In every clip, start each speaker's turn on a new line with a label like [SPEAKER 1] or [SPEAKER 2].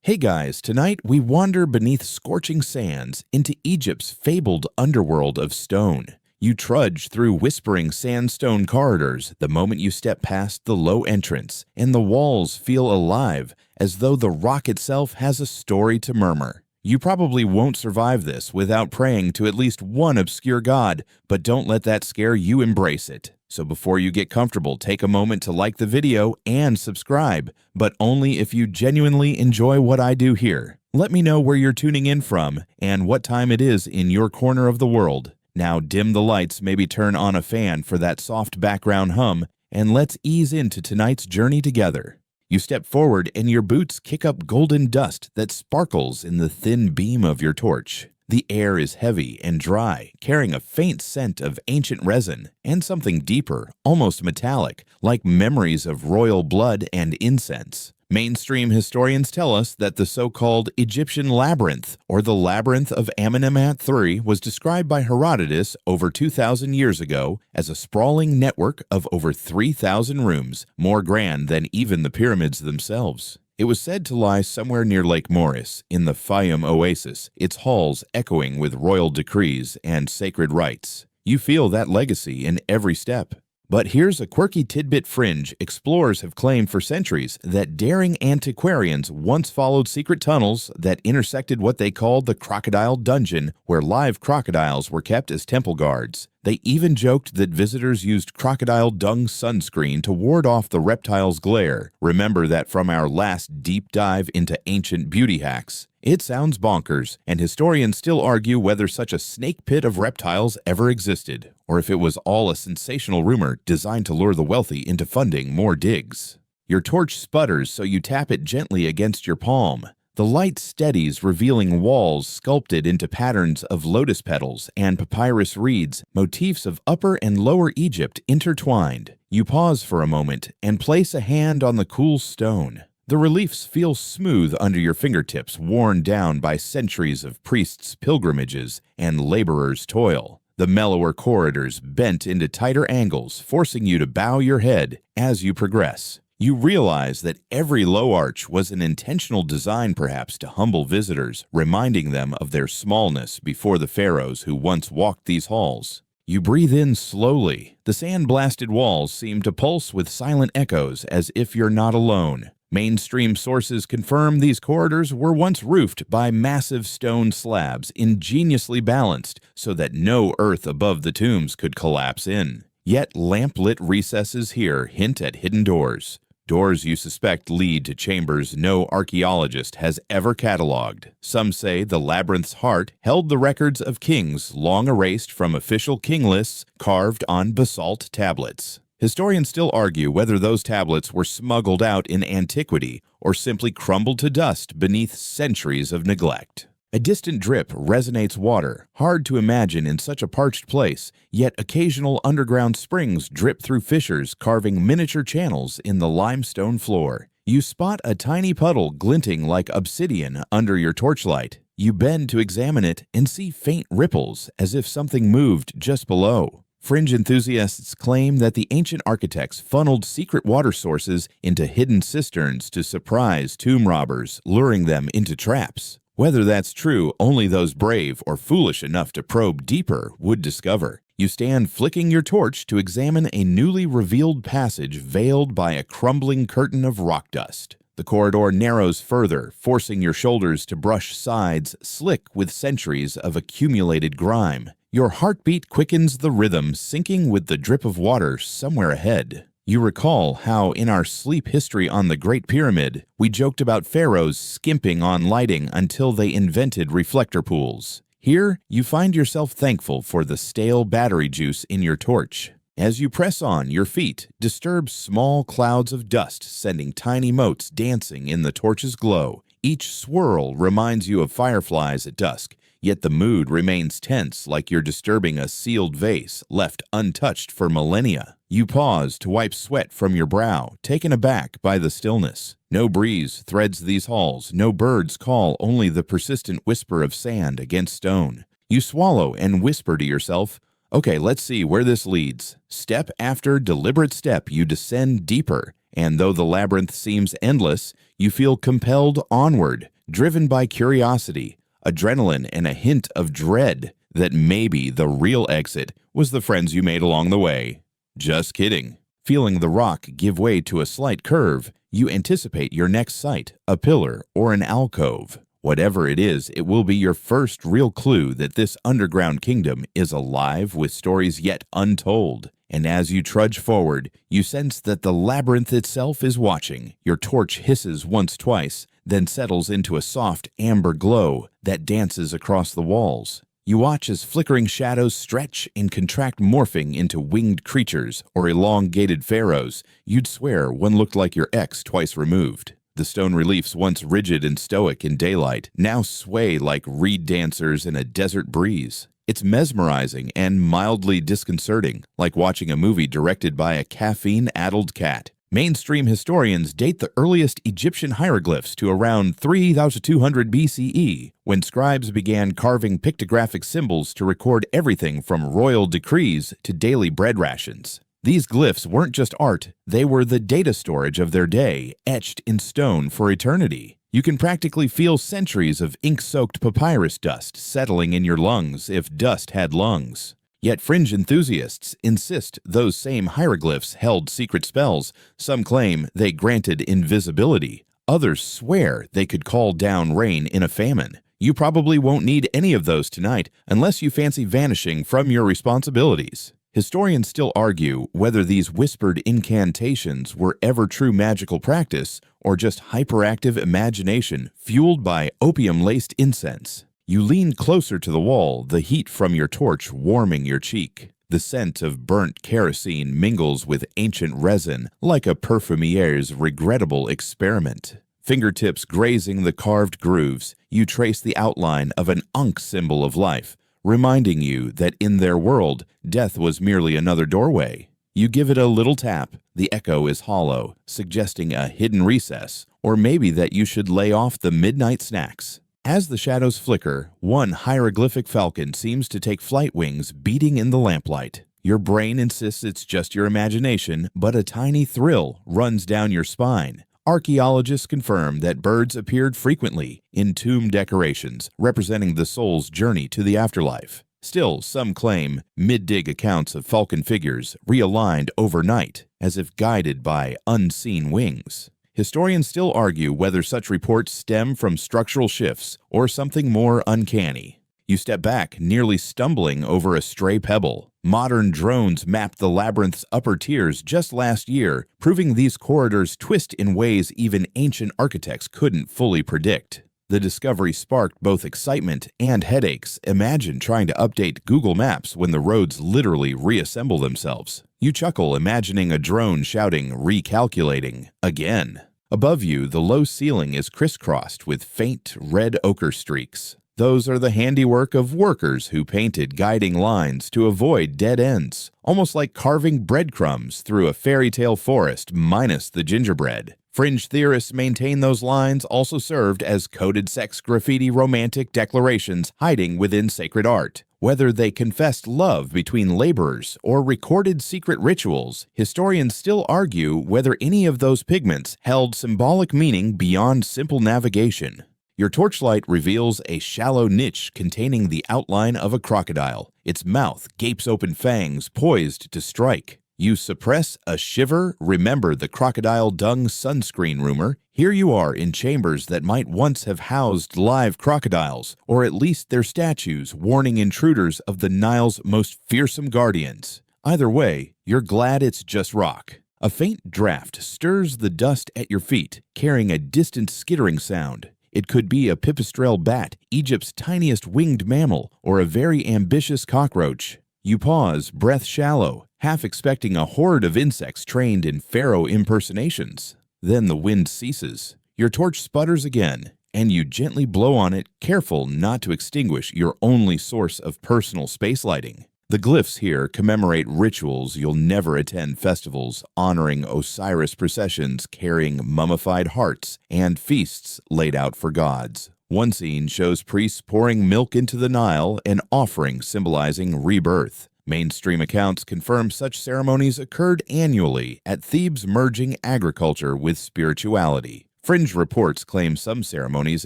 [SPEAKER 1] Hey guys, tonight we wander beneath scorching sands into Egypt's fabled underworld of stone. You trudge through whispering sandstone corridors the moment you step past the low entrance, and the walls feel alive as though the rock itself has a story to murmur. You probably won't survive this without praying to at least one obscure god, but don't let that scare you embrace it. So before you get comfortable, take a moment to like the video and subscribe, but only if you genuinely enjoy what I do here. Let me know where you're tuning in from and what time it is in your corner of the world. Now dim the lights, maybe turn on a fan for that soft background hum, and let's ease into tonight's journey together. You step forward and your boots kick up golden dust that sparkles in the thin beam of your torch. The air is heavy and dry, carrying a faint scent of ancient resin and something deeper, almost metallic, like memories of royal blood and incense. Mainstream historians tell us that the so-called Egyptian Labyrinth, or the Labyrinth of Amenemhat III, was described by Herodotus over 2,000 years ago as a sprawling network of over 3,000 rooms, more grand than even the pyramids themselves. It was said to lie somewhere near Lake Moeris, in the Fayum oasis, its halls echoing with royal decrees and sacred rites. You feel that legacy in every step. But here's a quirky tidbit fringe explorers have claimed for centuries that daring antiquarians once followed secret tunnels that intersected what they called the Crocodile Dungeon, where live crocodiles were kept as temple guards. They even joked that visitors used crocodile dung sunscreen to ward off the reptile's glare. Remember that from our last deep dive into ancient beauty hacks. It sounds bonkers, and historians still argue whether such a snake pit of reptiles ever existed, or if it was all a sensational rumor designed to lure the wealthy into funding more digs. Your torch sputters, so you tap it gently against your palm. The light steadies, revealing walls sculpted into patterns of lotus petals and papyrus reeds, motifs of Upper and Lower Egypt intertwined. You pause for a moment and place a hand on the cool stone. The reliefs feel smooth under your fingertips, worn down by centuries of priests' pilgrimages and laborers' toil. The mellower corridors bent into tighter angles, forcing you to bow your head as you progress. You realize that every low arch was an intentional design, perhaps to humble visitors, reminding them of their smallness before the pharaohs who once walked these halls. You breathe in slowly. The sand-blasted walls seem to pulse with silent echoes, as if you're not alone. Mainstream sources confirm these corridors were once roofed by massive stone slabs, ingeniously balanced so that no earth above the tombs could collapse in. Yet lamp-lit recesses here hint at hidden doors. Doors you suspect lead to chambers no archaeologist has ever cataloged. Some say the labyrinth's heart held the records of kings long erased from official king lists carved on basalt tablets. Historians still argue whether those tablets were smuggled out in antiquity or simply crumbled to dust beneath centuries of neglect. A distant drip resonates water, hard to imagine in such a parched place, yet occasional underground springs drip through fissures, carving miniature channels in the limestone floor. You spot a tiny puddle glinting like obsidian under your torchlight. You bend to examine it and see faint ripples, as if something moved just below. Fringe enthusiasts claim that the ancient architects funneled secret water sources into hidden cisterns to surprise tomb robbers, luring them into traps. Whether that's true, only those brave or foolish enough to probe deeper would discover. You stand flicking your torch to examine a newly revealed passage veiled by a crumbling curtain of rock dust. The corridor narrows further, forcing your shoulders to brush sides slick with centuries of accumulated grime. Your heartbeat quickens the rhythm, syncing with the drip of water somewhere ahead. You recall how in our sleep history on the Great Pyramid, we joked about pharaohs skimping on lighting until they invented reflector pools. Here, you find yourself thankful for the stale battery juice in your torch. As you press on, your feet disturb small clouds of dust, sending tiny motes dancing in the torch's glow. Each swirl reminds you of fireflies at dusk, yet the mood remains tense, like you're disturbing a sealed vase left untouched for millennia. You pause to wipe sweat from your brow, taken aback by the stillness. No breeze threads these halls, no birds call, only the persistent whisper of sand against stone. You swallow and whisper to yourself, "Okay, let's see where this leads." Step after deliberate step, you descend deeper, and though the labyrinth seems endless, you feel compelled onward, driven by curiosity, adrenaline, and a hint of dread that maybe the real exit was the friends you made along the way. Just kidding. Feeling the rock give way to a slight curve, you anticipate your next site, a pillar or an alcove. Whatever it is, it will be your first real clue that this underground kingdom is alive with stories yet untold. And as you trudge forward, you sense that the labyrinth itself is watching. Your torch hisses once, twice, then settles into a soft amber glow that dances across the walls. You watch as flickering shadows stretch and contract, morphing into winged creatures or elongated pharaohs. You'd swear one looked like your ex twice removed. The stone reliefs, once rigid and stoic in daylight, now sway like reed dancers in a desert breeze. It's mesmerizing and mildly disconcerting, like watching a movie directed by a caffeine-addled cat. Mainstream historians date the earliest Egyptian hieroglyphs to around 3200 BCE, when scribes began carving pictographic symbols to record everything from royal decrees to daily bread rations. These glyphs weren't just art, they were the data storage of their day, etched in stone for eternity. You can practically feel centuries of ink-soaked papyrus dust settling in your lungs if dust had lungs. Yet fringe enthusiasts insist those same hieroglyphs held secret spells. Some claim they granted invisibility. Others swear they could call down rain in a famine. You probably won't need any of those tonight unless you fancy vanishing from your responsibilities. Historians still argue whether these whispered incantations were ever true magical practice or just hyperactive imagination fueled by opium-laced incense. You lean closer to the wall, the heat from your torch warming your cheek. The scent of burnt kerosene mingles with ancient resin like a perfumier's regrettable experiment. Fingertips grazing the carved grooves, you trace the outline of an Ankh symbol of life, reminding you that in their world, death was merely another doorway. You give it a little tap, the echo is hollow, suggesting a hidden recess, or maybe that you should lay off the midnight snacks. As the shadows flicker, one hieroglyphic falcon seems to take flight wings, beating in the lamplight. Your brain insists it's just your imagination, but a tiny thrill runs down your spine. Archaeologists confirm that birds appeared frequently in tomb decorations, representing the soul's journey to the afterlife. Still, some claim mid-dig accounts of falcon figures realigned overnight, as if guided by unseen wings. Historians still argue whether such reports stem from structural shifts or something more uncanny. You step back, nearly stumbling over a stray pebble. Modern drones mapped the labyrinth's upper tiers just last year, proving these corridors twist in ways even ancient architects couldn't fully predict. The discovery sparked both excitement and headaches. Imagine trying to update Google Maps when the roads literally reassemble themselves. You chuckle, imagining a drone shouting, "Recalculating," again. Above you, the low ceiling is crisscrossed with faint red ochre streaks. Those are the handiwork of workers who painted guiding lines to avoid dead ends, almost like carving breadcrumbs through a fairy tale forest minus the gingerbread. Fringe theorists maintain those lines also served as coded sex graffiti romantic declarations hiding within sacred art. Whether they confessed love between laborers or recorded secret rituals, historians still argue whether any of those pigments held symbolic meaning beyond simple navigation. Your torchlight reveals a shallow niche containing the outline of a crocodile. Its mouth gapes open, fangs poised to strike. You suppress a shiver, remember the crocodile dung sunscreen rumor. Here you are in chambers that might once have housed live crocodiles, or at least their statues warning intruders of the Nile's most fearsome guardians. Either way, you're glad it's just rock. A faint draft stirs the dust at your feet, carrying a distant skittering sound. It could be a pipistrelle bat, Egypt's tiniest winged mammal, or a very ambitious cockroach. You pause, breath shallow, half expecting a horde of insects trained in pharaoh impersonations. Then the wind ceases. Your torch sputters again, and you gently blow on it, careful not to extinguish your only source of personal space lighting. The glyphs here commemorate rituals you'll never attend, festivals honoring Osiris processions carrying mummified hearts and feasts laid out for gods. One scene shows priests pouring milk into the Nile, an offering symbolizing rebirth. Mainstream accounts confirm such ceremonies occurred annually at Thebes, merging agriculture with spirituality. Fringe reports claim some ceremonies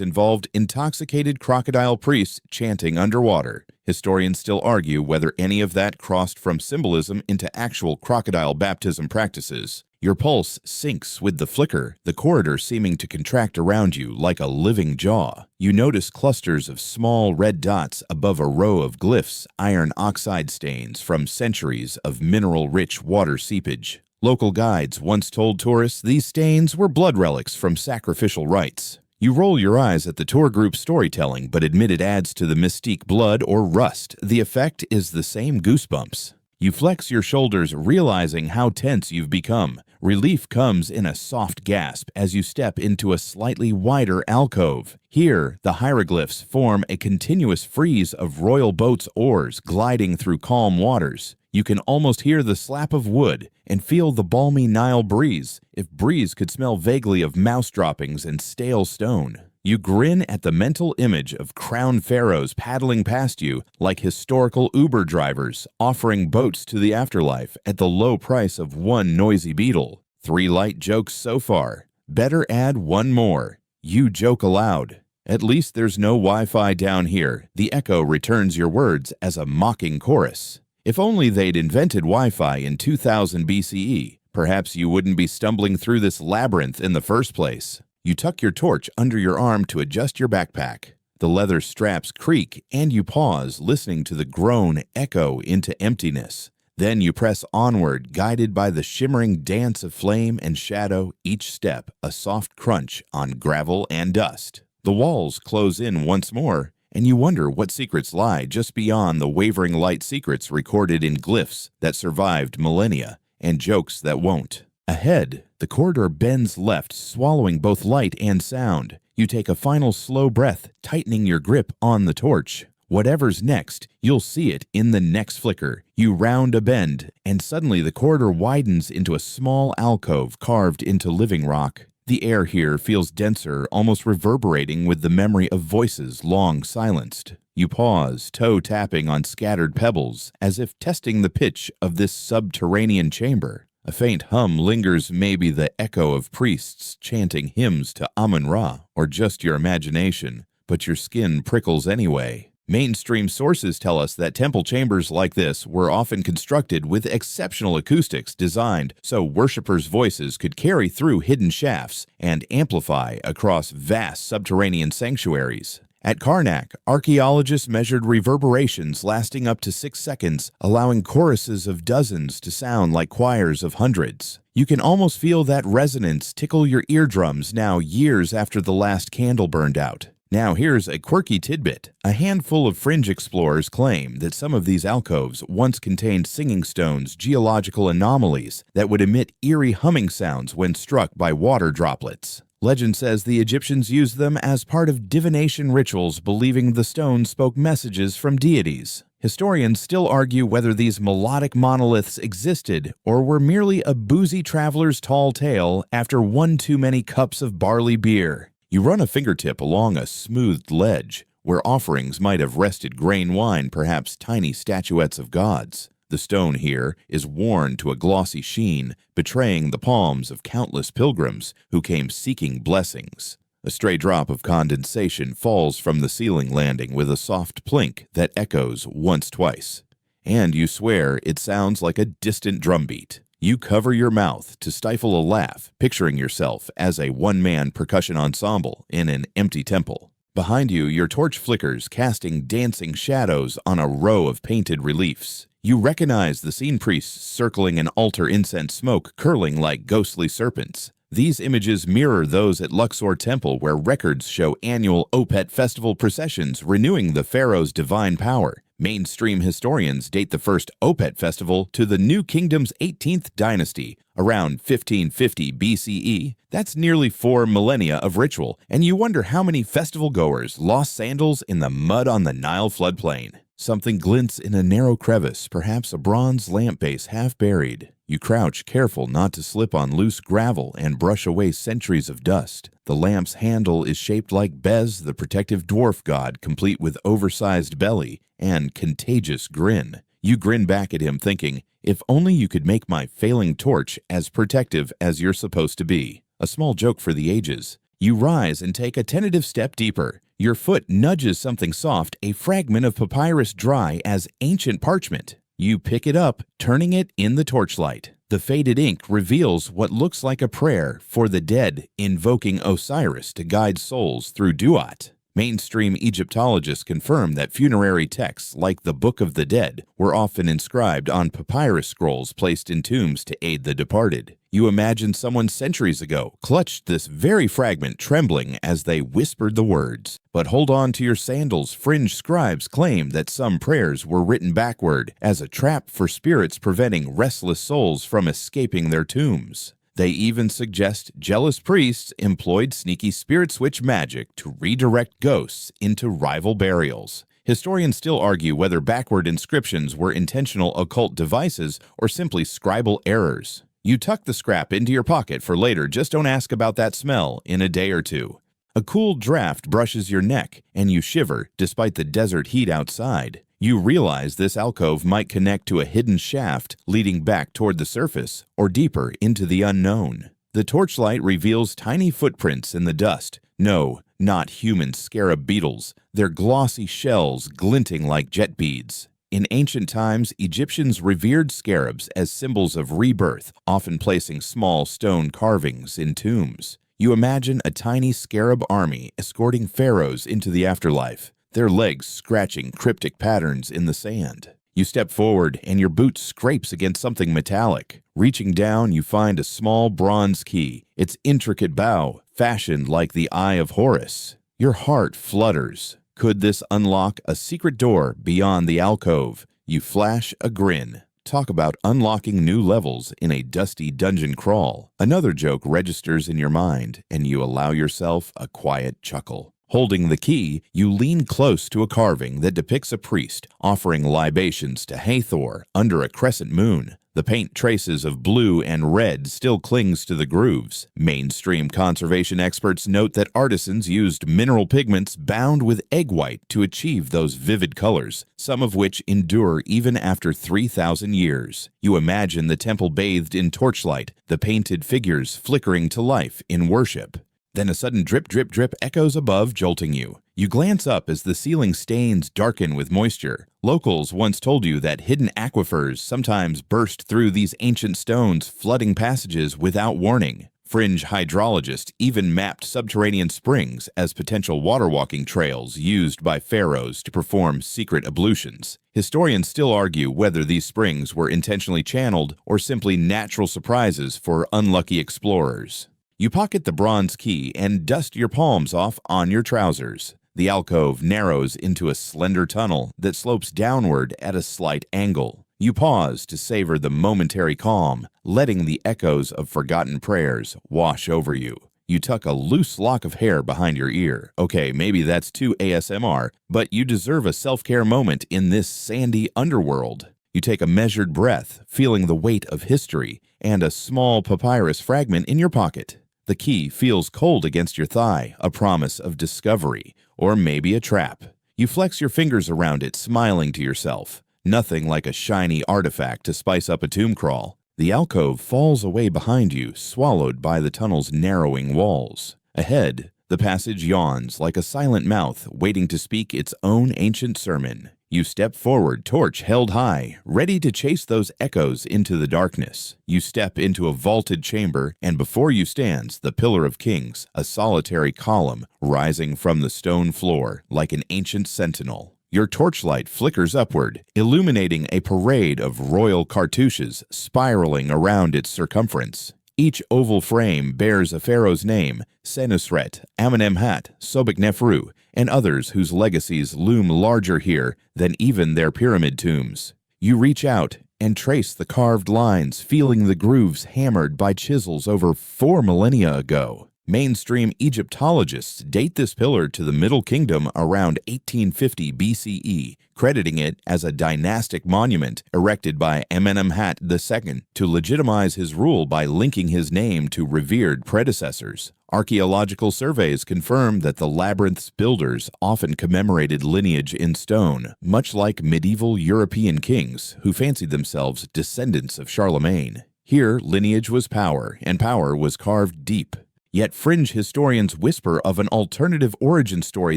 [SPEAKER 1] involved intoxicated crocodile priests chanting underwater. Historians still argue whether any of that crossed from symbolism into actual crocodile baptism practices. Your pulse sinks with the flicker, the corridor seeming to contract around you like a living jaw. You notice clusters of small red dots above a row of glyphs, iron oxide stains from centuries of mineral-rich water seepage. Local guides once told tourists these stains were blood relics from sacrificial rites. You roll your eyes at the tour group's storytelling, but admit it adds to the mystique. Blood or rust, the effect is the same goosebumps. You flex your shoulders, realizing how tense you've become. Relief comes in a soft gasp as you step into a slightly wider alcove. Here, the hieroglyphs form a continuous frieze of royal boats' oars gliding through calm waters. You can almost hear the slap of wood and feel the balmy Nile breeze, if breeze could smell vaguely of mouse droppings and stale stone. You grin at the mental image of crowned pharaohs paddling past you like historical Uber drivers, offering boats to the afterlife at the low price of one noisy beetle. 3 light jokes so far. Better add one more. You joke aloud. At least there's no Wi-Fi down here. The echo returns your words as a mocking chorus. If only they'd invented Wi-Fi in 2000 BCE, perhaps you wouldn't be stumbling through this labyrinth in the first place. You tuck your torch under your arm to adjust your backpack. The leather straps creak and you pause, listening to the groan echo into emptiness. Then you press onward, guided by the shimmering dance of flame and shadow, each step a soft crunch on gravel and dust. The walls close in once more, and you wonder what secrets lie just beyond the wavering light secrets recorded in glyphs that survived millennia and jokes that won't. Ahead, the corridor bends left, swallowing both light and sound. You take a final slow breath, tightening your grip on the torch. Whatever's next, you'll see it in the next flicker. You round a bend, and suddenly the corridor widens into a small alcove carved into living rock. The air here feels denser, almost reverberating with the memory of voices long silenced. You pause, toe tapping on scattered pebbles, as if testing the pitch of this subterranean chamber. A faint hum lingers, maybe the echo of priests chanting hymns to Amun-Ra, or just your imagination, but your skin prickles anyway. Mainstream sources tell us that temple chambers like this were often constructed with exceptional acoustics designed so worshippers' voices could carry through hidden shafts and amplify across vast subterranean sanctuaries. At Karnak, archaeologists measured reverberations lasting up to 6 seconds, allowing choruses of dozens to sound like choirs of hundreds. You can almost feel that resonance tickle your eardrums now, years after the last candle burned out. Now here's a quirky tidbit. A handful of fringe explorers claim that some of these alcoves once contained singing stones, geological anomalies that would emit eerie humming sounds when struck by water droplets. Legend says the Egyptians used them as part of divination rituals, believing the stones spoke messages from deities. Historians still argue whether these melodic monoliths existed or were merely a boozy traveler's tall tale after one too many cups of barley beer. You run a fingertip along a smoothed ledge, where offerings might have rested grain wine, perhaps tiny statuettes of gods. The stone here is worn to a glossy sheen, betraying the palms of countless pilgrims who came seeking blessings. A stray drop of condensation falls from the ceiling landing with a soft plink that echoes once-twice. And you swear it sounds like a distant drumbeat. You cover your mouth to stifle a laugh, picturing yourself as a one-man percussion ensemble in an empty temple. Behind you, your torch flickers, casting dancing shadows on a row of painted reliefs. You recognize the scene priests circling an altar, incense smoke curling like ghostly serpents. These images mirror those at Luxor Temple, where records show annual Opet festival processions renewing the pharaoh's divine power. Mainstream historians date the first Opet festival to the New Kingdom's 18th dynasty, around 1550 BCE. That's nearly 4 millennia of ritual, and you wonder how many festival goers lost sandals in the mud on the Nile floodplain. Something glints in a narrow crevice, perhaps a bronze lamp base half buried. You crouch, careful not to slip on loose gravel and brush away centuries of dust. The lamp's handle is shaped like Bez, the protective dwarf god, complete with oversized belly and contagious grin. You grin back at him, thinking, if only you could make my failing torch as protective as you're supposed to be. A small joke for the ages. You rise and take a tentative step deeper. Your foot nudges something soft, a fragment of papyrus dry as ancient parchment. You pick it up, turning it in the torchlight. The faded ink reveals what looks like a prayer for the dead, invoking Osiris to guide souls through Duat. Mainstream Egyptologists confirm that funerary texts like the Book of the Dead were often inscribed on papyrus scrolls placed in tombs to aid the departed. You imagine someone centuries ago clutched this very fragment, trembling as they whispered the words. But hold on to your sandals. Fringe scribes claim that some prayers were written backward as a trap for spirits, preventing restless souls from escaping their tombs. They even suggest jealous priests employed sneaky spirit switch magic to redirect ghosts into rival burials. Historians still argue whether backward inscriptions were intentional occult devices or simply scribal errors. You tuck the scrap into your pocket for later, just don't ask about that smell in a day or two. A cool draft brushes your neck, and you shiver despite the desert heat outside. You realize this alcove might connect to a hidden shaft leading back toward the surface or deeper into the unknown. The torchlight reveals tiny footprints in the dust. No, not human scarab beetles. Their glossy shells glinting like jet beads. In ancient times, Egyptians revered scarabs as symbols of rebirth, often placing small stone carvings in tombs. You imagine a tiny scarab army escorting pharaohs into the afterlife, their legs scratching cryptic patterns in the sand. You step forward and your boot scrapes against something metallic. Reaching down, you find a small bronze key, its intricate bow fashioned like the Eye of Horus. Your heart flutters. Could this unlock a secret door beyond the alcove? You flash a grin. Talk about unlocking new levels in a dusty dungeon crawl. Another joke registers in your mind, and you allow yourself a quiet chuckle. Holding the key, you lean close to a carving that depicts a priest offering libations to Hathor under a crescent moon. The paint traces of blue and red still clings to the grooves. Mainstream conservation experts note that artisans used mineral pigments bound with egg white to achieve those vivid colors, some of which endure even after 3,000 years. You imagine the temple bathed in torchlight, the painted figures flickering to life in worship. Then a sudden drip, drip, drip echoes above, jolting you. You glance up as the ceiling stains darken with moisture. Locals once told you that hidden aquifers sometimes burst through these ancient stones, flooding passages without warning. Fringe hydrologists even mapped subterranean springs as potential water-walking trails used by pharaohs to perform secret ablutions. Historians still argue whether these springs were intentionally channeled or simply natural surprises for unlucky explorers. You pocket the bronze key and dust your palms off on your trousers. The alcove narrows into a slender tunnel that slopes downward at a slight angle. You pause to savor the momentary calm, letting the echoes of forgotten prayers wash over you. You tuck a loose lock of hair behind your ear. Okay, maybe that's too ASMR, but you deserve a self-care moment in this sandy underworld. You take a measured breath, feeling the weight of history and a small papyrus fragment in your pocket. The key feels cold against your thigh, a promise of discovery, or maybe a trap. You flex your fingers around it, smiling to yourself. Nothing like a shiny artifact to spice up a tomb crawl. The alcove falls away behind you, swallowed by the tunnel's narrowing walls. Ahead, the passage yawns like a silent mouth waiting to speak its own ancient sermon. You step forward, torch held high, ready to chase those echoes into the darkness. You step into a vaulted chamber, and before you stands the Pillar of Kings, a solitary column rising from the stone floor like an ancient sentinel. Your torchlight flickers upward, illuminating a parade of royal cartouches spiraling around its circumference. Each oval frame bears a pharaoh's name, Senusret, Amenemhat, Sobeknefru, and others whose legacies loom larger here than even their pyramid tombs. You reach out and trace the carved lines, feeling the grooves hammered by chisels over 4 millennia ago. Mainstream Egyptologists date this pillar to the Middle Kingdom around 1850 BCE, crediting it as a dynastic monument erected by Amenemhat II to legitimize his rule by linking his name to revered predecessors. Archaeological surveys confirm that the Labyrinth's builders often commemorated lineage in stone, much like medieval European kings who fancied themselves descendants of Charlemagne. Here, lineage was power, and power was carved deep. Yet fringe historians whisper of an alternative origin story.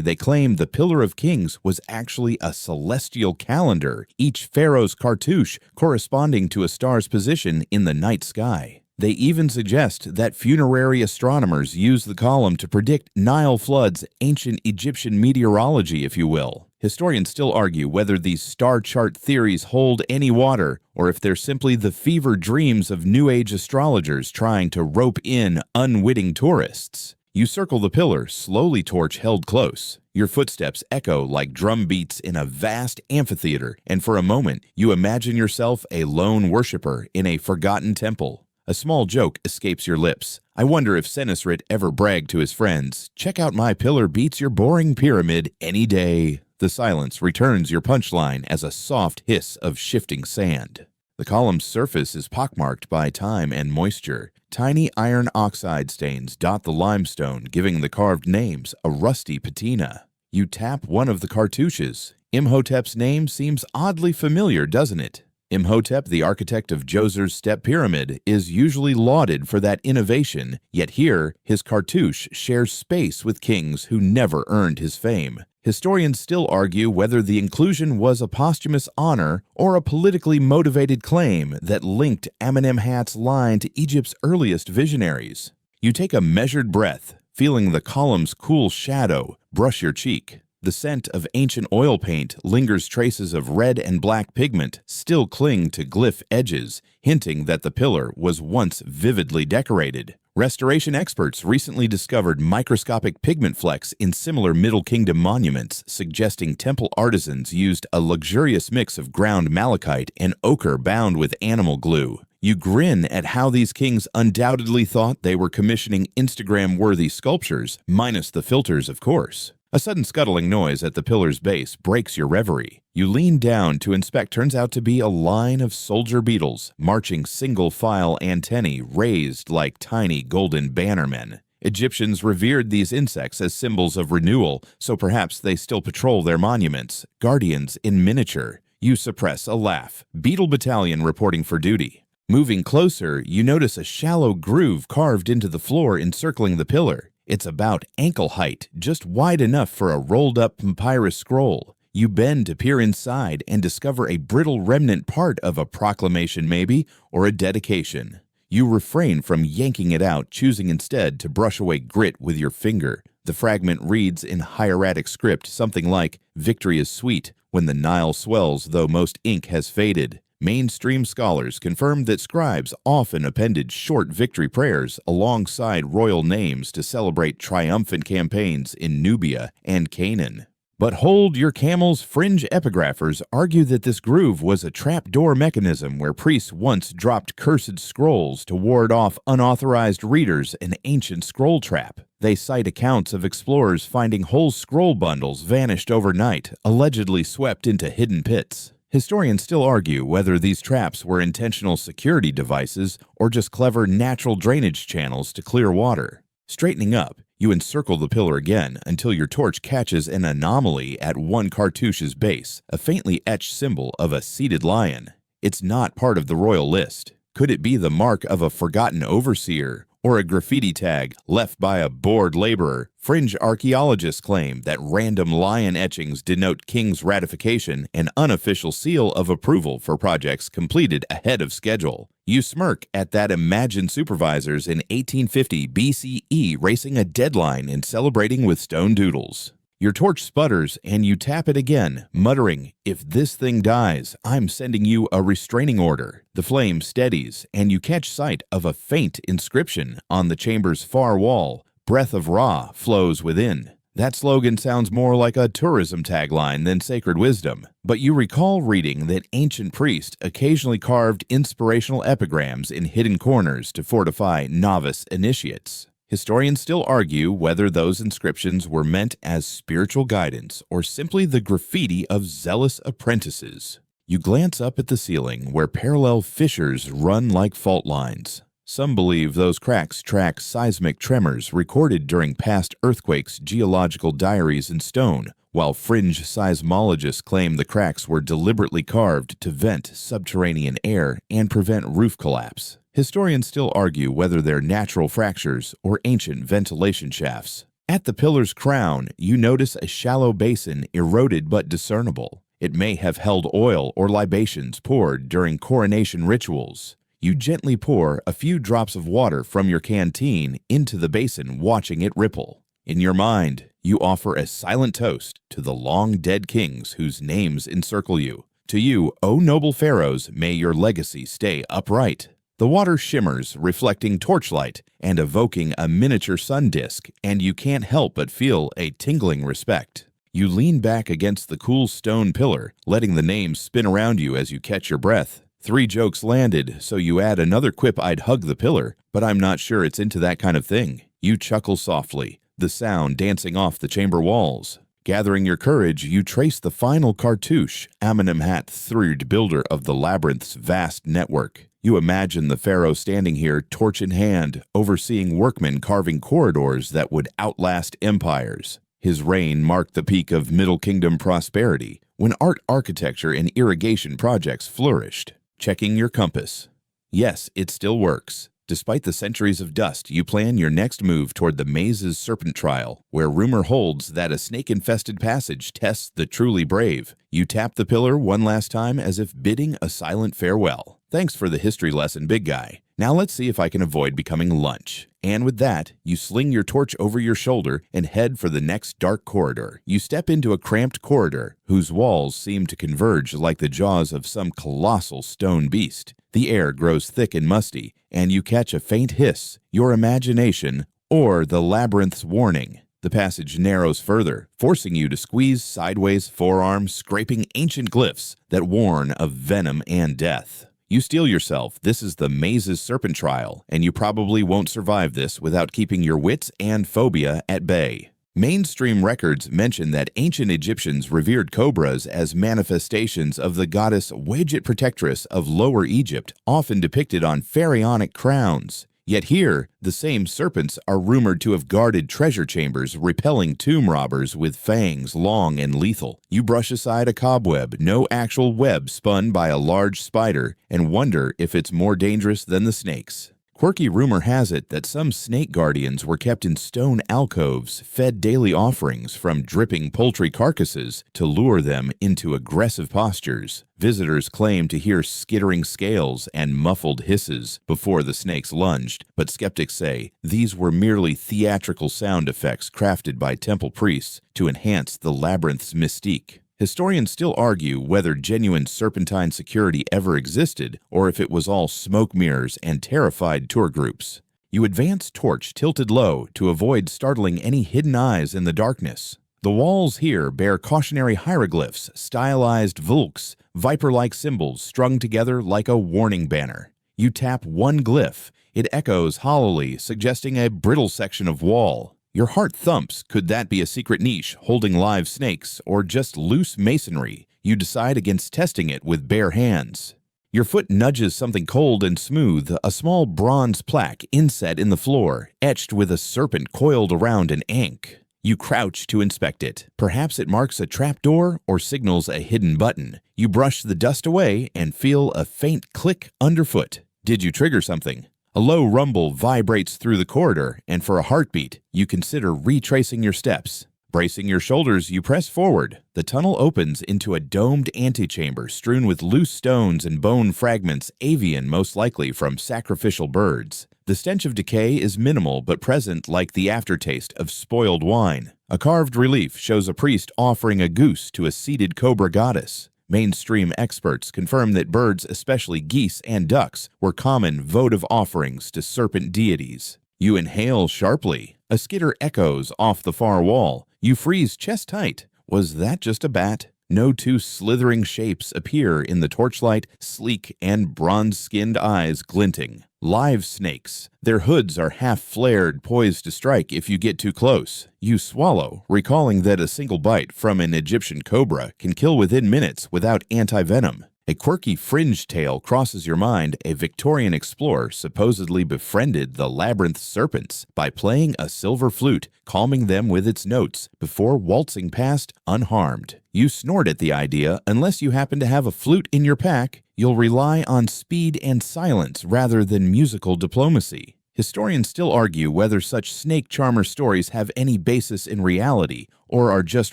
[SPEAKER 1] They claim the Pillar of Kings was actually a celestial calendar, each pharaoh's cartouche corresponding to a star's position in the night sky. They even suggest that funerary astronomers used the column to predict Nile floods, ancient Egyptian meteorology, if you will. Historians still argue whether these star chart theories hold any water, or if they're simply the fever dreams of New Age astrologers trying to rope in unwitting tourists. You circle the pillar, slowly torch held close. Your footsteps echo like drum beats in a vast amphitheater, and for a moment you imagine yourself a lone worshiper in a forgotten temple. A small joke escapes your lips. I wonder if Senusrit ever bragged to his friends, "Check out my pillar beats your boring pyramid any day." The silence returns your punchline as a soft hiss of shifting sand. The column's surface is pockmarked by time and moisture. Tiny iron oxide stains dot the limestone, giving the carved names a rusty patina. You tap one of the cartouches. Imhotep's name seems oddly familiar, doesn't it? Imhotep, the architect of Djoser's Step Pyramid, is usually lauded for that innovation, yet here, his cartouche shares space with kings who never earned his fame. Historians still argue whether the inclusion was a posthumous honor or a politically motivated claim that linked Amenemhat's line to Egypt's earliest visionaries. You take a measured breath, feeling the column's cool shadow brush your cheek. The scent of ancient oil paint lingers. Traces of red and black pigment still cling to glyph edges, hinting that the pillar was once vividly decorated. Restoration experts recently discovered microscopic pigment flecks in similar Middle Kingdom monuments, suggesting temple artisans used a luxurious mix of ground malachite and ochre bound with animal glue. You grin at how these kings undoubtedly thought they were commissioning Instagram-worthy sculptures, minus the filters, of course. A sudden scuttling noise at the pillar's base breaks your reverie. You lean down to inspect. Turns out to be a line of soldier beetles, marching single-file antennae raised like tiny golden bannermen. Egyptians revered these insects as symbols of renewal, so perhaps they still patrol their monuments, guardians in miniature. You suppress a laugh. Beetle Battalion reporting for duty. Moving closer, you notice a shallow groove carved into the floor encircling the pillar. It's about ankle height, just wide enough for a rolled-up papyrus scroll. You bend to peer inside and discover a brittle remnant, part of a proclamation maybe, or a dedication. You refrain from yanking it out, choosing instead to brush away grit with your finger. The fragment reads in hieratic script something like, "Victory is sweet when the Nile swells, though most ink has faded." Mainstream scholars confirmed that scribes often appended short victory prayers alongside royal names to celebrate triumphant campaigns in Nubia and Canaan. But hold your camels. Fringe epigraphers argue that this groove was a trapdoor mechanism where priests once dropped cursed scrolls to ward off unauthorized readers, an ancient scroll trap. They cite accounts of explorers finding whole scroll bundles vanished overnight, allegedly swept into hidden pits. Historians still argue whether these traps were intentional security devices or just clever natural drainage channels to clear water. Straightening up, you encircle the pillar again until your torch catches an anomaly at one cartouche's base, a faintly etched symbol of a seated lion. It's not part of the royal list. Could it be the mark of a forgotten overseer, or a graffiti tag left by a bored laborer? Fringe archaeologists claim that random lion etchings denote king's ratification, an unofficial seal of approval for projects completed ahead of schedule. You smirk at that imagined supervisors in 1850 BCE racing a deadline and celebrating with stone doodles. Your torch sputters and you tap it again, muttering, "If this thing dies, I'm sending you a restraining order." The flame steadies and you catch sight of a faint inscription on the chamber's far wall. "Breath of Ra flows within." That slogan sounds more like a tourism tagline than sacred wisdom, but you recall reading that ancient priests occasionally carved inspirational epigrams in hidden corners to fortify novice initiates. Historians still argue whether those inscriptions were meant as spiritual guidance or simply the graffiti of zealous apprentices. You glance up at the ceiling where parallel fissures run like fault lines. Some believe those cracks track seismic tremors recorded during past earthquakes, geological diaries in stone, while fringe seismologists claim the cracks were deliberately carved to vent subterranean air and prevent roof collapse. Historians still argue whether they're natural fractures or ancient ventilation shafts. At the pillar's crown, you notice a shallow basin, eroded but discernible. It may have held oil or libations poured during coronation rituals. You gently pour a few drops of water from your canteen into the basin, watching it ripple. In your mind, you offer a silent toast to the long-dead kings whose names encircle you. To you, O noble pharaohs, may your legacy stay upright. The water shimmers, reflecting torchlight and evoking a miniature sun disk, and you can't help but feel a tingling respect. You lean back against the cool stone pillar, letting the names spin around you as you catch your breath. 3 jokes landed, so you add another quip: "I'd hug the pillar, but I'm not sure it's into that kind of thing." You chuckle softly, the sound dancing off the chamber walls. Gathering your courage, you trace the final cartouche, Amenemhat III, builder of the Labyrinth's vast network. You imagine the pharaoh standing here, torch in hand, overseeing workmen carving corridors that would outlast empires. His reign marked the peak of Middle Kingdom prosperity, when art, architecture, and irrigation projects flourished. Checking your compass. Yes, it still works. Despite the centuries of dust, you plan your next move toward the maze's serpent trial, where rumor holds that a snake-infested passage tests the truly brave. You tap the pillar one last time as if bidding a silent farewell. Thanks for the history lesson, big guy. Now let's see if I can avoid becoming lunch. And with that, you sling your torch over your shoulder and head for the next dark corridor. You step into a cramped corridor whose walls seem to converge like the jaws of some colossal stone beast. The air grows thick and musty, and you catch a faint hiss, your imagination, or the labyrinth's warning. The passage narrows further, forcing you to squeeze sideways, forearm scraping ancient glyphs that warn of venom and death. You steel yourself. This is the maze's serpent trial, and you probably won't survive this without keeping your wits and phobia at bay. Mainstream records mention that ancient Egyptians revered cobras as manifestations of the goddess Wadjet Protectress of Lower Egypt, often depicted on pharaonic crowns. Yet here, the same serpents are rumored to have guarded treasure chambers, repelling tomb robbers with fangs long and lethal. You brush aside a cobweb, no actual web spun by a large spider, and wonder if it's more dangerous than the snakes. Quirky rumor has it that some snake guardians were kept in stone alcoves, fed daily offerings from dripping poultry carcasses to lure them into aggressive postures. Visitors claim to hear skittering scales and muffled hisses before the snakes lunged, but skeptics say these were merely theatrical sound effects crafted by temple priests to enhance the labyrinth's mystique. Historians still argue whether genuine serpentine security ever existed or if it was all smoke mirrors and terrified tour groups. You advance torch tilted low to avoid startling any hidden eyes in the darkness. The walls here bear cautionary hieroglyphs, stylized vulks, viper-like symbols strung together like a warning banner. You tap one glyph. It echoes hollowly, suggesting a brittle section of wall. Your heart thumps. Could that be a secret niche holding live snakes or just loose masonry? You decide against testing it with bare hands. Your foot nudges something cold and smooth, a small bronze plaque inset in the floor, etched with a serpent coiled around an ankh. You crouch to inspect it. Perhaps it marks a trapdoor or signals a hidden button. You brush the dust away and feel a faint click underfoot. Did you trigger something? A low rumble vibrates through the corridor, and for a heartbeat, you consider retracing your steps. Bracing your shoulders, you press forward. The tunnel opens into a domed antechamber strewn with loose stones and bone fragments, avian most likely from sacrificial birds. The stench of decay is minimal but present, like the aftertaste of spoiled wine. A carved relief shows a priest offering a goose to a seated cobra goddess. Mainstream experts confirm that birds, especially geese and ducks, were common votive offerings to serpent deities. You inhale sharply. A skitter echoes off the far wall. You freeze chest tight. Was that just a bat? No two slithering shapes appear in the torchlight, sleek and bronze-skinned eyes glinting. Live snakes. Their hoods are half flared, poised to strike if you get too close. You swallow, recalling that a single bite from an Egyptian cobra can kill within minutes without anti-venom. A quirky fringe tale crosses your mind. A Victorian explorer supposedly befriended the Labyrinth serpents by playing a silver flute, calming them with its notes before waltzing past unharmed. You snort at the idea. Unless you happen to have a flute in your pack, you'll rely on speed and silence rather than musical diplomacy. Historians still argue whether such snake charmer stories have any basis in reality or are just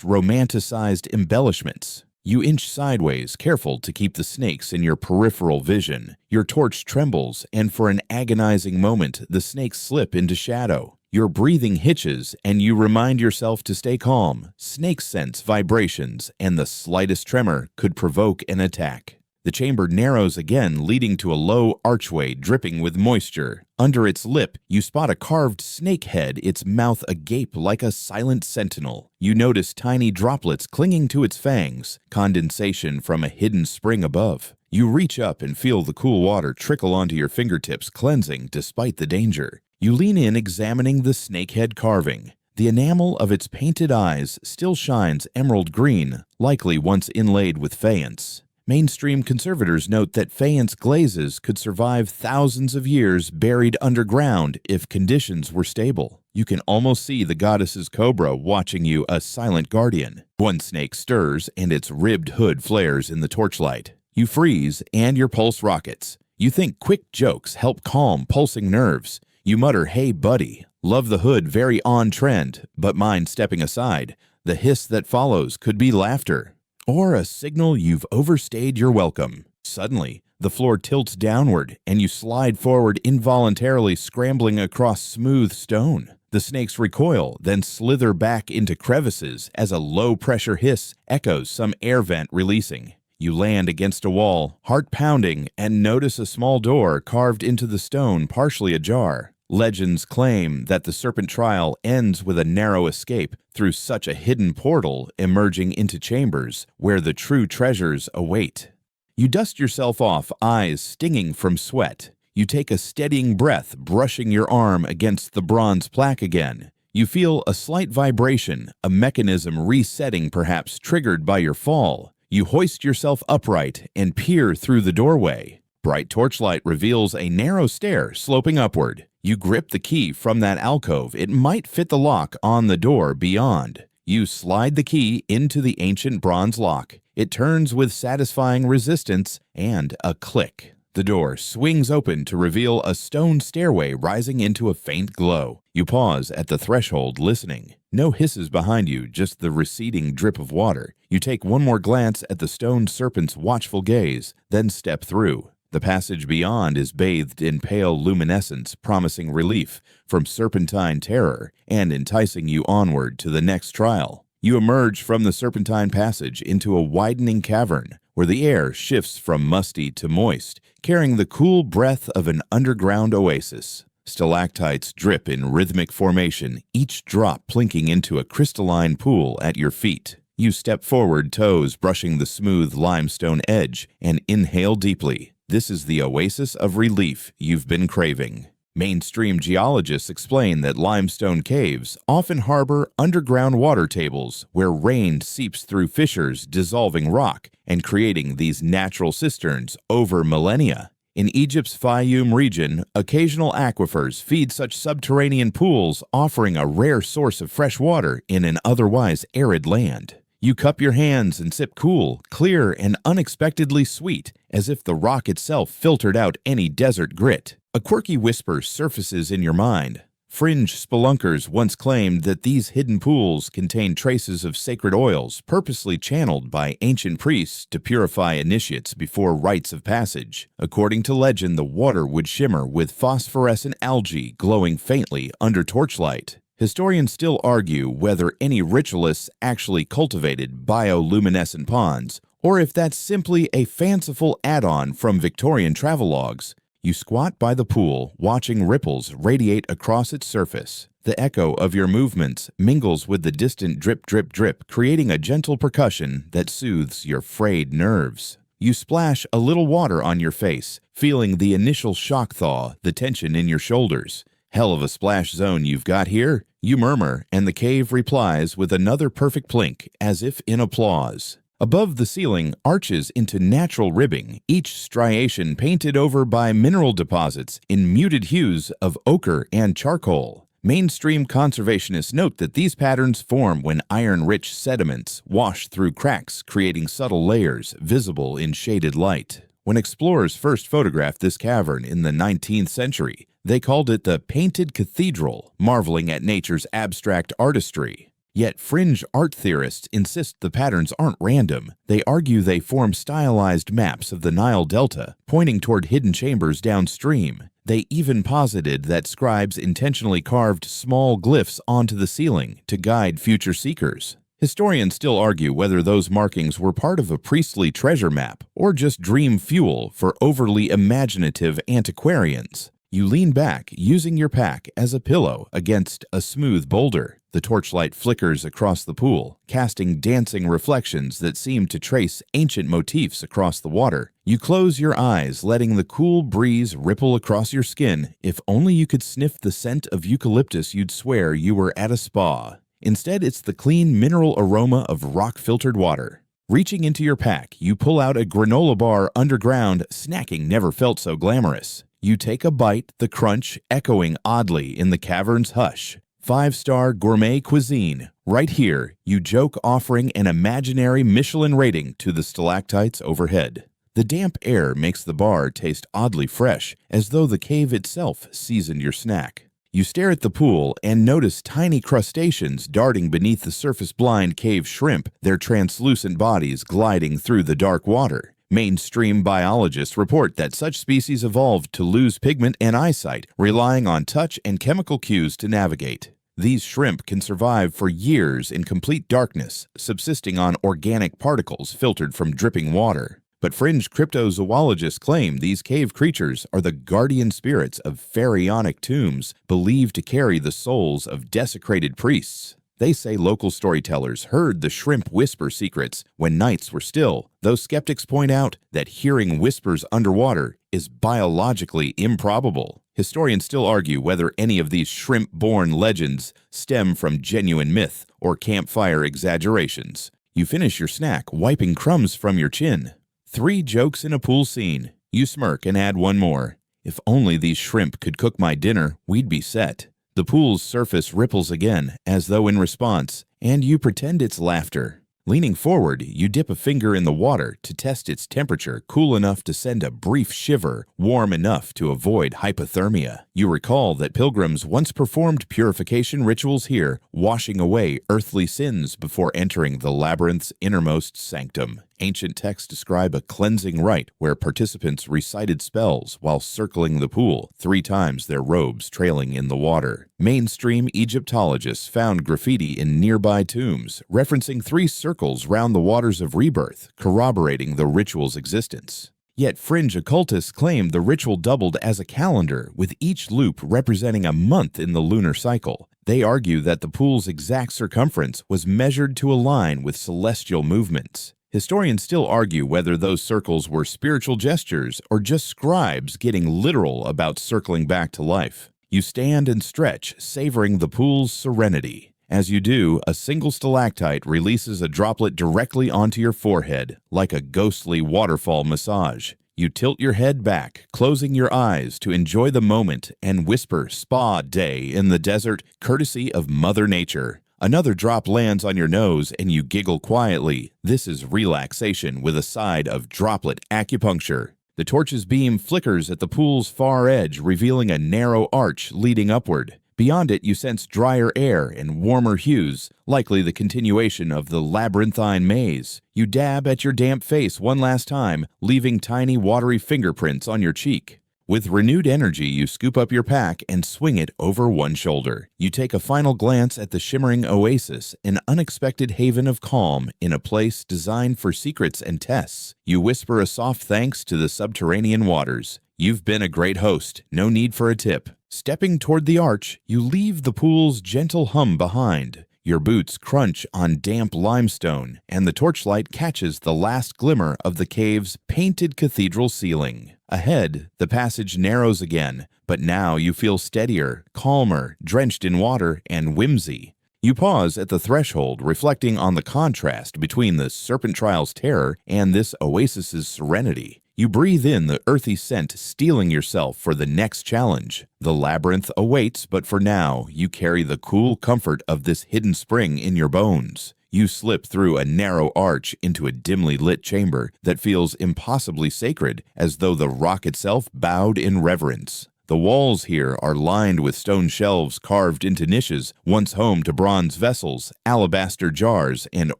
[SPEAKER 1] romanticized embellishments. You inch sideways, careful to keep the snakes in your peripheral vision. Your torch trembles, and for an agonizing moment, the snakes slip into shadow. Your breathing hitches, and you remind yourself to stay calm. Snakes sense vibrations, and the slightest tremor could provoke an attack. The chamber narrows again, leading to a low archway dripping with moisture. Under its lip, you spot a carved snake head, its mouth agape like a silent sentinel. You notice tiny droplets clinging to its fangs, condensation from a hidden spring above. You reach up and feel the cool water trickle onto your fingertips, cleansing despite the danger. You lean in, examining the snakehead carving. The enamel of its painted eyes still shines emerald green, likely once inlaid with faience. Mainstream conservators note that faience glazes could survive thousands of years buried underground if conditions were stable. You can almost see the goddess's cobra watching you, a silent guardian. One snake stirs, and its ribbed hood flares in the torchlight. You freeze, and your pulse rockets. You think quick jokes help calm pulsing nerves. You mutter, "Hey, buddy." Love the hood, very on trend, but mind stepping aside. The hiss that follows could be laughter, or a signal you've overstayed your welcome. Suddenly, the floor tilts downward, and you slide forward involuntarily, scrambling across smooth stone. The snakes recoil, then slither back into crevices as a low-pressure hiss echoes some air vent releasing. You land against a wall, heart pounding, and notice a small door carved into the stone, partially ajar. Legends claim that the serpent trial ends with a narrow escape through such a hidden portal, emerging into chambers where the true treasures await. You dust yourself off, eyes stinging from sweat. You take a steadying breath, brushing your arm against the bronze plaque again. You feel a slight vibration, a mechanism resetting, perhaps triggered by your fall. You hoist yourself upright and peer through the doorway. Bright torchlight reveals a narrow stair sloping upward. You grip the key from that alcove. It might fit the lock on the door beyond. You slide the key into the ancient bronze lock. It turns with satisfying resistance and a click. The door swings open to reveal a stone stairway rising into a faint glow. You pause at the threshold, listening. No hisses behind you, just the receding drip of water. You take one more glance at the stone serpent's watchful gaze, then step through. The passage beyond is bathed in pale luminescence, promising relief from serpentine terror and enticing you onward to the next trial. You emerge from the serpentine passage into a widening cavern where the air shifts from musty to moist, carrying the cool breath of an underground oasis. Stalactites drip in rhythmic formation, each drop plinking into a crystalline pool at your feet. You step forward, toes brushing the smooth limestone edge, and inhale deeply. This is the oasis of relief you've been craving. Mainstream geologists explain that limestone caves often harbor underground water tables where rain seeps through fissures, dissolving rock and creating these natural cisterns over millennia. In Egypt's Fayum region, occasional aquifers feed such subterranean pools, offering a rare source of fresh water in an otherwise arid land. You cup your hands and sip cool, clear, and unexpectedly sweet, as if the rock itself filtered out any desert grit. A quirky whisper surfaces in your mind. Fringe spelunkers once claimed that these hidden pools contain traces of sacred oils purposely channeled by ancient priests to purify initiates before rites of passage. According to legend, the water would shimmer with phosphorescent algae glowing faintly under torchlight. Historians still argue whether any ritualists actually cultivated bioluminescent ponds, or if that's simply a fanciful add-on from Victorian travelogues. You squat by the pool, watching ripples radiate across its surface. The echo of your movements mingles with the distant drip, drip, drip, creating a gentle percussion that soothes your frayed nerves. You splash a little water on your face, feeling the initial shock thaw, the tension in your shoulders. Hell of a splash zone you've got here, you murmur, and the cave replies with another perfect plink, as if in applause. Above the ceiling arches into natural ribbing, each striation painted over by mineral deposits in muted hues of ochre and charcoal. Mainstream conservationists note that these patterns form when iron-rich sediments wash through cracks, creating subtle layers visible in shaded light. When explorers first photographed this cavern in the 19th century, they called it the Painted Cathedral, marveling at nature's abstract artistry. Yet fringe art theorists insist the patterns aren't random. They argue they form stylized maps of the Nile Delta, pointing toward hidden chambers downstream. They even posited that scribes intentionally carved small glyphs onto the ceiling to guide future seekers. Historians still argue whether those markings were part of a priestly treasure map or just dream fuel for overly imaginative antiquarians. You lean back, using your pack as a pillow against a smooth boulder. The torchlight flickers across the pool, casting dancing reflections that seem to trace ancient motifs across the water. You close your eyes, letting the cool breeze ripple across your skin. If only you could sniff the scent of eucalyptus, you'd swear you were at a spa. Instead, it's the clean mineral aroma of rock-filtered water. Reaching into your pack, you pull out a granola bar underground. Snacking never felt so glamorous. You take a bite, the crunch echoing oddly in the cavern's hush. 5-star gourmet cuisine. Right here, you joke offering an imaginary Michelin rating to the stalactites overhead. The damp air makes the bar taste oddly fresh, as though the cave itself seasoned your snack. You stare at the pool and notice tiny crustaceans darting beneath the surface-blind cave shrimp, their translucent bodies gliding through the dark water. Mainstream biologists report that such species evolved to lose pigment and eyesight, relying on touch and chemical cues to navigate. These shrimp can survive for years in complete darkness, subsisting on organic particles filtered from dripping water. But fringe cryptozoologists claim these cave creatures are the guardian spirits of pharaonic tombs, believed to carry the souls of desecrated priests. They say local storytellers heard the shrimp whisper secrets when nights were still, though skeptics point out that hearing whispers underwater is biologically improbable. Historians still argue whether any of these shrimp-born legends stem from genuine myth or campfire exaggerations. You finish your snack, wiping crumbs from your chin. 3 jokes in a pool scene. You smirk and add one more. If only these shrimp could cook my dinner, we'd be set. The pool's surface ripples again, as though in response, and you pretend it's laughter. Leaning forward, you dip a finger in the water to test its temperature, cool enough to send a brief shiver, warm enough to avoid hypothermia. You recall that pilgrims once performed purification rituals here, washing away earthly sins before entering the labyrinth's innermost sanctum. Ancient texts describe a cleansing rite where participants recited spells while circling the pool, 3 times their robes trailing in the water. Mainstream Egyptologists found graffiti in nearby tombs, referencing 3 circles round the waters of rebirth, corroborating the ritual's existence. Yet fringe occultists claim the ritual doubled as a calendar, with each loop representing a month in the lunar cycle. They argue that the pool's exact circumference was measured to align with celestial movements. Historians still argue whether those circles were spiritual gestures or just scribes getting literal about circling back to life. You stand and stretch, savoring the pool's serenity. As you do, a single stalactite releases a droplet directly onto your forehead, like a ghostly waterfall massage. You tilt your head back, closing your eyes to enjoy the moment and whisper "Spa Day in the desert," courtesy of Mother Nature. Another drop lands on your nose and you giggle quietly. This is relaxation with a side of droplet acupuncture. The torch's beam flickers at the pool's far edge, revealing a narrow arch leading upward. Beyond it, you sense drier air and warmer hues, likely the continuation of the labyrinthine maze. You dab at your damp face one last time, leaving tiny watery fingerprints on your cheek. With renewed energy, you scoop up your pack and swing it over one shoulder. You take a final glance at the shimmering oasis, an unexpected haven of calm in a place designed for secrets and tests. You whisper a soft thanks to the subterranean waters. You've been a great host, no need for a tip. Stepping toward the arch, you leave the pool's gentle hum behind. Your boots crunch on damp limestone, and the torchlight catches the last glimmer of the cave's painted cathedral ceiling. Ahead, the passage narrows again, but now you feel steadier, calmer, drenched in water and whimsy. You pause at the threshold, reflecting on the contrast between the Serpent Trial's terror and this oasis's serenity. You breathe in the earthy scent, steeling yourself for the next challenge. The labyrinth awaits, but for now, you carry the cool comfort of this hidden spring in your bones. You slip through a narrow arch into a dimly lit chamber that feels impossibly sacred, as though the rock itself bowed in reverence. The walls here are lined with stone shelves carved into niches, once home to bronze vessels, alabaster jars, and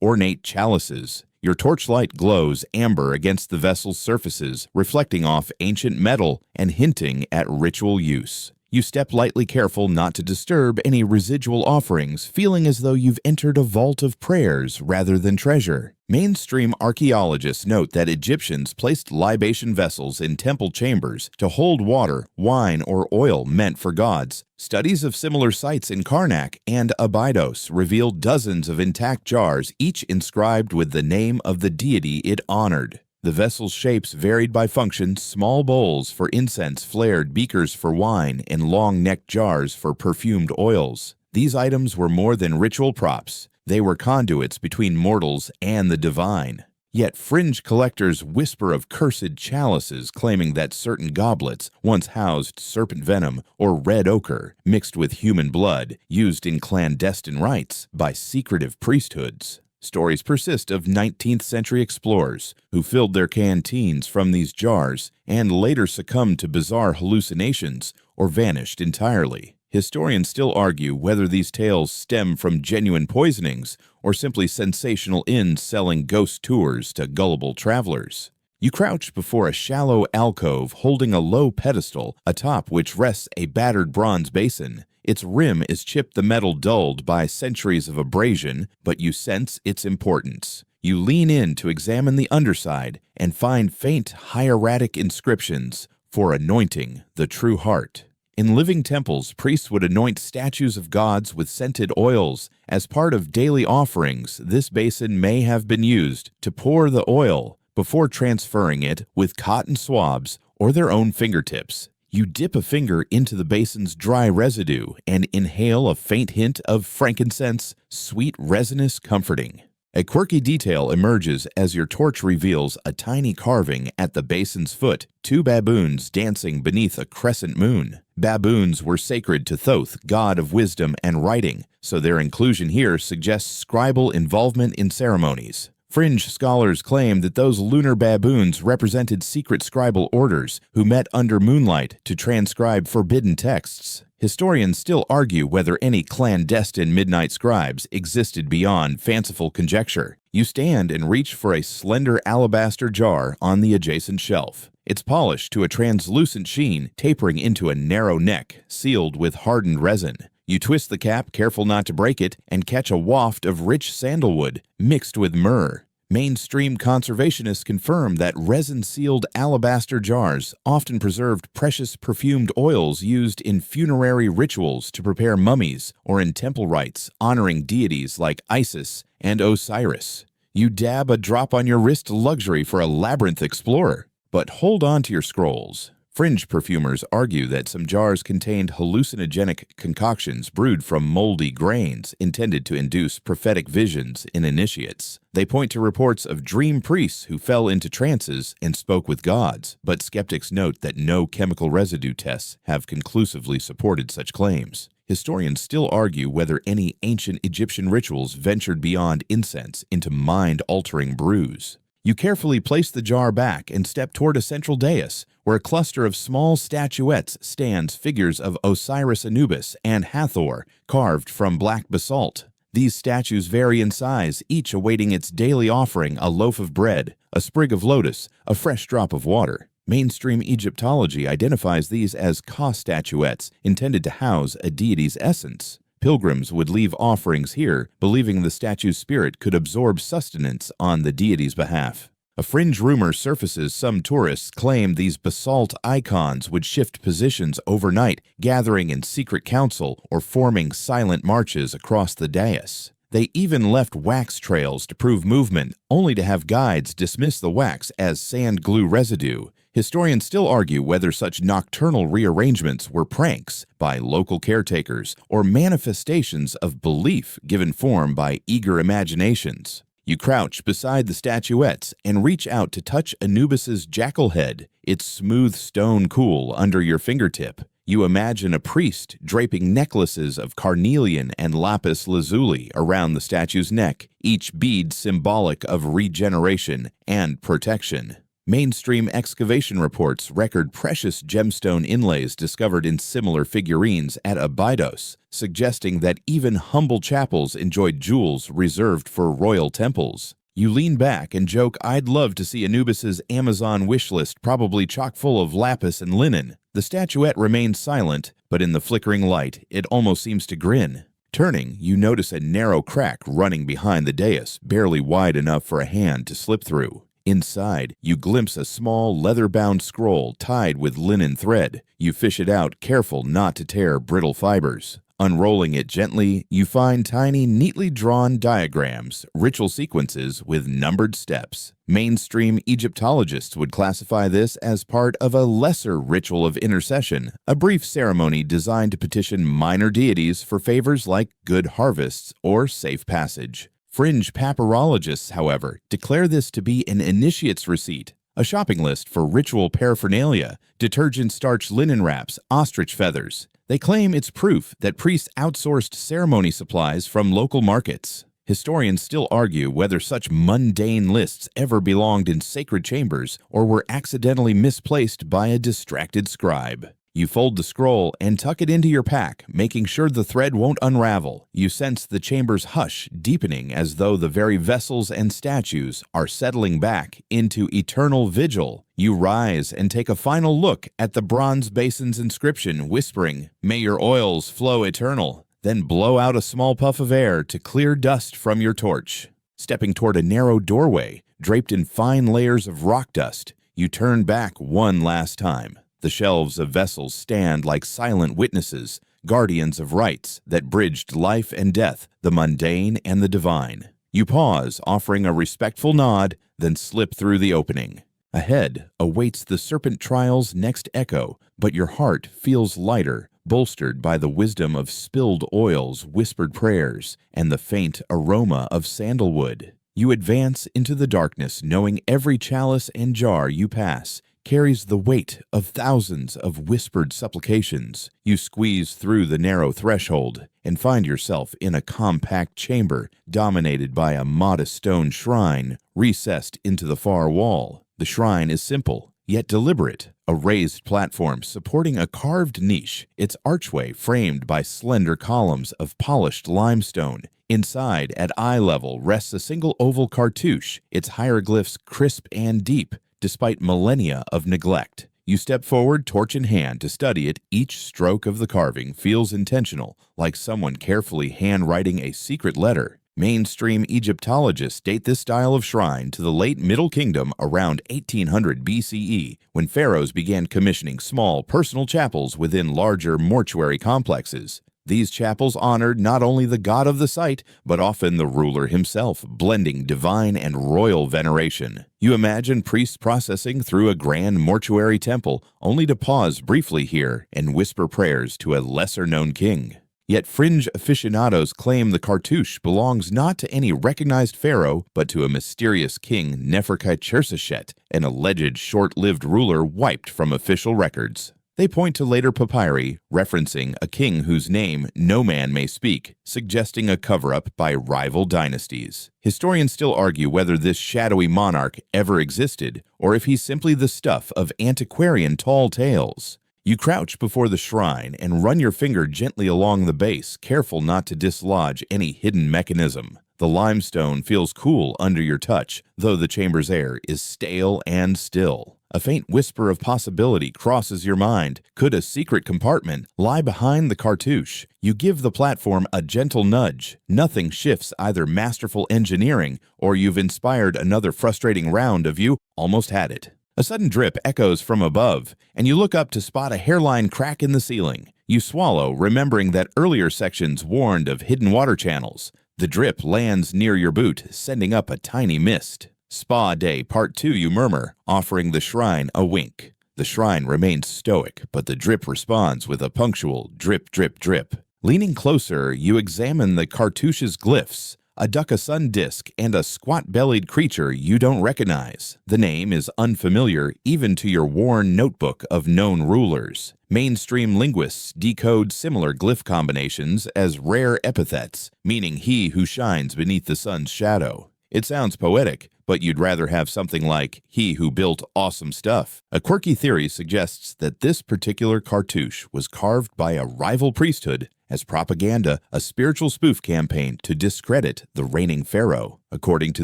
[SPEAKER 1] ornate chalices. Your torchlight glows amber against the vessel's surfaces, reflecting off ancient metal and hinting at ritual use. You step lightly, careful not to disturb any residual offerings, feeling as though you've entered a vault of prayers rather than treasure. Mainstream archaeologists note that Egyptians placed libation vessels in temple chambers to hold water, wine, or oil meant for gods. Studies of similar sites in Karnak and Abydos reveal dozens of intact jars, each inscribed with the name of the deity it honored. The vessel's shapes varied by function: small bowls for incense, flared beakers for wine, and long-necked jars for perfumed oils. These items were more than ritual props. They were conduits between mortals and the divine. Yet fringe collectors whisper of cursed chalices, claiming that certain goblets once housed serpent venom or red ochre mixed with human blood, used in clandestine rites by secretive priesthoods. Stories persist of 19th century explorers who filled their canteens from these jars and later succumbed to bizarre hallucinations or vanished entirely. Historians still argue whether these tales stem from genuine poisonings or simply sensational inns selling ghost tours to gullible travelers. You crouch before a shallow alcove holding a low pedestal, atop which rests a battered bronze basin. Its rim is chipped, the metal dulled by centuries of abrasion, but you sense its importance. You lean in to examine the underside and find faint hieratic inscriptions for anointing the true heart. In living temples, priests would anoint statues of gods with scented oils. As part of daily offerings, this basin may have been used to pour the oil before transferring it with cotton swabs or their own fingertips. You dip a finger into the basin's dry residue and inhale a faint hint of frankincense, sweet, resinous, comforting. A quirky detail emerges as your torch reveals a tiny carving at the basin's foot: two baboons dancing beneath a crescent moon. Baboons were sacred to Thoth, god of wisdom and writing, so their inclusion here suggests scribal involvement in ceremonies. Fringe scholars claim that those lunar baboons represented secret scribal orders who met under moonlight to transcribe forbidden texts. Historians still argue whether any clandestine midnight scribes existed beyond fanciful conjecture. You stand and reach for a slender alabaster jar on the adjacent shelf. It's polished to a translucent sheen, tapering into a narrow neck, sealed with hardened resin. You twist the cap, careful not to break it, and catch a waft of rich sandalwood mixed with myrrh. Mainstream conservationists confirm that resin-sealed alabaster jars often preserved precious perfumed oils used in funerary rituals to prepare mummies or in temple rites honoring deities like Isis and Osiris. You dab a drop on your wrist, luxury for a labyrinth explorer. But hold on to your scrolls. Fringe perfumers argue that some jars contained hallucinogenic concoctions brewed from moldy grains intended to induce prophetic visions in initiates. They point to reports of dream priests who fell into trances and spoke with gods, but skeptics note that no chemical residue tests have conclusively supported such claims. Historians still argue whether any ancient Egyptian rituals ventured beyond incense into mind-altering brews. You carefully place the jar back and step toward a central dais, where a cluster of small statuettes stands, figures of Osiris Anubis and Hathor, carved from black basalt. These statues vary in size, each awaiting its daily offering: a loaf of bread, a sprig of lotus, a fresh drop of water. Mainstream Egyptology identifies these as Ka statuettes, intended to house a deity's essence. Pilgrims would leave offerings here, believing the statue's spirit could absorb sustenance on the deity's behalf. A fringe rumor surfaces: some tourists claim these basalt icons would shift positions overnight, gathering in secret council or forming silent marches across the dais. They even left wax trails to prove movement, only to have guides dismiss the wax as sand glue residue. Historians still argue whether such nocturnal rearrangements were pranks by local caretakers or manifestations of belief given form by eager imaginations. You crouch beside the statuettes and reach out to touch Anubis's jackal head, its smooth stone cool under your fingertip. You imagine a priest draping necklaces of carnelian and lapis lazuli around the statue's neck, each bead symbolic of regeneration and protection. Mainstream excavation reports record precious gemstone inlays discovered in similar figurines at Abydos, suggesting that even humble chapels enjoyed jewels reserved for royal temples. You lean back and joke, "I'd love to see Anubis's Amazon wish list, probably chock full of lapis and linen." The statuette remains silent, but in the flickering light, it almost seems to grin. Turning, you notice a narrow crack running behind the dais, barely wide enough for a hand to slip through. Inside, you glimpse a small leather-bound scroll tied with linen thread. You fish it out, careful not to tear brittle fibers. Unrolling it gently, you find tiny, neatly drawn diagrams, ritual sequences with numbered steps. Mainstream Egyptologists would classify this as part of a lesser ritual of intercession, a brief ceremony designed to petition minor deities for favors like good harvests or safe passage. Fringe papyrologists, however, declare this to be an initiate's receipt, a shopping list for ritual paraphernalia, detergent starch linen wraps, ostrich feathers. They claim it's proof that priests outsourced ceremony supplies from local markets. Historians still argue whether such mundane lists ever belonged in sacred chambers or were accidentally misplaced by a distracted scribe. You fold the scroll and tuck it into your pack, making sure the thread won't unravel. You sense the chamber's hush deepening as though the very vessels and statues are settling back into eternal vigil. You rise and take a final look at the bronze basin's inscription, whispering, "May your oils flow eternal." Then blow out a small puff of air to clear dust from your torch. Stepping toward a narrow doorway, draped in fine layers of rock dust, you turn back one last time. The shelves of vessels stand like silent witnesses, guardians of rites that bridged life and death, the mundane and the divine. You pause, offering a respectful nod, then slip through the opening. Ahead awaits the serpent trial's next echo, but your heart feels lighter, bolstered by the wisdom of spilled oils, whispered prayers, and the faint aroma of sandalwood. You advance into the darkness, knowing every chalice and jar you pass carries the weight of thousands of whispered supplications. You squeeze through the narrow threshold and find yourself in a compact chamber dominated by a modest stone shrine recessed into the far wall. The shrine is simple, yet deliberate, a raised platform supporting a carved niche, its archway framed by slender columns of polished limestone. Inside, at eye level, rests a single oval cartouche, its hieroglyphs crisp and deep, despite millennia of neglect. You step forward, torch in hand, to study it. Each stroke of the carving feels intentional, like someone carefully handwriting a secret letter. Mainstream Egyptologists date this style of shrine to the late Middle Kingdom around 1800 BCE, when pharaohs began commissioning small, personal chapels within larger mortuary complexes. These chapels honored not only the god of the site, but often the ruler himself, blending divine and royal veneration. You imagine priests processing through a grand mortuary temple, only to pause briefly here and whisper prayers to a lesser-known king. Yet fringe aficionados claim the cartouche belongs not to any recognized pharaoh, but to a mysterious king Neferkare-Cherseshet, an alleged short-lived ruler wiped from official records. They point to later papyri, referencing a king whose name no man may speak, suggesting a cover-up by rival dynasties. Historians still argue whether this shadowy monarch ever existed, or if he's simply the stuff of antiquarian tall tales. You crouch before the shrine and run your finger gently along the base, careful not to dislodge any hidden mechanism. The limestone feels cool under your touch, though the chamber's air is stale and still. A faint whisper of possibility crosses your mind. Could a secret compartment lie behind the cartouche? You give the platform a gentle nudge. Nothing shifts either masterful engineering or you've inspired another frustrating round of you almost had it. A sudden drip echoes from above, and you look up to spot a hairline crack in the ceiling. You swallow, remembering that earlier sections warned of hidden water channels. The drip lands near your boot, sending up a tiny mist. Spa Day Part 2, you murmur, offering the shrine a wink. The shrine remains stoic, but the drip responds with a punctual drip, drip, drip. Leaning closer, you examine the cartouche's glyphs, a duck-a-sun disc and a squat-bellied creature you don't recognize. The name is unfamiliar even to your worn notebook of known rulers. Mainstream linguists decode similar glyph combinations as rare epithets, meaning he who shines beneath the sun's shadow. It sounds poetic, but you'd rather have something like he who built awesome stuff. A quirky theory suggests that this particular cartouche was carved by a rival priesthood as propaganda, a spiritual spoof campaign to discredit the reigning pharaoh. According to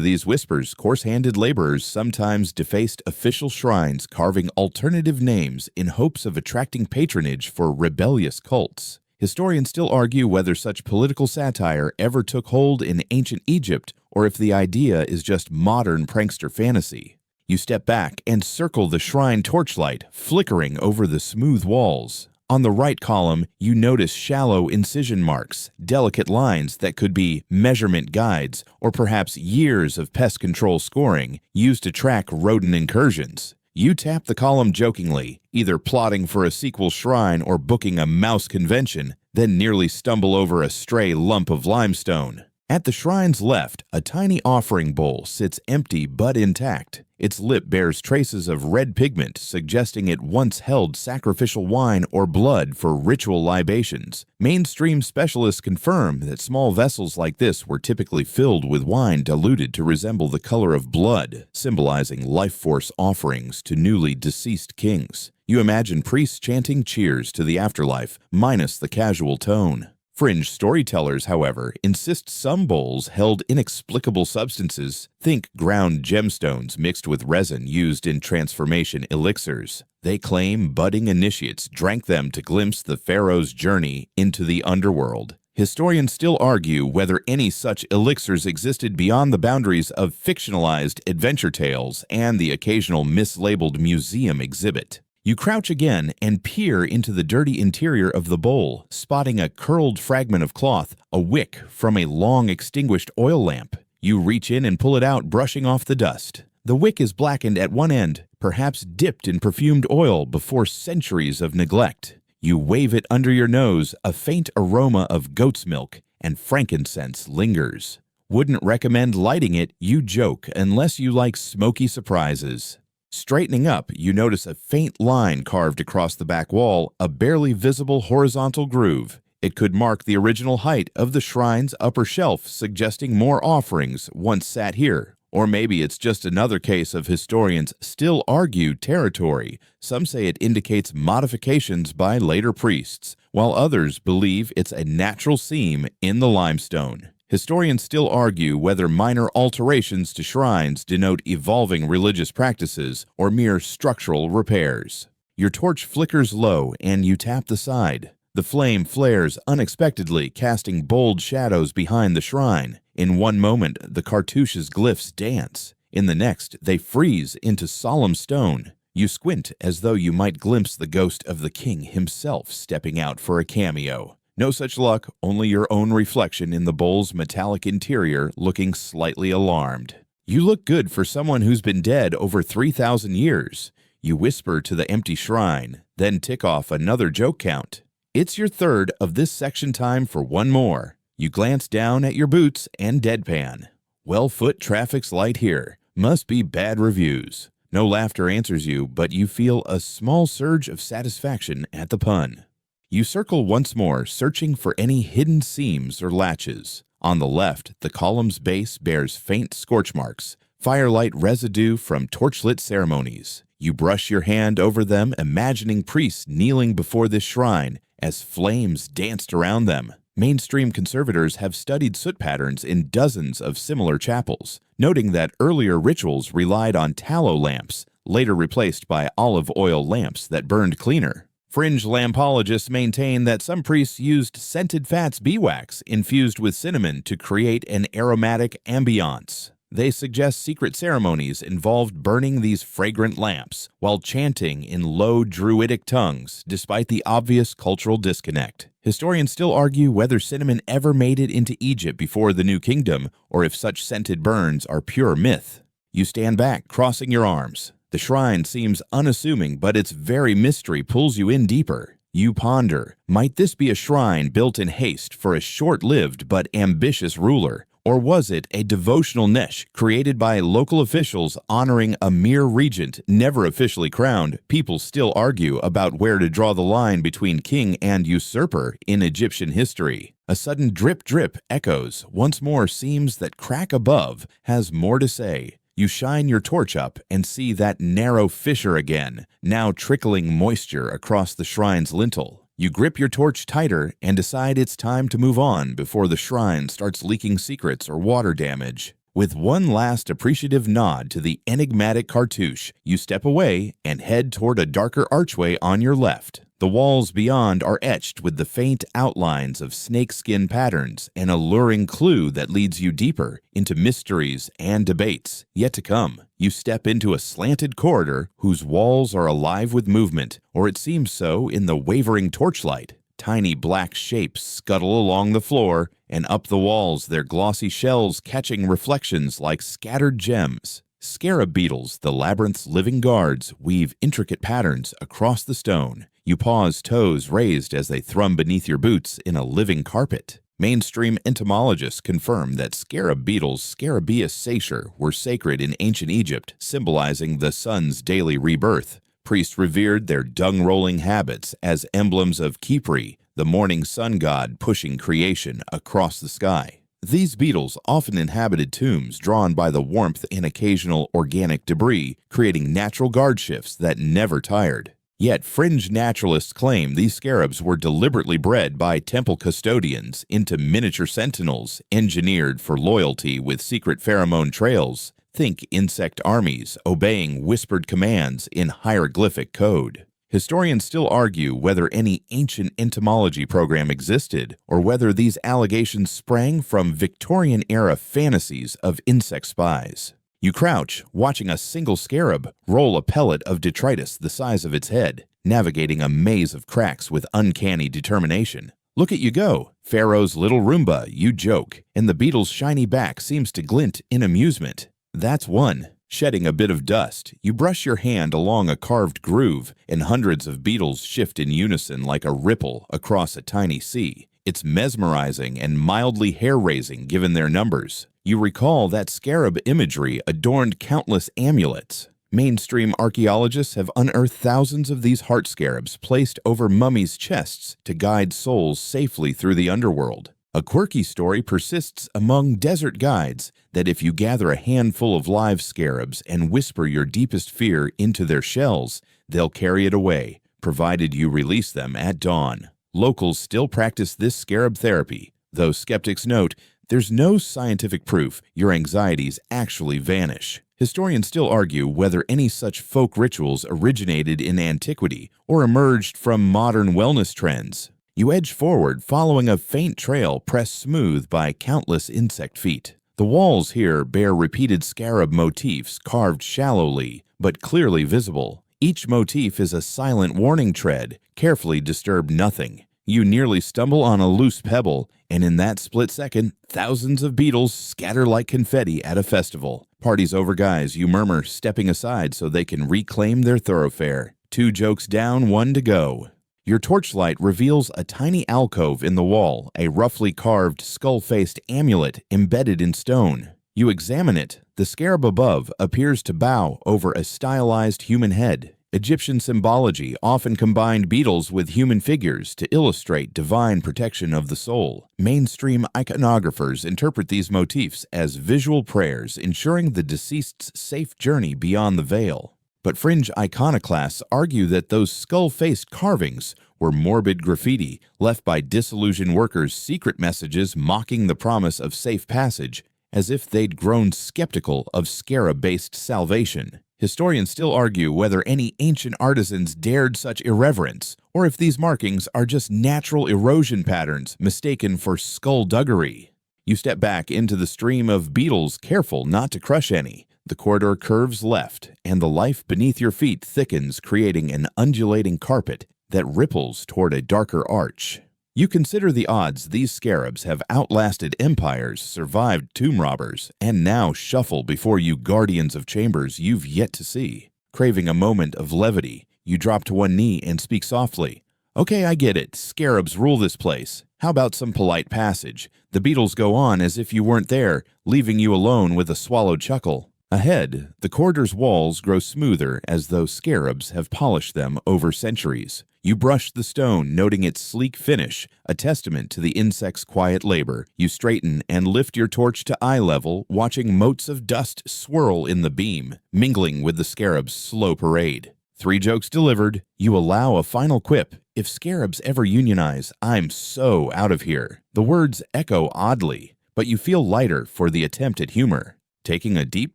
[SPEAKER 1] these whispers, coarse-handed laborers sometimes defaced official shrines, carving alternative names in hopes of attracting patronage for rebellious cults. Historians still argue whether such political satire ever took hold in ancient Egypt or if the idea is just modern prankster fantasy. You step back and circle the shrine torchlight flickering over the smooth walls. On the right column, you notice shallow incision marks, delicate lines that could be measurement guides or perhaps years of pest control scoring used to track rodent incursions. You tap the column jokingly, either plotting for a sequel shrine or booking a mouse convention, then nearly stumble over a stray lump of limestone. At the shrine's left, a tiny offering bowl sits empty but intact. Its lip bears traces of red pigment, suggesting it once held sacrificial wine or blood for ritual libations. Mainstream specialists confirm that small vessels like this were typically filled with wine diluted to resemble the color of blood, symbolizing life force offerings to newly deceased kings. You imagine priests chanting cheers to the afterlife, minus the casual tone. Fringe storytellers, however, insist some bowls held inexplicable substances. Think ground gemstones mixed with resin used in transformation elixirs. They claim budding initiates drank them to glimpse the pharaoh's journey into the underworld. Historians still argue whether any such elixirs existed beyond the boundaries of fictionalized adventure tales and the occasional mislabeled museum exhibit. You crouch again and peer into the dirty interior of the bowl, spotting a curled fragment of cloth, a wick from a long-extinguished oil lamp. You reach in and pull it out, brushing off the dust. The wick is blackened at one end, perhaps dipped in perfumed oil before centuries of neglect. You wave it under your nose, a faint aroma of goat's milk and frankincense lingers. Wouldn't recommend lighting it, you joke, unless you like smoky surprises. Straightening up, you notice a faint line carved across the back wall, a barely visible horizontal groove. It could mark the original height of the shrine's upper shelf, suggesting more offerings once sat here. Or maybe it's just another case of historians still argue territory. Some say it indicates modifications by later priests, while others believe it's a natural seam in the limestone. Historians still argue whether minor alterations to shrines denote evolving religious practices or mere structural repairs. Your torch flickers low and you tap the side. The flame flares unexpectedly, casting bold shadows behind the shrine. In one moment, the cartouche's glyphs dance. In the next, they freeze into solemn stone. You squint as though you might glimpse the ghost of the king himself stepping out for a cameo. No such luck, only your own reflection in the bowl's metallic interior looking slightly alarmed. You look good for someone who's been dead over 3,000 years. You whisper to the empty shrine, then tick off another joke count. It's your third of this section time for one more. You glance down at your boots and deadpan. Well, foot traffic's light here. Must be bad reviews. No laughter answers you, but you feel a small surge of satisfaction at the pun. You circle once more, searching for any hidden seams or latches. On the left, the column's base bears faint scorch marks, firelight residue from torchlit ceremonies. You brush your hand over them, imagining priests kneeling before this shrine as flames danced around them. Mainstream conservators have studied soot patterns in dozens of similar chapels, noting that earlier rituals relied on tallow lamps, later replaced by olive oil lamps that burned cleaner. Fringe lampologists maintain that some priests used scented fats beeswax infused with cinnamon to create an aromatic ambiance. They suggest secret ceremonies involved burning these fragrant lamps while chanting in low druidic tongues, despite the obvious cultural disconnect. Historians still argue whether cinnamon ever made it into Egypt before the New Kingdom, or if such scented burns are pure myth. You stand back, crossing your arms. The shrine seems unassuming, but its very mystery pulls you in deeper. You ponder, might this be a shrine built in haste for a short-lived but ambitious ruler? Or was it a devotional niche created by local officials honoring a mere regent never officially crowned? People still argue about where to draw the line between king and usurper in Egyptian history. A sudden drip-drip echoes. Once more seems that crack above has more to say. You shine your torch up and see that narrow fissure again, now trickling moisture across the shrine's lintel. You grip your torch tighter and decide it's time to move on before the shrine starts leaking secrets or water damage. With one last appreciative nod to the enigmatic cartouche, you step away and head toward a darker archway on your left. The walls beyond are etched with the faint outlines of snakeskin patterns, an alluring clue that leads you deeper into mysteries and debates yet to come. You step into a slanted corridor whose walls are alive with movement, or it seems so in the wavering torchlight. Tiny black shapes scuttle along the floor and up the walls, their glossy shells catching reflections like scattered gems. Scarab beetles, the labyrinth's living guards, weave intricate patterns across the stone. You pause, toes raised as they thrum beneath your boots in a living carpet. Mainstream entomologists confirm that scarab beetles, Scarabaeus sacer, were sacred in ancient Egypt, symbolizing the sun's daily rebirth. Priests revered their dung-rolling habits as emblems of Khepri, the morning sun god pushing creation across the sky. These beetles often inhabited tombs drawn by the warmth and occasional organic debris, creating natural guard shifts that never tired. Yet fringe naturalists claim these scarabs were deliberately bred by temple custodians into miniature sentinels engineered for loyalty with secret pheromone trails. Think insect armies obeying whispered commands in hieroglyphic code. Historians still argue whether any ancient entomology program existed or whether these allegations sprang from Victorian-era fantasies of insect spies. You crouch, watching a single scarab roll a pellet of detritus the size of its head, navigating a maze of cracks with uncanny determination. Look at you go, Pharaoh's little Roomba, you joke, and the beetle's shiny back seems to glint in amusement. That's one. Shedding a bit of dust, you brush your hand along a carved groove, and hundreds of beetles shift in unison like a ripple across a tiny sea. It's mesmerizing and mildly hair-raising given their numbers. You recall that scarab imagery adorned countless amulets. Mainstream archaeologists have unearthed thousands of these heart scarabs placed over mummies' chests to guide souls safely through the underworld. A quirky story persists among desert guides that if you gather a handful of live scarabs and whisper your deepest fear into their shells, they'll carry it away, provided you release them at dawn. Locals still practice this scarab therapy, though skeptics note there's no scientific proof your anxieties actually vanish. Historians still argue whether any such folk rituals originated in antiquity or emerged from modern wellness trends. You edge forward, following a faint trail pressed smooth by countless insect feet. The walls here bear repeated scarab motifs carved shallowly but clearly visible. Each motif is a silent warning tread, carefully disturb nothing. You nearly stumble on a loose pebble, and in that split second, thousands of beetles scatter like confetti at a festival. Party's over, guys, you murmur, stepping aside so they can reclaim their thoroughfare. 2 jokes down, 1 to go. Your torchlight reveals a tiny alcove in the wall, a roughly carved, skull-faced amulet embedded in stone. You examine it. The scarab above appears to bow over a stylized human head. Egyptian symbology often combined beetles with human figures to illustrate divine protection of the soul. Mainstream iconographers interpret these motifs as visual prayers, ensuring the deceased's safe journey beyond the veil. But fringe iconoclasts argue that those skull-faced carvings were morbid graffiti left by disillusioned workers' secret messages mocking the promise of safe passage, as if they'd grown skeptical of scarab-based salvation. Historians still argue whether any ancient artisans dared such irreverence, or if these markings are just natural erosion patterns mistaken for skullduggery. You step back into the stream of beetles, careful not to crush any. The corridor curves left, and the life beneath your feet thickens, creating an undulating carpet that ripples toward a darker arch. You consider the odds these scarabs have outlasted empires, survived tomb robbers, and now shuffle before you guardians of chambers you've yet to see. Craving a moment of levity, you drop to one knee and speak softly. Okay, I get it. Scarabs rule this place. How about some polite passage? The beetles go on as if you weren't there, leaving you alone with a swallowed chuckle. Ahead, the corridor's walls grow smoother as though scarabs have polished them over centuries. You brush the stone, noting its sleek finish, a testament to the insect's quiet labor. You straighten and lift your torch to eye level, watching motes of dust swirl in the beam, mingling with the scarab's slow parade. 3 jokes delivered. You allow a final quip. If scarabs ever unionize, I'm so out of here. The words echo oddly, but you feel lighter for the attempt at humor. Taking a deep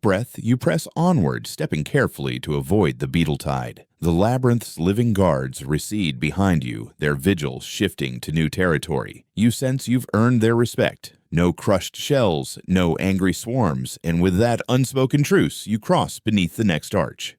[SPEAKER 1] breath, you press onward, stepping carefully to avoid the beetle tide. The labyrinth's living guards recede behind you, their vigil shifting to new territory. You sense you've earned their respect. No crushed shells, no angry swarms, and with that unspoken truce, you cross beneath the next arch.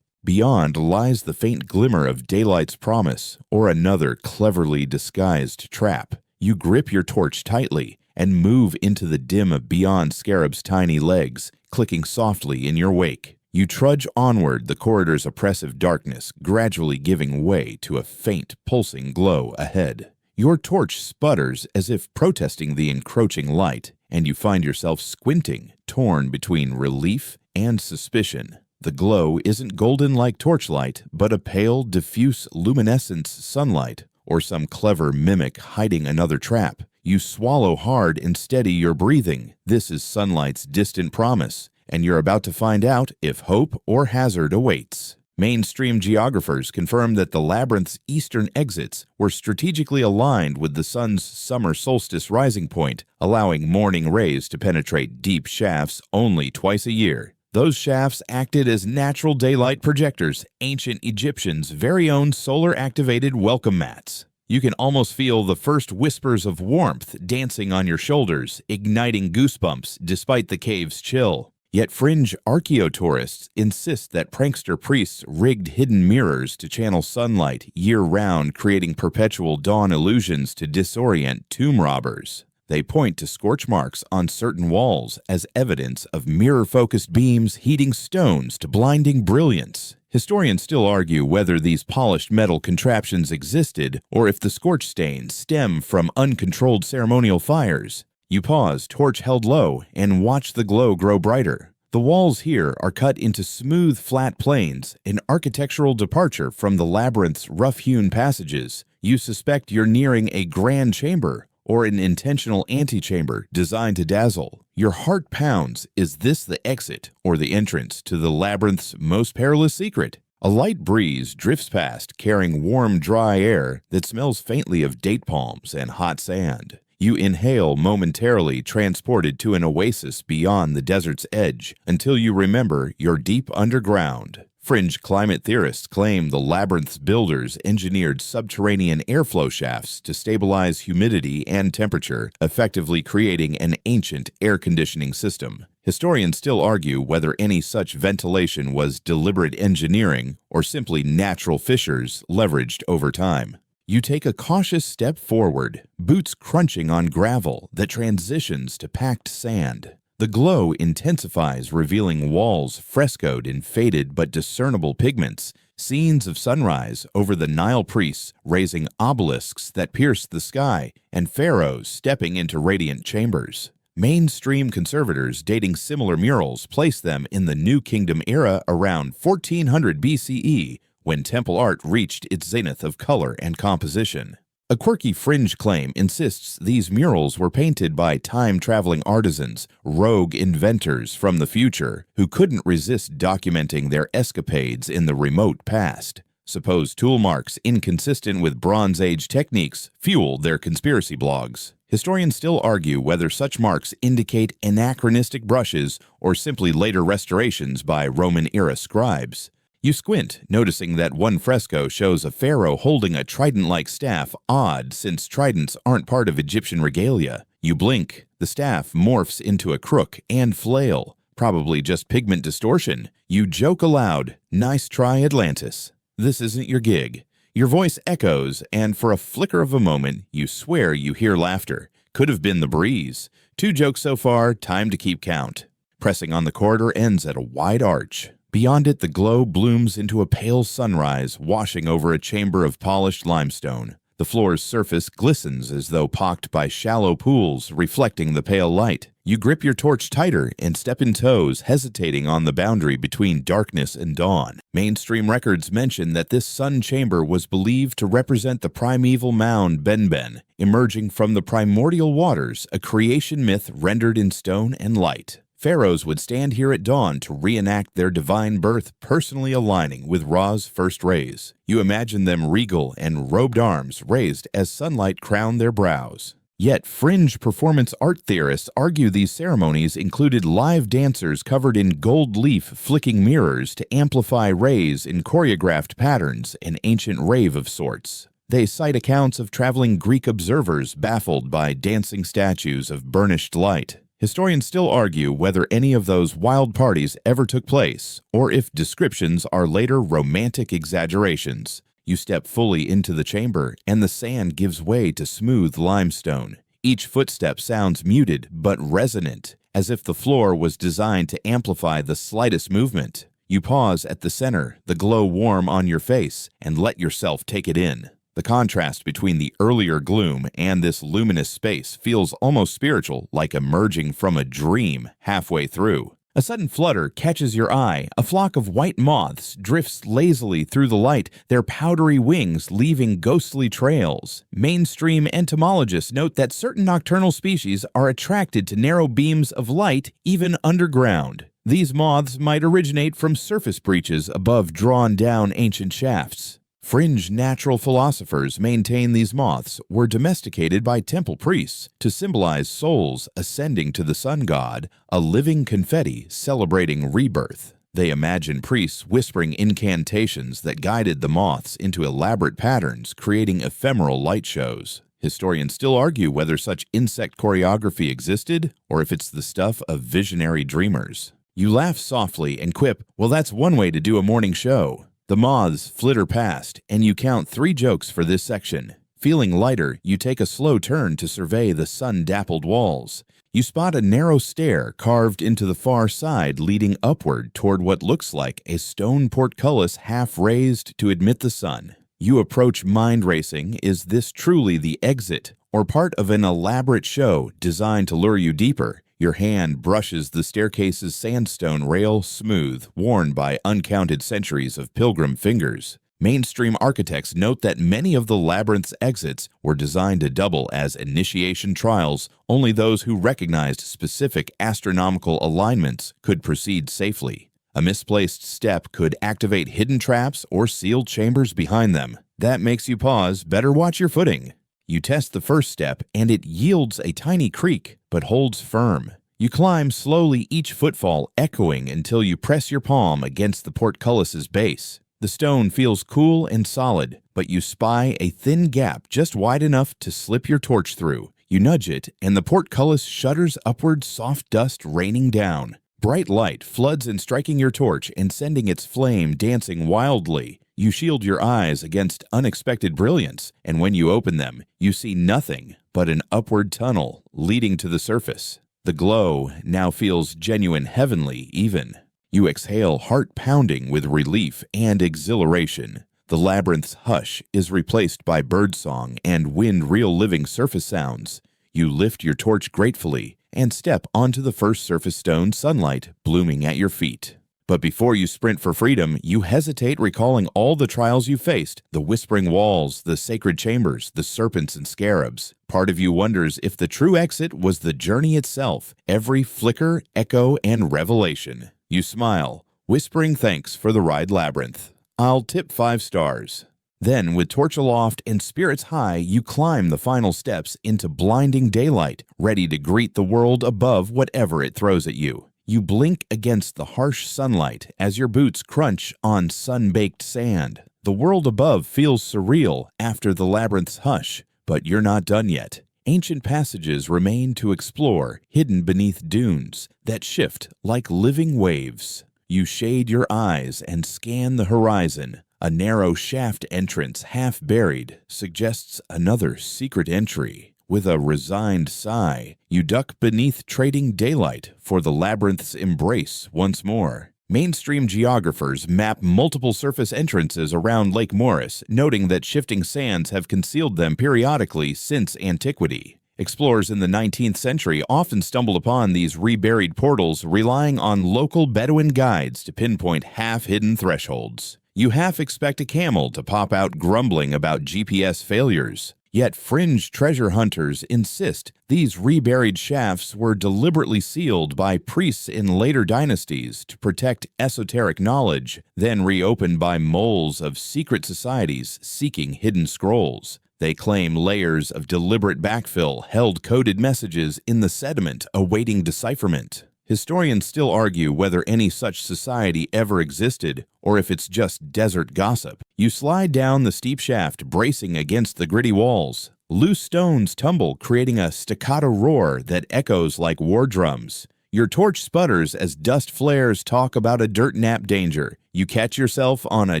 [SPEAKER 1] Beyond lies the faint glimmer of daylight's promise, or another cleverly disguised trap. You grip your torch tightly and move into the dim beyond Scarab's tiny legs, clicking softly in your wake. You trudge onward, the corridor's oppressive darkness gradually giving way to a faint, pulsing glow ahead. Your torch sputters as if protesting the encroaching light, and you find yourself squinting, torn between relief and suspicion. The glow isn't golden like torchlight, but a pale, diffuse luminescence sunlight, or some clever mimic hiding another trap. You swallow hard and steady your breathing. This is sunlight's distant promise, and you're about to find out if hope or hazard awaits. Mainstream geographers confirm that the labyrinth's eastern exits were strategically aligned with the sun's summer solstice rising point, allowing morning rays to penetrate deep shafts only twice a year. Those shafts acted as natural daylight projectors, ancient Egyptians' very own solar-activated welcome mats. You can almost feel the first whispers of warmth dancing on your shoulders, igniting goosebumps despite the cave's chill. Yet fringe archaeotourists insist that prankster priests rigged hidden mirrors to channel sunlight year-round, creating perpetual dawn illusions to disorient tomb robbers. They point to scorch marks on certain walls as evidence of mirror-focused beams heating stones to blinding brilliance. Historians still argue whether these polished metal contraptions existed or if the scorch stains stem from uncontrolled ceremonial fires. You pause, torch held low, and watch the glow grow brighter. The walls here are cut into smooth, flat planes, an architectural departure from the labyrinth's rough-hewn passages. You suspect you're nearing a grand chamber, or an intentional antechamber designed to dazzle. Your heart pounds. Is this the exit or the entrance to the labyrinth's most perilous secret? A light breeze drifts past, carrying warm, dry air that smells faintly of date palms and hot sand. You inhale, momentarily transported to an oasis beyond the desert's edge, until you remember you're deep underground. Fringe climate theorists claim the labyrinth's builders engineered subterranean airflow shafts to stabilize humidity and temperature, effectively creating an ancient air conditioning system. Historians still argue whether any such ventilation was deliberate engineering or simply natural fissures leveraged over time. You take a cautious step forward, boots crunching on gravel that transitions to packed sand. The glow intensifies, revealing walls frescoed in faded but discernible pigments, scenes of sunrise over the Nile priests raising obelisks that pierce the sky, and pharaohs stepping into radiant chambers. Mainstream conservators dating similar murals place them in the New Kingdom era around 1400 BCE, when temple art reached its zenith of color and composition. A quirky fringe claim insists these murals were painted by time-traveling artisans, rogue inventors from the future, who couldn't resist documenting their escapades in the remote past. Supposed tool marks inconsistent with Bronze Age techniques fueled their conspiracy blogs. Historians still argue whether such marks indicate anachronistic brushes or simply later restorations by Roman-era scribes. You squint, noticing that one fresco shows a pharaoh holding a trident-like staff, odd since tridents aren't part of Egyptian regalia. You blink. The staff morphs into a crook and flail, probably just pigment distortion. You joke aloud, "Nice try, Atlantis." This isn't your gig. Your voice echoes, and for a flicker of a moment, you swear you hear laughter. Could have been the breeze. 2 jokes so far, time to keep count. Pressing on the corridor ends at a wide arch. Beyond it, the glow blooms into a pale sunrise, washing over a chamber of polished limestone. The floor's surface glistens as though pocked by shallow pools, reflecting the pale light. You grip your torch tighter and step in toes, hesitating on the boundary between darkness and dawn. Mainstream records mention that this sun chamber was believed to represent the primeval mound Benben, emerging from the primordial waters, a creation myth rendered in stone and light. Pharaohs would stand here at dawn to reenact their divine birth, personally aligning with Ra's first rays. You imagine them regal and robed arms raised as sunlight crowned their brows. Yet fringe performance art theorists argue these ceremonies included live dancers covered in gold leaf flicking mirrors to amplify rays in choreographed patterns, an ancient rave of sorts. They cite accounts of traveling Greek observers baffled by dancing statues of burnished light. Historians still argue whether any of those wild parties ever took place, or if descriptions are later romantic exaggerations. You step fully into the chamber, and the sand gives way to smooth limestone. Each footstep sounds muted but resonant, as if the floor was designed to amplify the slightest movement. You pause at the center, the glow warm on your face, and let yourself take it in. The contrast between the earlier gloom and this luminous space feels almost spiritual, like emerging from a dream halfway through. A sudden flutter catches your eye. A flock of white moths drifts lazily through the light, their powdery wings leaving ghostly trails. Mainstream entomologists note that certain nocturnal species are attracted to narrow beams of light even underground. These moths might originate from surface breaches above drawn-down ancient shafts. Fringe natural philosophers maintain these moths were domesticated by temple priests to symbolize souls ascending to the sun god, a living confetti celebrating rebirth. They imagine priests whispering incantations that guided the moths into elaborate patterns, creating ephemeral light shows. Historians still argue whether such insect choreography existed or if it's the stuff of visionary dreamers. You laugh softly and quip, "Well, that's one way to do a morning show." The moths flitter past, and you count 3 jokes for this section. Feeling lighter, you take a slow turn to survey the sun-dappled walls. You spot a narrow stair carved into the far side leading upward toward what looks like a stone portcullis half raised to admit the sun. You approach mind racing. Is this truly the exit, or part of an elaborate show designed to lure you deeper? Your hand brushes the staircase's sandstone rail smooth, worn by uncounted centuries of pilgrim fingers. Mainstream architects note that many of the labyrinth's exits were designed to double as initiation trials. Only those who recognized specific astronomical alignments could proceed safely. A misplaced step could activate hidden traps or sealed chambers behind them. That makes you pause. Better watch your footing. You test the first step, and it yields a tiny creak, but holds firm. You climb slowly, each footfall echoing until you press your palm against the portcullis's base. The stone feels cool and solid, but you spy a thin gap just wide enough to slip your torch through. You nudge it, and the portcullis shudders upward, soft dust raining down. Bright light floods in, striking your torch and sending its flame dancing wildly. You shield your eyes against unexpected brilliance, and when you open them, you see nothing but an upward tunnel leading to the surface. The glow now feels genuine, heavenly even. You exhale, heart pounding with relief and exhilaration. The labyrinth's hush is replaced by birdsong and wind-reel living surface sounds. You lift your torch gratefully and step onto the first surface stone, sunlight blooming at your feet. But before you sprint for freedom, you hesitate, recalling all the trials you faced, the whispering walls, the sacred chambers, the serpents and scarabs. Part of you wonders if the true exit was the journey itself, every flicker, echo, and revelation. You smile, whispering thanks for the ride, Labyrinth. I'll tip 5 stars. Then, with torch aloft and spirits high, you climb the final steps into blinding daylight, ready to greet the world above whatever it throws at you. You blink against the harsh sunlight as your boots crunch on sun-baked sand. The world above feels surreal after the labyrinth's hush, but you're not done yet. Ancient passages remain to explore, hidden beneath dunes that shift like living waves. You shade your eyes and scan the horizon. A narrow shaft entrance, half buried, suggests another secret entry. With a resigned sigh, you duck beneath trading daylight for the labyrinth's embrace once more. Mainstream geographers map multiple surface entrances around Lake Morris, noting that shifting sands have concealed them periodically since antiquity. Explorers in the 19th century often stumbled upon these reburied portals, relying on local Bedouin guides to pinpoint half-hidden thresholds. You half expect a camel to pop out grumbling about GPS failures. Yet fringe treasure hunters insist these reburied shafts were deliberately sealed by priests in later dynasties to protect esoteric knowledge, then reopened by moles of secret societies seeking hidden scrolls. They claim layers of deliberate backfill held coded messages in the sediment awaiting decipherment. Historians still argue whether any such society ever existed or if it's just desert gossip. You slide down the steep shaft, bracing against the gritty walls. Loose stones tumble, creating a staccato roar that echoes like war drums. Your torch sputters as dust flares talk about a dirt nap danger. You catch yourself on a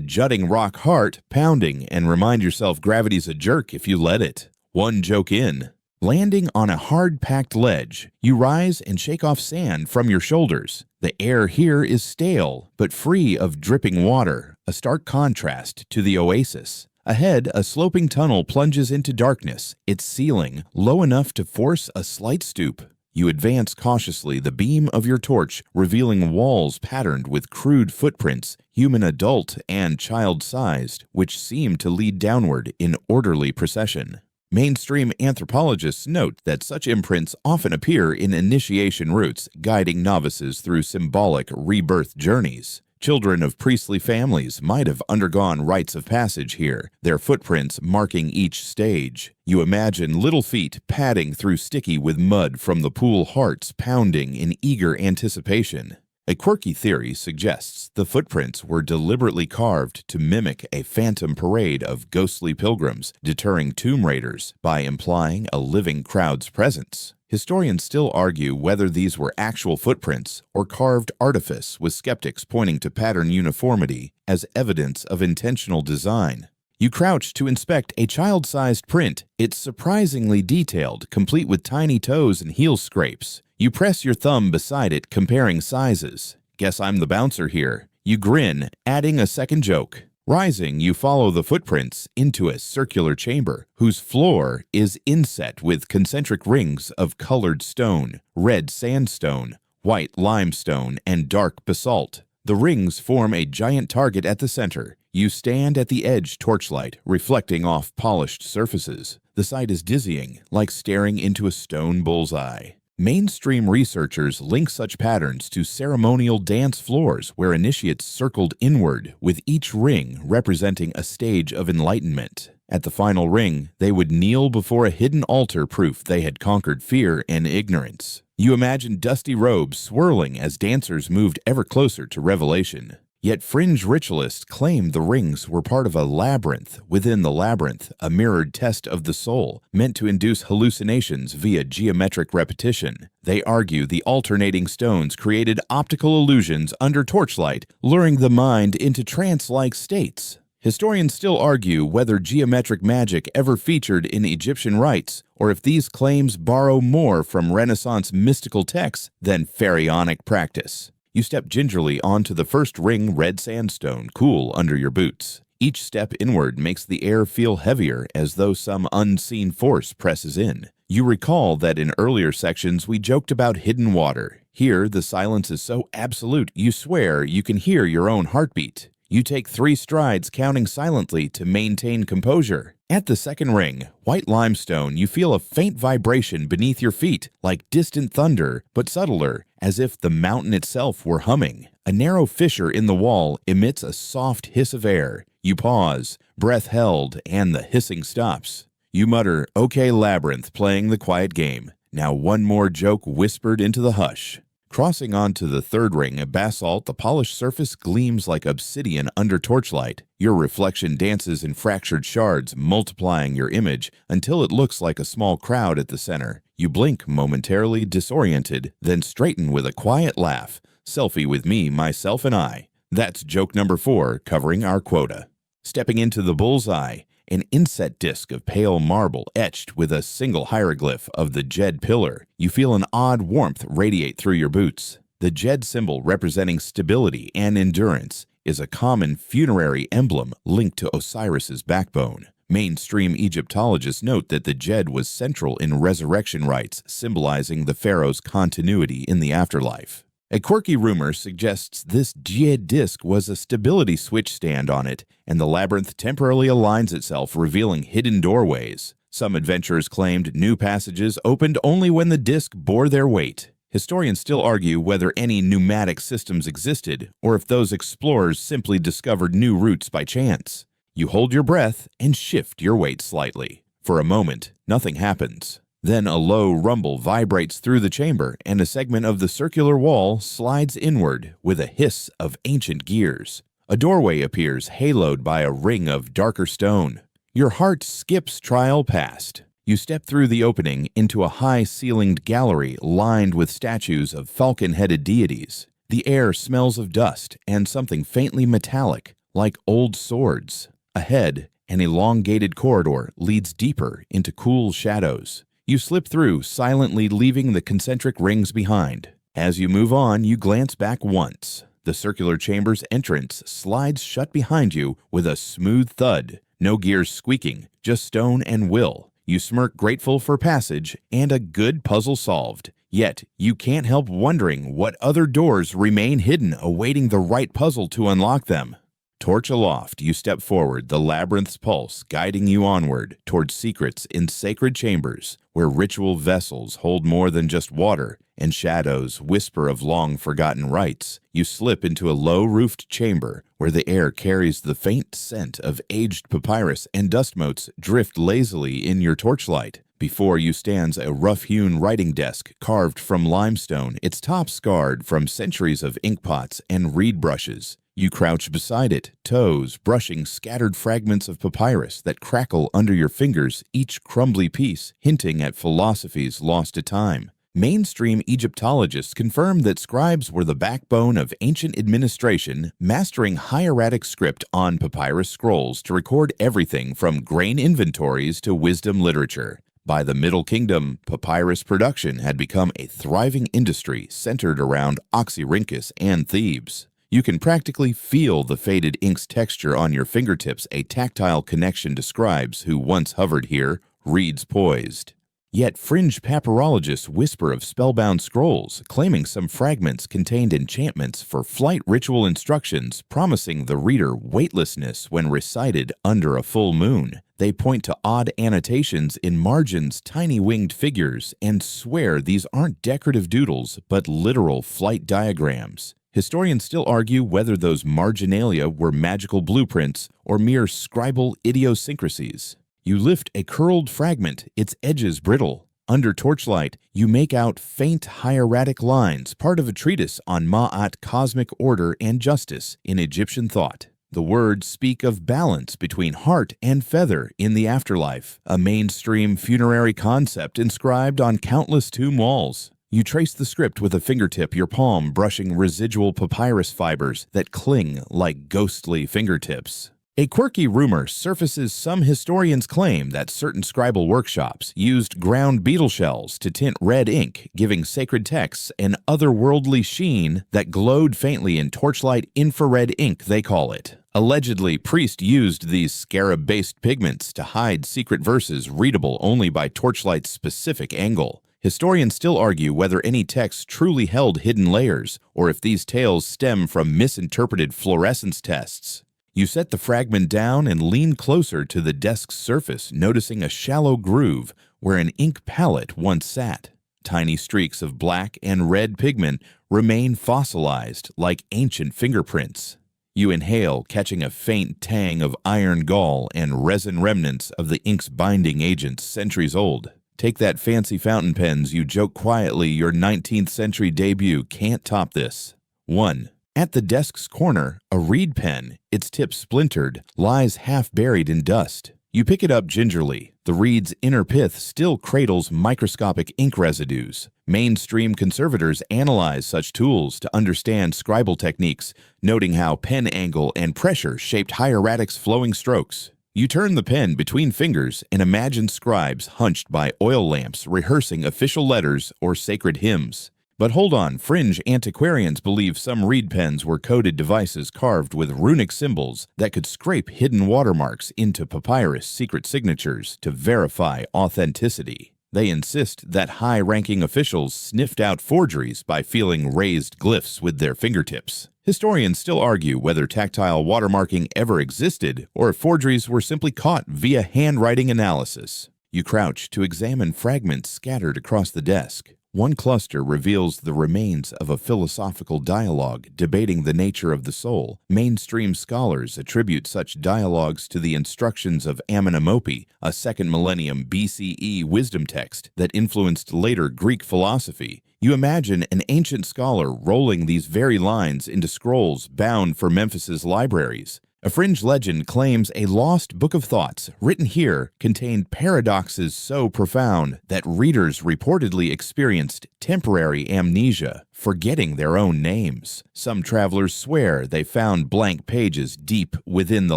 [SPEAKER 1] jutting rock heart, pounding, and remind yourself gravity's a jerk if you let it. One joke in. Landing on a hard-packed ledge, you rise and shake off sand from your shoulders. The air here is stale, but free of dripping water, a stark contrast to the oasis. Ahead, a sloping tunnel plunges into darkness, its ceiling low enough to force a slight stoop. You advance cautiously, the beam of your torch revealing walls patterned with crude footprints, human adult and child-sized, which seem to lead downward in orderly procession. Mainstream anthropologists note that such imprints often appear in initiation routes, guiding novices through symbolic rebirth journeys. Children of priestly families might have undergone rites of passage here, their footprints marking each stage. You imagine little feet padding through sticky with mud from the pool, hearts pounding in eager anticipation. A quirky theory suggests the footprints were deliberately carved to mimic a phantom parade of ghostly pilgrims, deterring tomb raiders by implying a living crowd's presence. Historians still argue whether these were actual footprints or carved artifice, with skeptics pointing to pattern uniformity as evidence of intentional design. You crouch to inspect a child-sized print. It's surprisingly detailed, complete with tiny toes and heel scrapes. You press your thumb beside it, comparing sizes. Guess I'm the bouncer here. You grin, adding a second joke. Rising, you follow the footprints into a circular chamber whose floor is inset with concentric rings of colored stone, red sandstone, white limestone, and dark basalt. The rings form a giant target at the center. You stand at the edge, torchlight reflecting off polished surfaces. The sight is dizzying, like staring into a stone bullseye. Mainstream researchers link such patterns to ceremonial dance floors where initiates circled inward, with each ring representing a stage of enlightenment. At the final ring, they would kneel before a hidden altar, proof they had conquered fear and ignorance. You imagine dusty robes swirling as dancers moved ever closer to revelation. Yet fringe ritualists claimed the rings were part of a labyrinth within the labyrinth, a mirrored test of the soul, meant to induce hallucinations via geometric repetition. They argue the alternating stones created optical illusions under torchlight, luring the mind into trance-like states. Historians still argue whether geometric magic ever featured in Egyptian rites, or if these claims borrow more from Renaissance mystical texts than pharaonic practice. You step gingerly onto the first ring, red sandstone, cool under your boots. Each step inward makes the air feel heavier, as though some unseen force presses in. You recall that in earlier sections we joked about hidden water. Here, the silence is so absolute you swear you can hear your own heartbeat. You take 3 strides, counting silently to maintain composure. At the second ring, white limestone, you feel a faint vibration beneath your feet, like distant thunder, but subtler, as if the mountain itself were humming. A narrow fissure in the wall emits a soft hiss of air. You pause, breath held, and the hissing stops. You mutter, "Okay, Labyrinth, playing the quiet game." Now one more joke whispered into the hush. Crossing onto the third ring, a basalt, the polished surface gleams like obsidian under torchlight. Your reflection dances in fractured shards, multiplying your image until it looks like a small crowd at the center. You blink, momentarily disoriented, then straighten with a quiet laugh. Selfie with me, myself, and I. That's joke number 4, covering our quota. Stepping into the bullseye, an inset disc of pale marble etched with a single hieroglyph of the Jed pillar, you feel an odd warmth radiate through your boots. The Jed symbol, representing stability and endurance, is a common funerary emblem linked to Osiris's backbone. Mainstream Egyptologists note that the Jed was central in resurrection rites, symbolizing the pharaoh's continuity in the afterlife. A quirky rumor suggests this Jed disc was a stability switch stand on it, and the labyrinth temporarily aligns itself, revealing hidden doorways. Some adventurers claimed new passages opened only when the disc bore their weight. Historians still argue whether any pneumatic systems existed, or if those explorers simply discovered new routes by chance. You hold your breath and shift your weight slightly. For a moment, nothing happens. Then a low rumble vibrates through the chamber, and a segment of the circular wall slides inward with a hiss of ancient gears. A doorway appears, haloed by a ring of darker stone. Your heart skips trial past. You step through the opening into a high-ceilinged gallery lined with statues of falcon-headed deities. The air smells of dust and something faintly metallic, like old swords. Ahead, an elongated corridor leads deeper into cool shadows. You slip through, silently leaving the concentric rings behind. As you move on, you glance back once. The circular chamber's entrance slides shut behind you with a smooth thud. No gears squeaking, just stone and will. You smirk, grateful for passage and a good puzzle solved. Yet, you can't help wondering what other doors remain hidden, awaiting the right puzzle to unlock them. Torch aloft, you step forward, the labyrinth's pulse guiding you onward towards secrets in sacred chambers, where ritual vessels hold more than just water, and shadows whisper of long-forgotten rites. You slip into a low-roofed chamber, where the air carries the faint scent of aged papyrus, and dust motes drift lazily in your torchlight. Before you stands a rough-hewn writing desk carved from limestone, its top scarred from centuries of inkpots and reed brushes. You crouch beside it, toes brushing scattered fragments of papyrus that crackle under your fingers, each crumbly piece hinting at philosophies lost to time. Mainstream Egyptologists confirm that scribes were the backbone of ancient administration, mastering hieratic script on papyrus scrolls to record everything from grain inventories to wisdom literature. By the Middle Kingdom, papyrus production had become a thriving industry centered around Oxyrhynchus and Thebes. You can practically feel the faded ink's texture on your fingertips, a tactile connection to scribes who once hovered here, reeds poised. Yet fringe papyrologists whisper of spellbound scrolls, claiming some fragments contained enchantments for flight ritual instructions, promising the reader weightlessness when recited under a full moon. They point to odd annotations in margins, tiny winged figures, and swear these aren't decorative doodles, but literal flight diagrams. Historians still argue whether those marginalia were magical blueprints or mere scribal idiosyncrasies. You lift a curled fragment, its edges brittle. Under torchlight, you make out faint hieratic lines, part of a treatise on Ma'at, cosmic order and justice in Egyptian thought. The words speak of balance between heart and feather in the afterlife, a mainstream funerary concept inscribed on countless tomb walls. You trace the script with a fingertip, your palm brushing residual papyrus fibers that cling like ghostly fingertips. A quirky rumor surfaces. Some historians claim that certain scribal workshops used ground beetle shells to tint red ink, giving sacred texts an otherworldly sheen that glowed faintly in torchlight infrared ink, they call it. Allegedly, priests used these scarab-based pigments to hide secret verses readable only by torchlight's specific angle. Historians still argue whether any texts truly held hidden layers, or if these tales stem from misinterpreted fluorescence tests. You set the fragment down and lean closer to the desk's surface, noticing a shallow groove where an ink palette once sat. Tiny streaks of black and red pigment remain fossilized like ancient fingerprints. You inhale, catching a faint tang of iron gall and resin remnants of the ink's binding agents centuries old. Take that fancy fountain pens, you joke quietly, your 19th century debut can't top this. 1. At the desk's corner, a reed pen, its tip splintered, lies half buried in dust. You pick it up gingerly. The reed's inner pith still cradles microscopic ink residues. Mainstream conservators analyze such tools to understand scribal techniques, noting how pen angle and pressure shaped hieratic's flowing strokes. You turn the pen between fingers and imagine scribes hunched by oil lamps rehearsing official letters or sacred hymns. But hold on, fringe antiquarians believe some reed pens were coded devices carved with runic symbols that could scrape hidden watermarks into papyrus secret signatures to verify authenticity. They insist that high-ranking officials sniffed out forgeries by feeling raised glyphs with their fingertips. Historians still argue whether tactile watermarking ever existed or if forgeries were simply caught via handwriting analysis. You crouch to examine fragments scattered across the desk. One cluster reveals the remains of a philosophical dialogue debating the nature of the soul. Mainstream scholars attribute such dialogues to the instructions of Amenemope, a 2nd millennium BCE wisdom text that influenced later Greek philosophy. You imagine an ancient scholar rolling these very lines into scrolls bound for Memphis's libraries. A fringe legend claims a lost book of thoughts, written here, contained paradoxes so profound that readers reportedly experienced temporary amnesia, forgetting their own names. Some travelers swear they found blank pages deep within the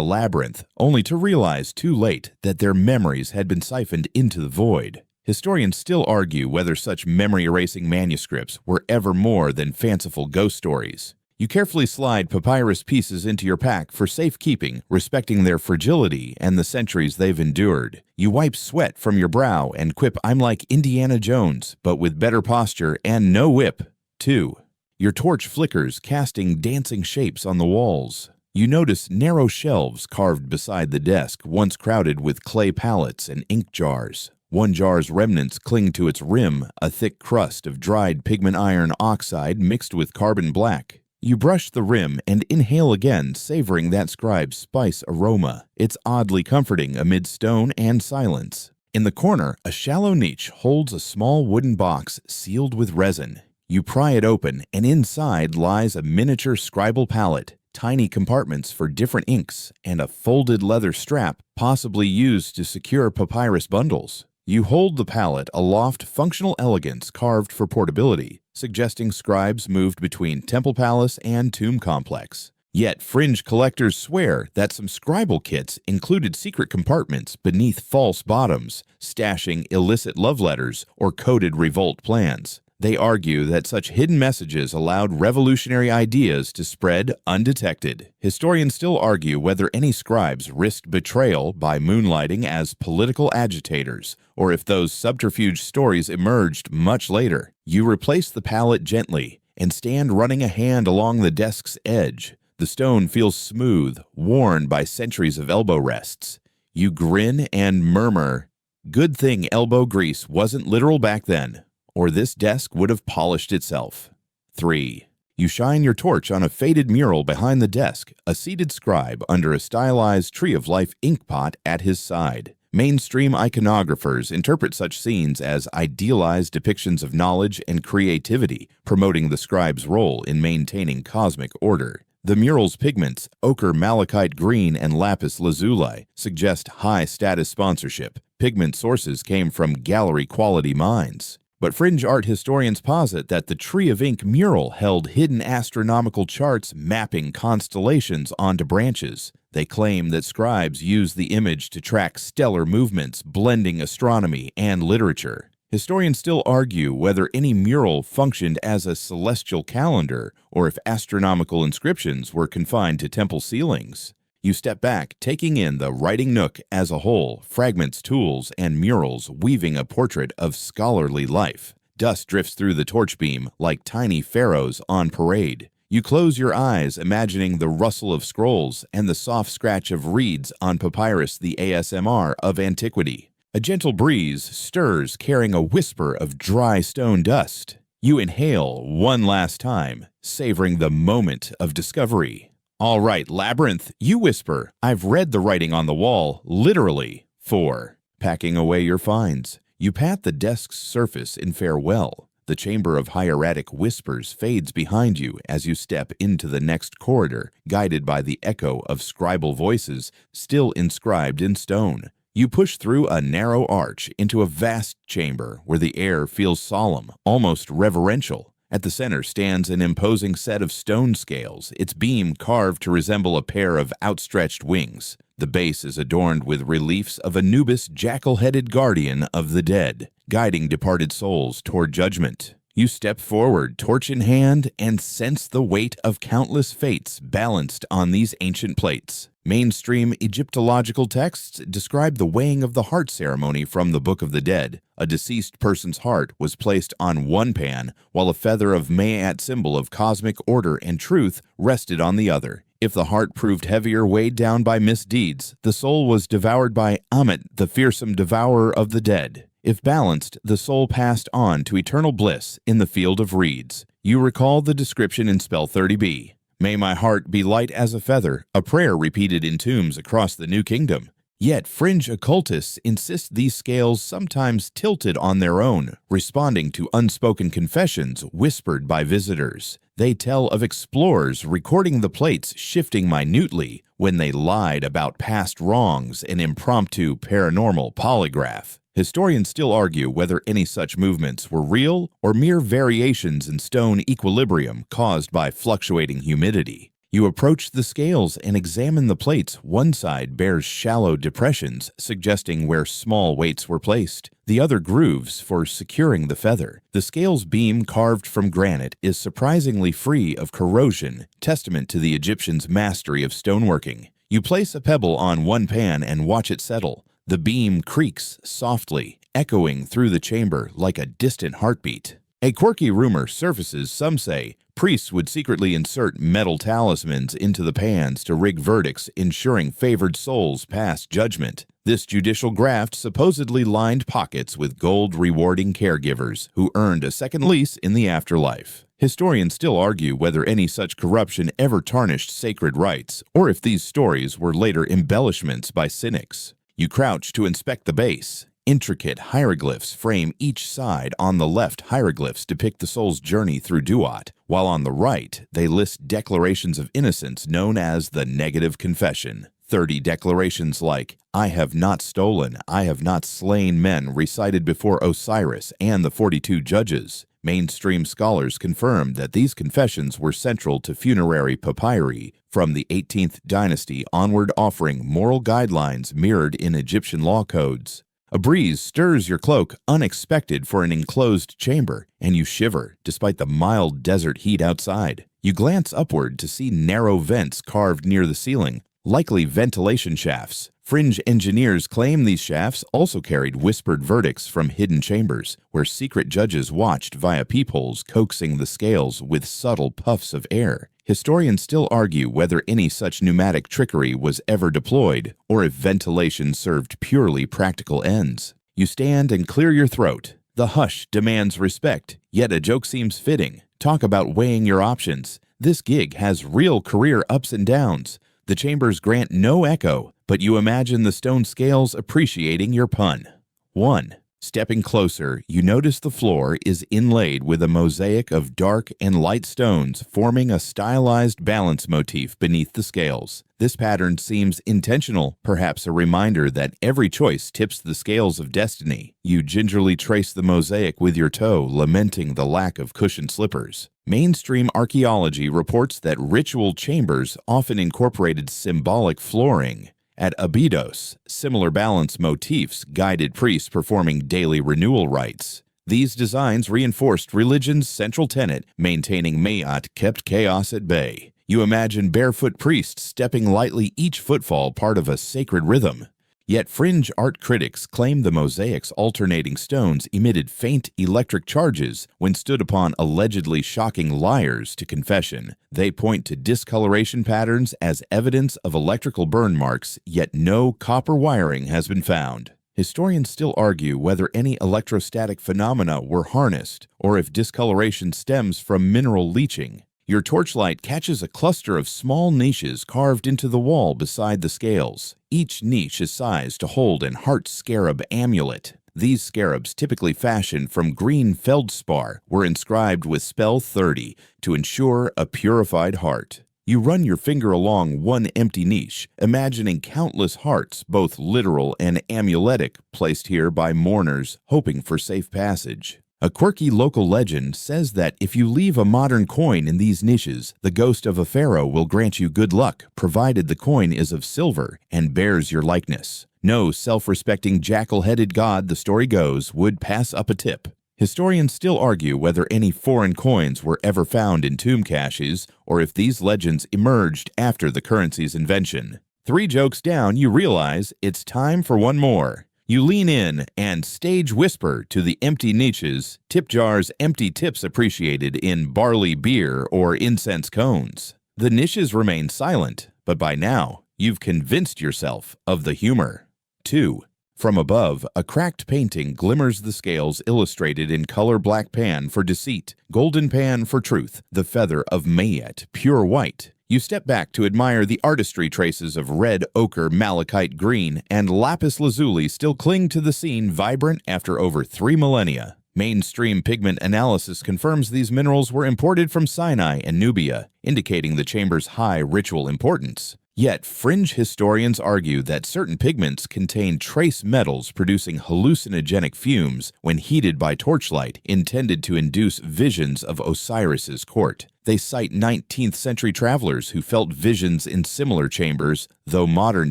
[SPEAKER 1] labyrinth, only to realize too late that their memories had been siphoned into the void. Historians still argue whether such memory-erasing manuscripts were ever more than fanciful ghost stories. You carefully slide papyrus pieces into your pack for safekeeping, respecting their fragility and the centuries they've endured. You wipe sweat from your brow and quip, "I'm like Indiana Jones, but with better posture and no whip." 2. Your torch flickers, casting dancing shapes on the walls. You notice narrow shelves carved beside the desk, once crowded with clay palettes and ink jars. One jar's remnants cling to its rim, a thick crust of dried pigment iron oxide mixed with carbon black. You brush the rim and inhale again, savoring that scribe's spice aroma. It's oddly comforting amid stone and silence. In the corner, a shallow niche holds a small wooden box sealed with resin. You pry it open, and inside lies a miniature scribal palette, tiny compartments for different inks, and a folded leather strap possibly used to secure papyrus bundles. You hold the palette aloft, functional elegance carved for portability, suggesting scribes moved between temple palace and tomb complex. Yet fringe collectors swear that some scribal kits included secret compartments beneath false bottoms, stashing illicit love letters or coded revolt plans. They argue that such hidden messages allowed revolutionary ideas to spread undetected. Historians still argue whether any scribes risked betrayal by moonlighting as political agitators, or if those subterfuge stories emerged much later. You replace the palette gently and stand running a hand along the desk's edge. The stone feels smooth, worn by centuries of elbow rests. You grin and murmur, "Good thing elbow grease wasn't literal back then, or this desk would have polished itself." 3. You shine your torch on a faded mural behind the desk, a seated scribe under a stylized Tree of Life ink pot at his side. Mainstream iconographers interpret such scenes as idealized depictions of knowledge and creativity, promoting the scribe's role in maintaining cosmic order. The mural's pigments, ochre malachite green and lapis lazuli, suggest high-status sponsorship. Pigment sources came from gallery-quality mines. But fringe art historians posit that the Tree of Ink mural held hidden astronomical charts mapping constellations onto branches. They claim that scribes used the image to track stellar movements, blending astronomy and literature. Historians still argue whether any mural functioned as a celestial calendar or if astronomical inscriptions were confined to temple ceilings. You step back, taking in the writing nook as a whole, fragments, tools, and murals weaving a portrait of scholarly life. Dust drifts through the torch beam like tiny pharaohs on parade. You close your eyes, imagining the rustle of scrolls and the soft scratch of reeds on papyrus, the ASMR of antiquity. A gentle breeze stirs, carrying a whisper of dry stone dust. You inhale one last time, savoring the moment of discovery. "All right, Labyrinth," you whisper, "I've read the writing on the wall, literally." 4. Packing away your finds. You pat the desk's surface in farewell. The chamber of hieratic whispers fades behind you as you step into the next corridor, guided by the echo of scribal voices still inscribed in stone. You push through a narrow arch into a vast chamber where the air feels solemn, almost reverential. At the center stands an imposing set of stone scales, its beam carved to resemble a pair of outstretched wings. The base is adorned with reliefs of Anubis, jackal-headed guardian of the dead, guiding departed souls toward judgment. You step forward, torch in hand, and sense the weight of countless fates balanced on these ancient plates. Mainstream Egyptological texts describe the weighing of the heart ceremony from the Book of the Dead. A deceased person's heart was placed on one pan, while a feather of Ma'at, symbol of cosmic order and truth, rested on the other. If the heart proved heavier, weighed down by misdeeds, the soul was devoured by Ammit, the fearsome devourer of the dead. If balanced, the soul passed on to eternal bliss in the field of reeds. You recall the description in Spell 30b. May my heart be light as a feather, a prayer repeated in tombs across the New Kingdom. Yet fringe occultists insist these scales sometimes tilted on their own, responding to unspoken confessions whispered by visitors. They tell of explorers recording the plates shifting minutely when they lied about past wrongs, an impromptu paranormal polygraph. Historians still argue whether any such movements were real or mere variations in stone equilibrium caused by fluctuating humidity. You approach the scales and examine the plates. One side bears shallow depressions, suggesting where small weights were placed. The other grooves for securing the feather. The scale's beam, carved from granite, is surprisingly free of corrosion, testament to the Egyptians' mastery of stoneworking. You place a pebble on one pan and watch it settle. The beam creaks softly, echoing through the chamber like a distant heartbeat. A quirky rumor surfaces. Some say priests would secretly insert metal talismans into the pans to rig verdicts, ensuring favored souls pass judgment. This judicial graft supposedly lined pockets with gold, rewarding caregivers who earned a second lease in the afterlife. Historians still argue whether any such corruption ever tarnished sacred rites, or if these stories were later embellishments by cynics. You crouch to inspect the base. Intricate hieroglyphs frame each side. On the left, hieroglyphs depict the soul's journey through Duat, while on the right, they list declarations of innocence known as the negative confession. 30 declarations like, "I have not stolen, I have not slain men," recited before Osiris and the 42 judges. Mainstream scholars confirm that these confessions were central to funerary papyri from the 18th dynasty onward, offering moral guidelines mirrored in Egyptian law codes. A breeze stirs your cloak, unexpected for an enclosed chamber, and you shiver despite the mild desert heat outside. You glance upward to see narrow vents carved near the ceiling, likely ventilation shafts. Fringe engineers claim these shafts also carried whispered verdicts from hidden chambers, where secret judges watched via peepholes, coaxing the scales with subtle puffs of air. Historians still argue whether any such pneumatic trickery was ever deployed, or if ventilation served purely practical ends. You stand and clear your throat. The hush demands respect, yet a joke seems fitting. Talk about weighing your options. This gig has real career ups and downs. The chambers grant no echo, but you imagine the stone scales appreciating your pun. 1. Stepping closer, you notice the floor is inlaid with a mosaic of dark and light stones, forming a stylized balance motif beneath the scales. This pattern seems intentional, perhaps a reminder that every choice tips the scales of destiny. You gingerly trace the mosaic with your toe, lamenting the lack of cushioned slippers. Mainstream archaeology reports that ritual chambers often incorporated symbolic flooring. At Abydos, similar balance motifs guided priests performing daily renewal rites. These designs reinforced religion's central tenet, maintaining Ma'at kept chaos at bay. You imagine barefoot priests stepping lightly, each footfall part of a sacred rhythm. Yet fringe art critics claim the mosaic's alternating stones emitted faint electric charges when stood upon, allegedly shocking liars to confession. They point to discoloration patterns as evidence of electrical burn marks, yet no copper wiring has been found. Historians still argue whether any electrostatic phenomena were harnessed, or if discoloration stems from mineral leaching. Your torchlight catches a cluster of small niches carved into the wall beside the scales. Each niche is sized to hold an heart scarab amulet. These scarabs, typically fashioned from green feldspar, were inscribed with spell 30 to ensure a purified heart. You run your finger along one empty niche, imagining countless hearts, both literal and amuletic, placed here by mourners hoping for safe passage. A quirky local legend says that if you leave a modern coin in these niches, the ghost of a pharaoh will grant you good luck, provided the coin is of silver and bears your likeness. No self-respecting jackal-headed god, the story goes, would pass up a tip. Historians still argue whether any foreign coins were ever found in tomb caches or if these legends emerged after the currency's invention. 3 jokes down, you realize it's time for one more. You lean in and stage whisper to the empty niches, tip jars, empty tips appreciated in barley beer or incense cones. The niches remain silent, but by now, you've convinced yourself of the humor. 2. From above, a cracked painting glimmers the scales illustrated in color black pan for deceit, golden pan for truth, the feather of Mayet, pure white. You step back to admire the artistry traces of red, ochre, malachite green, and lapis lazuli still cling to the scene vibrant after over 3 millennia. Mainstream pigment analysis confirms these minerals were imported from Sinai and Nubia, indicating the chamber's high ritual importance. Yet, fringe historians argue that certain pigments contain trace metals producing hallucinogenic fumes when heated by torchlight, intended to induce visions of Osiris's court. They cite 19th century travelers who felt visions in similar chambers, though modern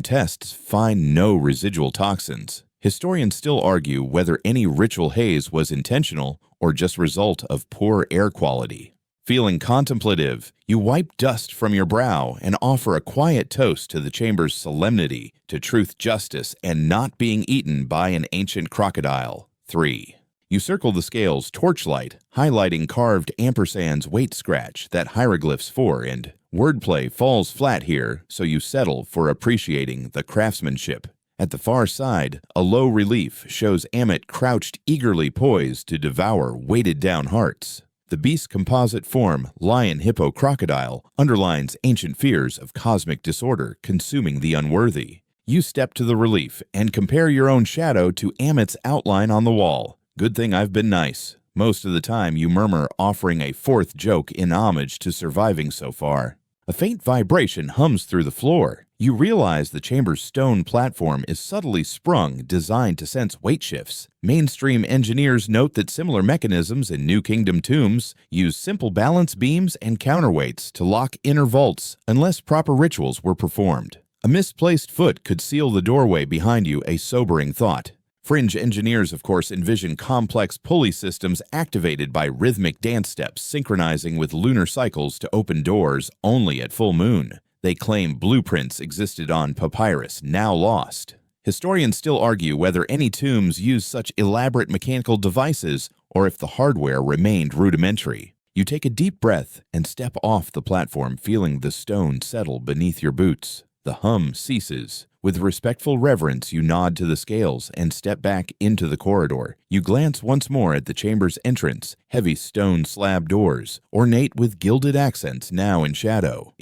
[SPEAKER 1] tests find no residual toxins. Historians still argue whether any ritual haze was intentional or just result of poor air quality. Feeling contemplative, you wipe dust from your brow and offer a quiet toast to the chamber's solemnity, to truth, justice, and not being eaten by an ancient crocodile. 3. You circle the scales torchlight, highlighting carved ampersand's weight scratch that hieroglyphs for, and wordplay falls flat here, so you settle for appreciating the craftsmanship. At the far side, a low relief shows Amit crouched eagerly poised to devour weighted-down hearts. The beast's composite form, lion-hippo-crocodile, underlines ancient fears of cosmic disorder consuming the unworthy. You step to the relief and compare your own shadow to Amit's outline on the wall. Good thing I've been nice. Most of the time you murmur, offering a 4th joke in homage to surviving so far. A faint vibration hums through the floor. You realize the chamber's stone platform is subtly sprung, designed to sense weight shifts. Mainstream engineers note that similar mechanisms in New Kingdom tombs use simple balance beams and counterweights to lock inner vaults unless proper rituals were performed. A misplaced foot could seal the doorway behind you, a sobering thought. Fringe engineers, of course, envision complex pulley systems activated by rhythmic dance steps synchronizing with lunar cycles to open doors only at full moon. They claim blueprints existed on papyrus, now lost. Historians still argue whether any tombs used such elaborate mechanical devices or if the hardware remained rudimentary. You take a deep breath and step off the platform, feeling the stone settle beneath your boots. The hum ceases. With respectful reverence, you nod to the scales and step back into the corridor. You glance once more at the chamber's entrance, heavy stone slab doors, ornate with gilded accents now in shadow.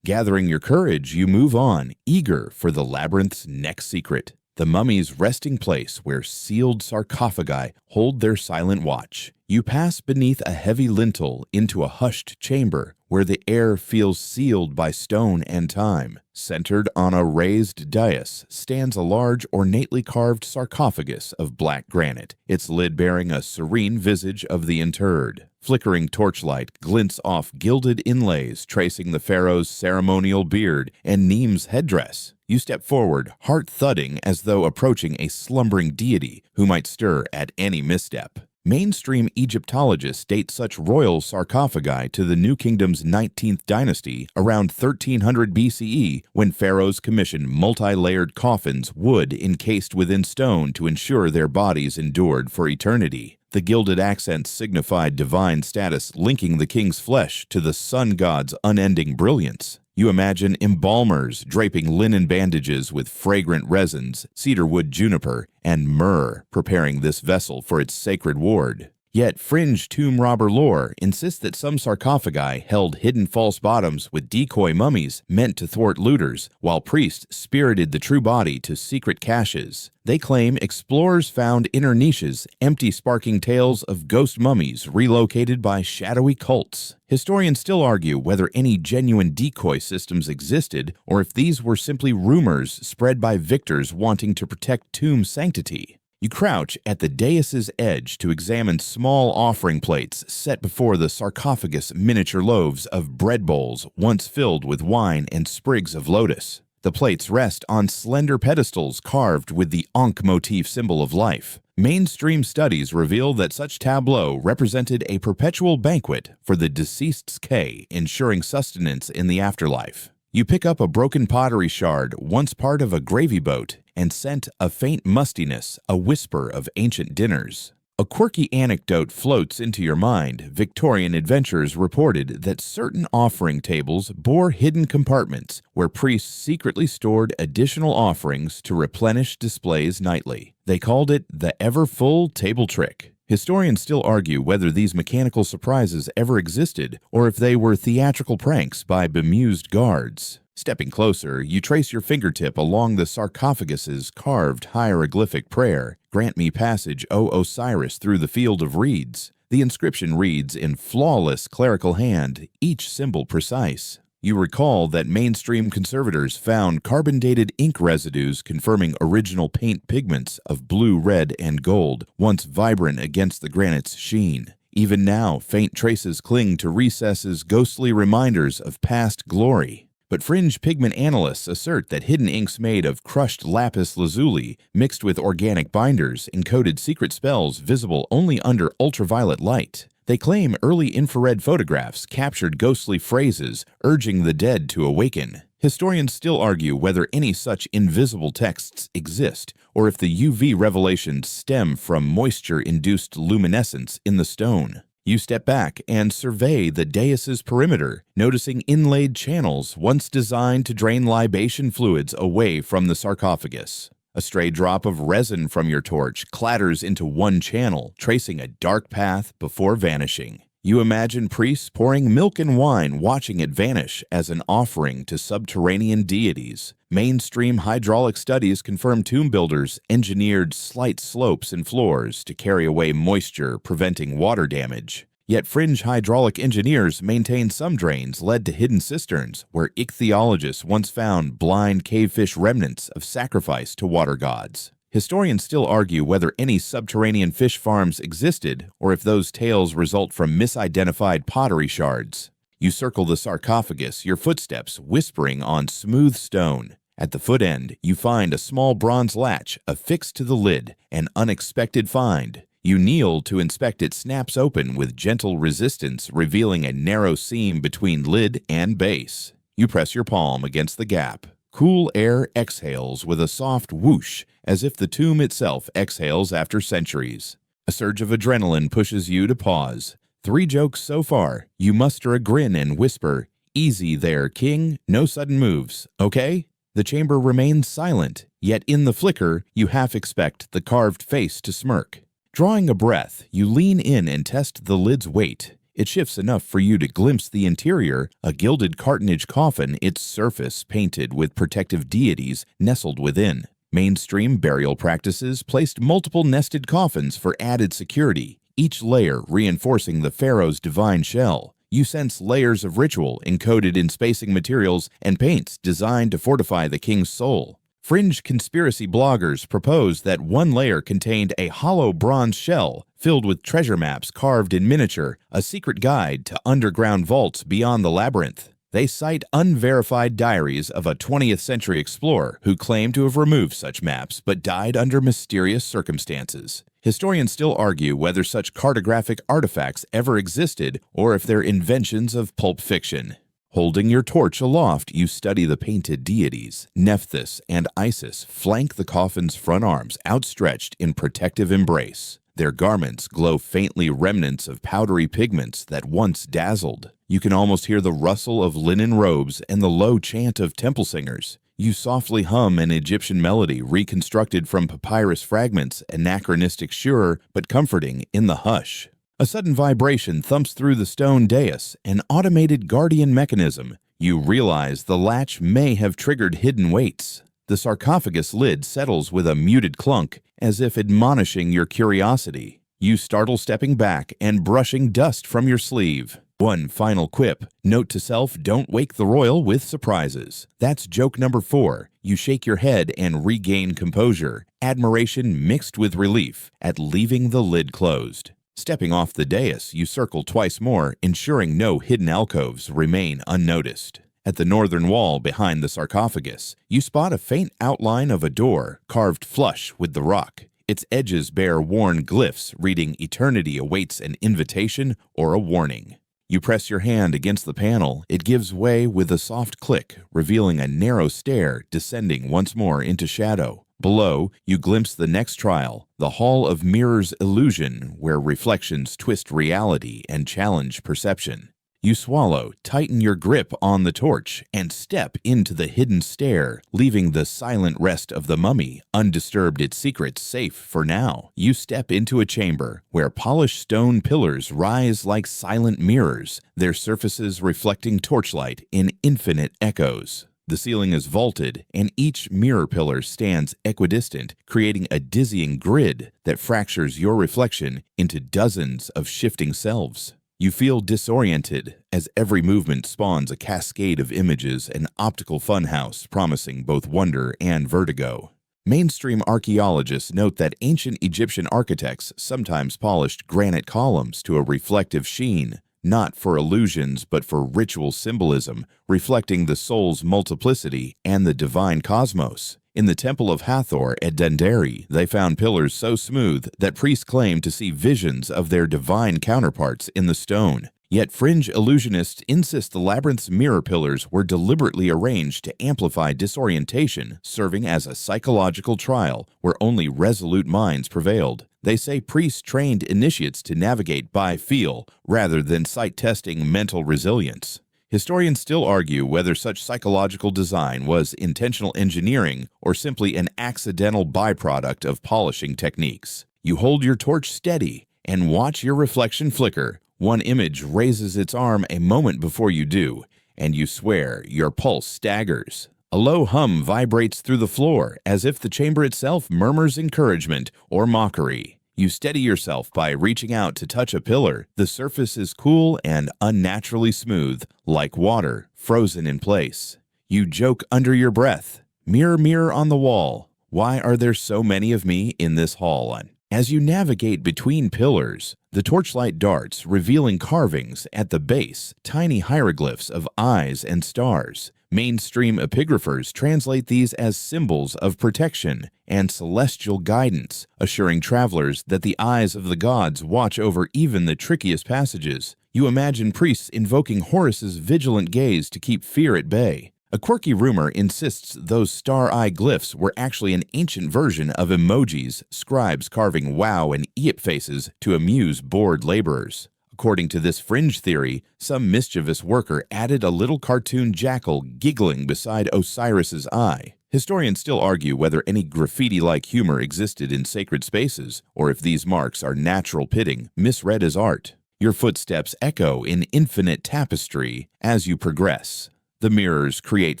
[SPEAKER 1] Gathering your courage, you move on, eager for the labyrinth's next secret, the mummy's resting place where sealed sarcophagi hold their silent watch. You pass beneath a heavy lintel into a hushed chamber where the air feels sealed by stone and time. Centered on a raised dais stands a large, ornately carved sarcophagus of black granite, its lid bearing a serene visage of the interred. Flickering torchlight glints off gilded inlays tracing the pharaoh's ceremonial beard and Neem's headdress. You step forward, heart thudding as though approaching a slumbering deity who might stir at any misstep. Mainstream Egyptologists date such royal sarcophagi to the New Kingdom's 19th dynasty around 1300 BCE, when pharaohs commissioned multi-layered coffins, wood encased within stone to ensure their bodies endured for eternity. The gilded accents signified divine status, linking the king's flesh to the sun god's unending brilliance. You imagine embalmers draping linen bandages with fragrant resins, cedarwood, juniper, and myrrh, preparing this vessel for its sacred ward. Yet fringe tomb robber lore insists that some sarcophagi held hidden false bottoms with decoy mummies meant to thwart looters, while priests spirited the true body to secret caches. They claim explorers found inner niches, empty sparking tales of ghost mummies relocated by shadowy cults. Historians still argue whether any genuine decoy systems existed or if these were simply rumors spread by victors wanting to protect tomb sanctity. You crouch at the dais' edge to examine small offering plates set before the sarcophagus, miniature loaves of bread bowls once filled with wine and sprigs of lotus. The plates rest on slender pedestals carved with the Ankh motif symbol of life. Mainstream studies reveal that such tableau represented a perpetual banquet for the deceased's K, ensuring sustenance in the afterlife. You pick up a broken pottery shard, once part of a gravy boat, and scent a faint mustiness, a whisper of ancient dinners. A quirky anecdote floats into your mind. Victorian adventurers reported that certain offering tables bore hidden compartments where priests secretly stored additional offerings to replenish displays nightly. They called it the ever-full table trick. Historians still argue whether these mechanical surprises ever existed or if they were theatrical pranks by bemused guards. Stepping closer, you trace your fingertip along the sarcophagus's carved hieroglyphic prayer, "Grant me passage, O Osiris, through the field of reeds." The inscription reads in flawless clerical hand, each symbol precise. You recall that mainstream conservators found carbon-dated ink residues confirming original paint pigments of blue, red, and gold, once vibrant against the granite's sheen. Even now, faint traces cling to recesses, ghostly reminders of past glory. But fringe pigment analysts assert that hidden inks made of crushed lapis lazuli mixed with organic binders encoded secret spells visible only under ultraviolet light. They claim early infrared photographs captured ghostly phrases urging the dead to awaken. Historians still argue whether any such invisible texts exist or if the UV revelations stem from moisture-induced luminescence in the stone. You step back and survey the dais' perimeter, noticing inlaid channels once designed to drain libation fluids away from the sarcophagus. A stray drop of resin from your torch clatters into one channel, tracing a dark path before vanishing. You imagine priests pouring milk and wine, watching it vanish as an offering to subterranean deities. Mainstream hydraulic studies confirm tomb builders engineered slight slopes in floors to carry away moisture, preventing water damage. Yet fringe hydraulic engineers maintain some drains led to hidden cisterns, where ichthyologists once found blind cavefish remnants of sacrifice to water gods. Historians still argue whether any subterranean fish farms existed or if those tales result from misidentified pottery shards. You circle the sarcophagus, your footsteps whispering on smooth stone. At the foot end, you find a small bronze latch affixed to the lid, an unexpected find. You kneel to inspect it snaps open with gentle resistance, revealing a narrow seam between lid and base. You press your palm against the gap. Cool air exhales with a soft whoosh, as if the tomb itself exhales after centuries. A surge of adrenaline pushes you to pause. 3 jokes so far. You muster a grin and whisper, "Easy there, king, no sudden moves, okay?" The chamber remains silent, yet in the flicker, you half expect the carved face to smirk. Drawing a breath, you lean in and test the lid's weight. It shifts enough for you to glimpse the interior, a gilded cartonnage coffin, its surface painted with protective deities nestled within. Mainstream burial practices placed multiple nested coffins for added security, each layer reinforcing the pharaoh's divine shell. You sense layers of ritual encoded in spacing materials and paints designed to fortify the king's soul. Fringe conspiracy bloggers propose that one layer contained a hollow bronze shell filled with treasure maps carved in miniature, a secret guide to underground vaults beyond the labyrinth. They cite unverified diaries of a 20th century explorer who claimed to have removed such maps but died under mysterious circumstances. Historians still argue whether such cartographic artifacts ever existed or if they're inventions of pulp fiction. Holding your torch aloft, you study the painted deities. Nephthys and Isis flank the coffin's front arms, outstretched in protective embrace. Their garments glow faintly remnants of powdery pigments that once dazzled. You can almost hear the rustle of linen robes and the low chant of temple singers. You softly hum an Egyptian melody reconstructed from papyrus fragments, anachronistic sure but comforting in the hush. A sudden vibration thumps through the stone dais, an automated guardian mechanism. You realize the latch may have triggered hidden weights. The sarcophagus lid settles with a muted clunk, as if admonishing your curiosity. You startle stepping back and brushing dust from your sleeve. One final quip. Note to self, don't wake the royal with surprises. That's joke number 4. You shake your head and regain composure, admiration mixed with relief at leaving the lid closed. Stepping off the dais, you circle twice more, ensuring no hidden alcoves remain unnoticed. At the northern wall behind the sarcophagus, you spot a faint outline of a door carved flush with the rock. Its edges bear worn glyphs reading "Eternity awaits an invitation" or a warning. You press your hand against the panel. It gives way with a soft click, revealing a narrow stair descending once more into shadow. Below, you glimpse the next trial, the Hall of Mirrors Illusion, where reflections twist reality and challenge perception. You swallow, tighten your grip on the torch, and step into the hidden stair, leaving the silent rest of the mummy undisturbed, its secrets safe for now. You step into a chamber where polished stone pillars rise like silent mirrors, their surfaces reflecting torchlight in infinite echoes. The ceiling is vaulted, and each mirror pillar stands equidistant, creating a dizzying grid that fractures your reflection into dozens of shifting selves. You feel disoriented as every movement spawns a cascade of images, an optical funhouse promising both wonder and vertigo. Mainstream archaeologists note that ancient Egyptian architects sometimes polished granite columns to a reflective sheen, not for illusions but for ritual symbolism, reflecting the soul's multiplicity and the divine cosmos. In the Temple of Hathor at Dendera, they found pillars so smooth that priests claimed to see visions of their divine counterparts in the stone. Yet fringe illusionists insist the labyrinth's mirror pillars were deliberately arranged to amplify disorientation, serving as a psychological trial where only resolute minds prevailed. They say priests trained initiates to navigate by feel rather than sight-testing mental resilience. Historians still argue whether such psychological design was intentional engineering or simply an accidental byproduct of polishing techniques. You hold your torch steady and watch your reflection flicker. One image raises its arm a moment before you do, and you swear your pulse staggers. A low hum vibrates through the floor, as if the chamber itself murmurs encouragement or mockery. You steady yourself by reaching out to touch a pillar. The surface is cool and unnaturally smooth, like water frozen in place. You joke under your breath. Mirror, mirror on the wall, why are there so many of me in this hall? As you navigate between pillars, the torchlight darts, revealing carvings at the base, tiny hieroglyphs of eyes and stars. Mainstream epigraphers translate these as symbols of protection and celestial guidance, assuring travelers that the eyes of the gods watch over even the trickiest passages. You imagine priests invoking Horus's vigilant gaze to keep fear at bay. A quirky rumor insists those star-eye glyphs were actually an ancient version of emojis, scribes carving wow and eep faces to amuse bored laborers. According to this fringe theory, some mischievous worker added a little cartoon jackal giggling beside Osiris's eye. Historians still argue whether any graffiti-like humor existed in sacred spaces, or if these marks are natural pitting, misread as art. Your footsteps echo in infinite tapestry as you progress. The mirrors create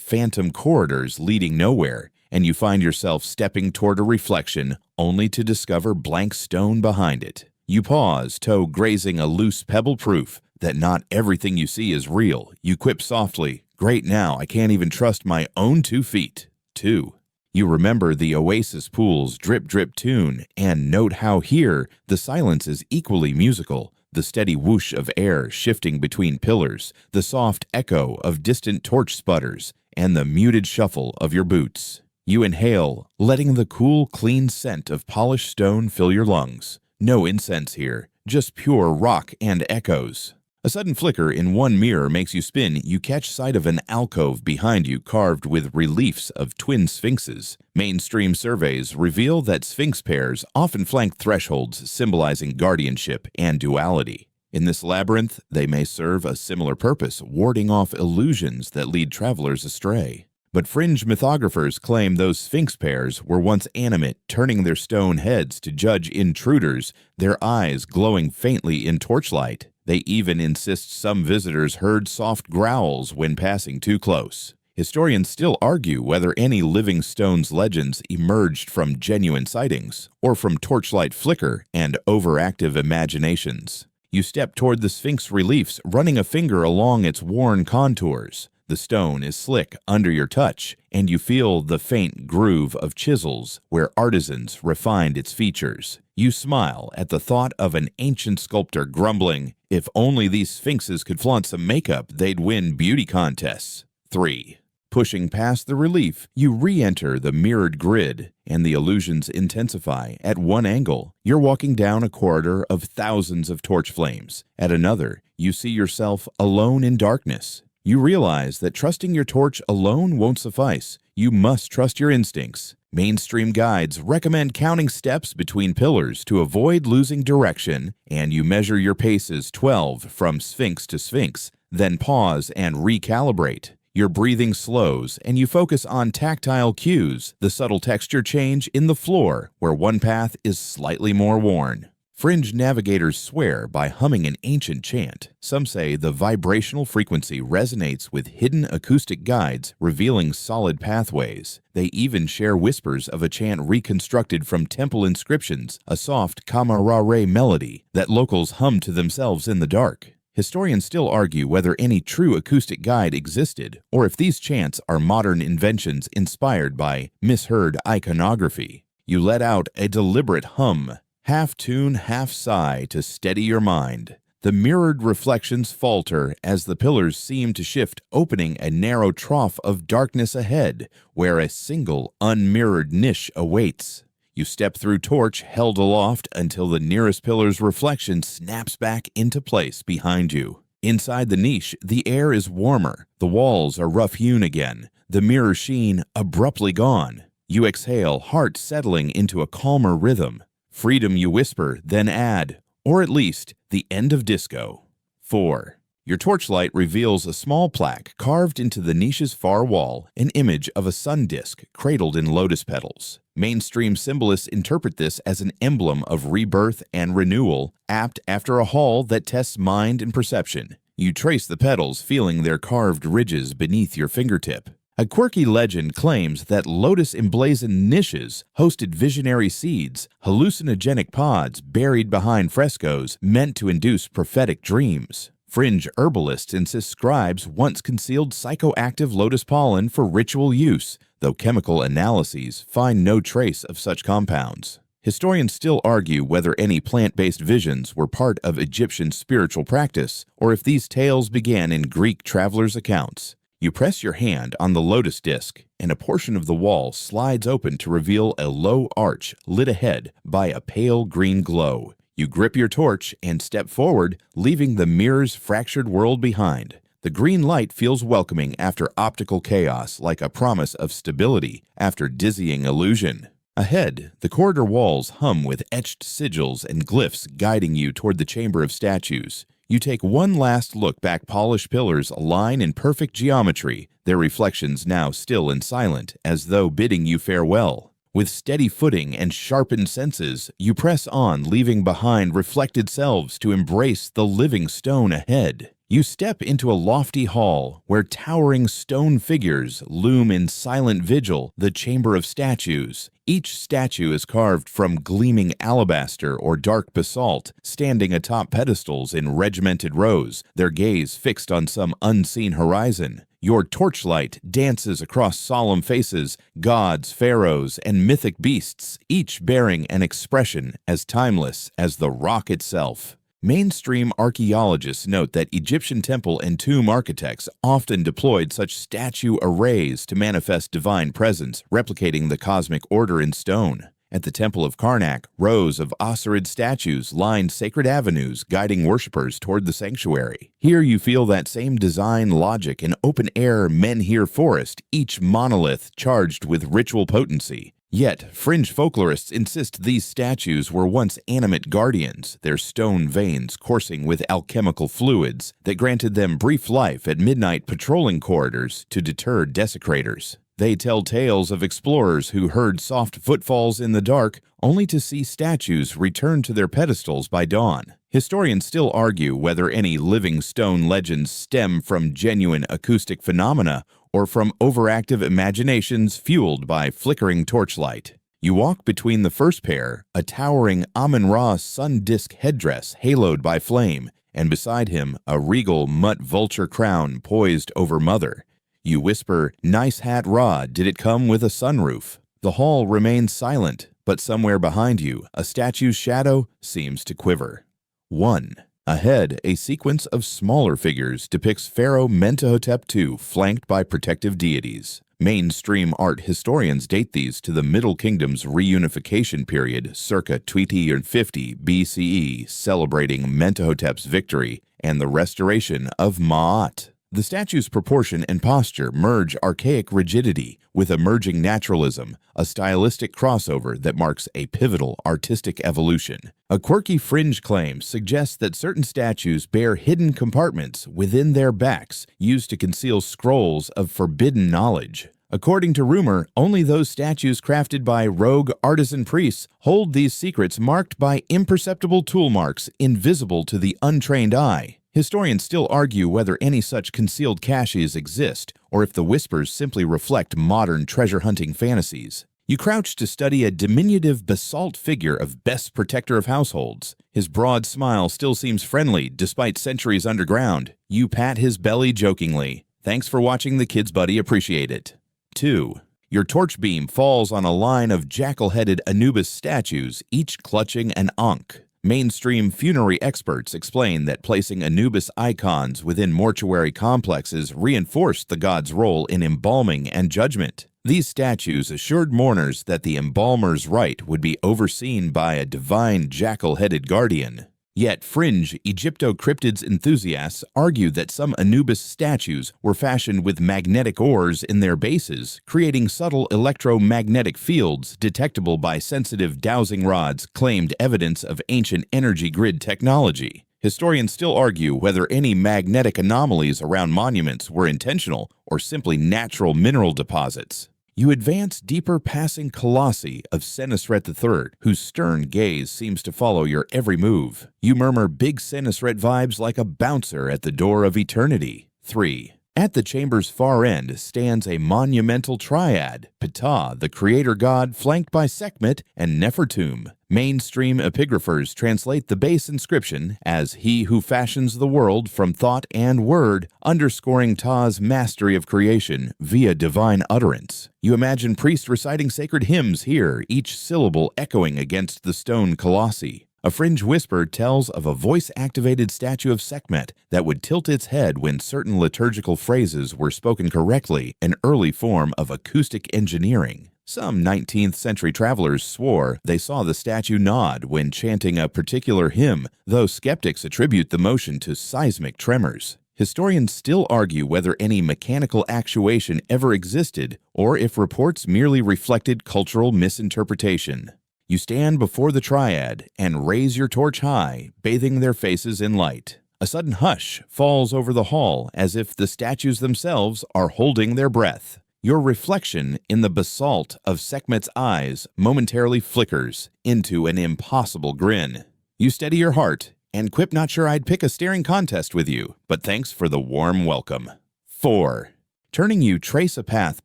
[SPEAKER 1] phantom corridors leading nowhere, and you find yourself stepping toward a reflection only to discover blank stone behind it. You pause, toe grazing a loose pebble, proof that not everything you see is real. You quip softly, "Great now, I can't even trust my own 2 feet." 2. You remember the oasis pool's drip-drip tune and note how here the silence is equally musical. The steady whoosh of air shifting between pillars, the soft echo of distant torch sputters, and the muted shuffle of your boots. You inhale, letting the cool, clean scent of polished stone fill your lungs. No incense here, just pure rock and echoes. A sudden flicker in one mirror makes you spin. You catch sight of an alcove behind you carved with reliefs of twin sphinxes. Mainstream surveys reveal that sphinx pairs often flank thresholds symbolizing guardianship and duality. In this labyrinth, they may serve a similar purpose, warding off illusions that lead travelers astray. But fringe mythographers claim those sphinx pairs were once animate, turning their stone heads to judge intruders, their eyes glowing faintly in torchlight. They even insist some visitors heard soft growls when passing too close. Historians still argue whether any living stone's legends emerged from genuine sightings or from torchlight flicker and overactive imaginations. You step toward the Sphinx reliefs, running a finger along its worn contours. The stone is slick under your touch, and you feel the faint groove of chisels where artisans refined its features. You smile at the thought of an ancient sculptor grumbling, if only these sphinxes could flaunt some makeup, they'd win beauty contests. 3. Pushing past the relief, you re-enter the mirrored grid, and the illusions intensify. At one angle, you're walking down a corridor of thousands of torch flames. At another, you see yourself alone in darkness. You realize that trusting your torch alone won't suffice. You must trust your instincts. Mainstream guides recommend counting steps between pillars to avoid losing direction, and you measure your paces 12 from sphinx to sphinx, then pause and recalibrate. Your breathing slows, and you focus on tactile cues, the subtle texture change in the floor, where one path is slightly more worn. Fringe navigators swear by humming an ancient chant. Some say the vibrational frequency resonates with hidden acoustic guides, revealing solid pathways. They even share whispers of a chant reconstructed from temple inscriptions, a soft kamarare melody that locals hum to themselves in the dark. Historians still argue whether any true acoustic guide existed, or if these chants are modern inventions inspired by misheard iconography. You let out a deliberate hum, half tune, half sigh to steady your mind. The mirrored reflections falter as the pillars seem to shift, opening a narrow trough of darkness ahead, where a single unmirrored niche awaits. You step through torch held aloft until the nearest pillar's reflection snaps back into place behind you. Inside the niche, the air is warmer. The walls are rough-hewn again, the mirror sheen abruptly gone. You exhale, heart settling into a calmer rhythm. Freedom, you whisper, then add, or at least the end of disco. 4. Your torchlight reveals a small plaque carved into the niche's far wall, an image of a sun disk cradled in lotus petals. Mainstream symbolists interpret this as an emblem of rebirth and renewal, apt after a haul that tests mind and perception. You trace the petals, feeling their carved ridges beneath your fingertip. A quirky legend claims that lotus-emblazoned niches hosted visionary seeds, hallucinogenic pods buried behind frescoes meant to induce prophetic dreams. Fringe herbalists insist scribes once concealed psychoactive lotus pollen for ritual use, though chemical analyses find no trace of such compounds. Historians still argue whether any plant-based visions were part of Egyptian spiritual practice, or if these tales began in Greek travelers' accounts. You press your hand on the lotus disc, and a portion of the wall slides open to reveal a low arch lit ahead by a pale green glow. You grip your torch and step forward, leaving the mirror's fractured world behind. The green light feels welcoming after optical chaos, like a promise of stability after dizzying illusion. Ahead, the corridor walls hum with etched sigils and glyphs guiding you toward the chamber of statues. You take one last look back. Polished pillars align in perfect geometry, their reflections now still and silent, as though bidding you farewell. With steady footing and sharpened senses, you press on, leaving behind reflected selves to embrace the living stone ahead. You step into a lofty hall where towering stone figures loom in silent vigil, the chamber of statues. Each statue is carved from gleaming alabaster or dark basalt, standing atop pedestals in regimented rows, their gaze fixed on some unseen horizon. Your torchlight dances across solemn faces, gods, pharaohs, and mythic beasts, each bearing an expression as timeless as the rock itself. Mainstream archaeologists note that Egyptian temple and tomb architects often deployed such statue arrays to manifest divine presence, replicating the cosmic order in stone. At the Temple of Karnak, rows of Osirid statues lined sacred avenues, guiding worshippers toward the sanctuary. Here you feel that same design logic in open-air menhir forest, each monolith charged with ritual potency. Yet, fringe folklorists insist these statues were once animate guardians, their stone veins coursing with alchemical fluids that granted them brief life at midnight, patrolling corridors to deter desecrators. They tell tales of explorers who heard soft footfalls in the dark, only to see statues return to their pedestals by dawn. Historians still argue whether any living stone legends stem from genuine acoustic phenomena or from overactive imaginations fueled by flickering torchlight. You walk between the first pair, a towering Amun-Ra sun disk headdress haloed by flame, and beside him a regal mutt vulture crown poised over Mother. You whisper, "Nice hat, Ra, did it come with a sunroof?" The hall remains silent, but somewhere behind you, a statue's shadow seems to quiver. 1. Ahead, a sequence of smaller figures depicts Pharaoh Mentuhotep II flanked by protective deities. Mainstream art historians date these to the Middle Kingdom's reunification period circa 2050 BCE, celebrating Mentuhotep's victory and the restoration of Ma'at. The statue's proportion and posture merge archaic rigidity with emerging naturalism, a stylistic crossover that marks a pivotal artistic evolution. A quirky fringe claim suggests that certain statues bear hidden compartments within their backs used to conceal scrolls of forbidden knowledge. According to rumor, only those statues crafted by rogue artisan priests hold these secrets marked by imperceptible tool marks invisible to the untrained eye. Historians still argue whether any such concealed caches exist, or if the whispers simply reflect modern treasure-hunting fantasies. You crouch to study a diminutive basalt figure of best protector of households. His broad smile still seems friendly despite centuries underground. You pat his belly jokingly. Thanks for watching the Kids Buddy, appreciate it. 2. Your torch beam falls on a line of jackal-headed Anubis statues, each clutching an ankh. Mainstream funerary experts explain that placing Anubis icons within mortuary complexes reinforced the god's role in embalming and judgment. These statues assured mourners that the embalmer's rite would be overseen by a divine jackal-headed guardian. Yet fringe Egypto-cryptids enthusiasts argue that some Anubis statues were fashioned with magnetic ores in their bases, creating subtle electromagnetic fields detectable by sensitive dowsing rods, claimed evidence of ancient energy grid technology. Historians still argue whether any magnetic anomalies around monuments were intentional or simply natural mineral deposits. You advance deeper, passing colossi of Senusret III, whose stern gaze seems to follow your every move. You murmur big Senusret vibes like a bouncer at the door of eternity. 3. At the chamber's far end stands a monumental triad, Ptah, the creator god, flanked by Sekhmet and Nefertum. Mainstream epigraphers translate the base inscription as "He who fashions the world from thought and word," underscoring Ptah's mastery of creation via divine utterance. You imagine priests reciting sacred hymns here, each syllable echoing against the stone colossi. A fringe whisper tells of a voice-activated statue of Sekhmet that would tilt its head when certain liturgical phrases were spoken correctly, an early form of acoustic engineering. Some 19th century travelers swore they saw the statue nod when chanting a particular hymn, though skeptics attribute the motion to seismic tremors. Historians still argue whether any mechanical actuation ever existed or if reports merely reflected cultural misinterpretation. You stand before the triad and raise your torch high, bathing their faces in light. A sudden hush falls over the hall as if the statues themselves are holding their breath. Your reflection in the basalt of Sekhmet's eyes momentarily flickers into an impossible grin. You steady your heart and quip, "Not sure I'd pick a staring contest with you, but thanks for the warm welcome." 4. Turning, you trace a path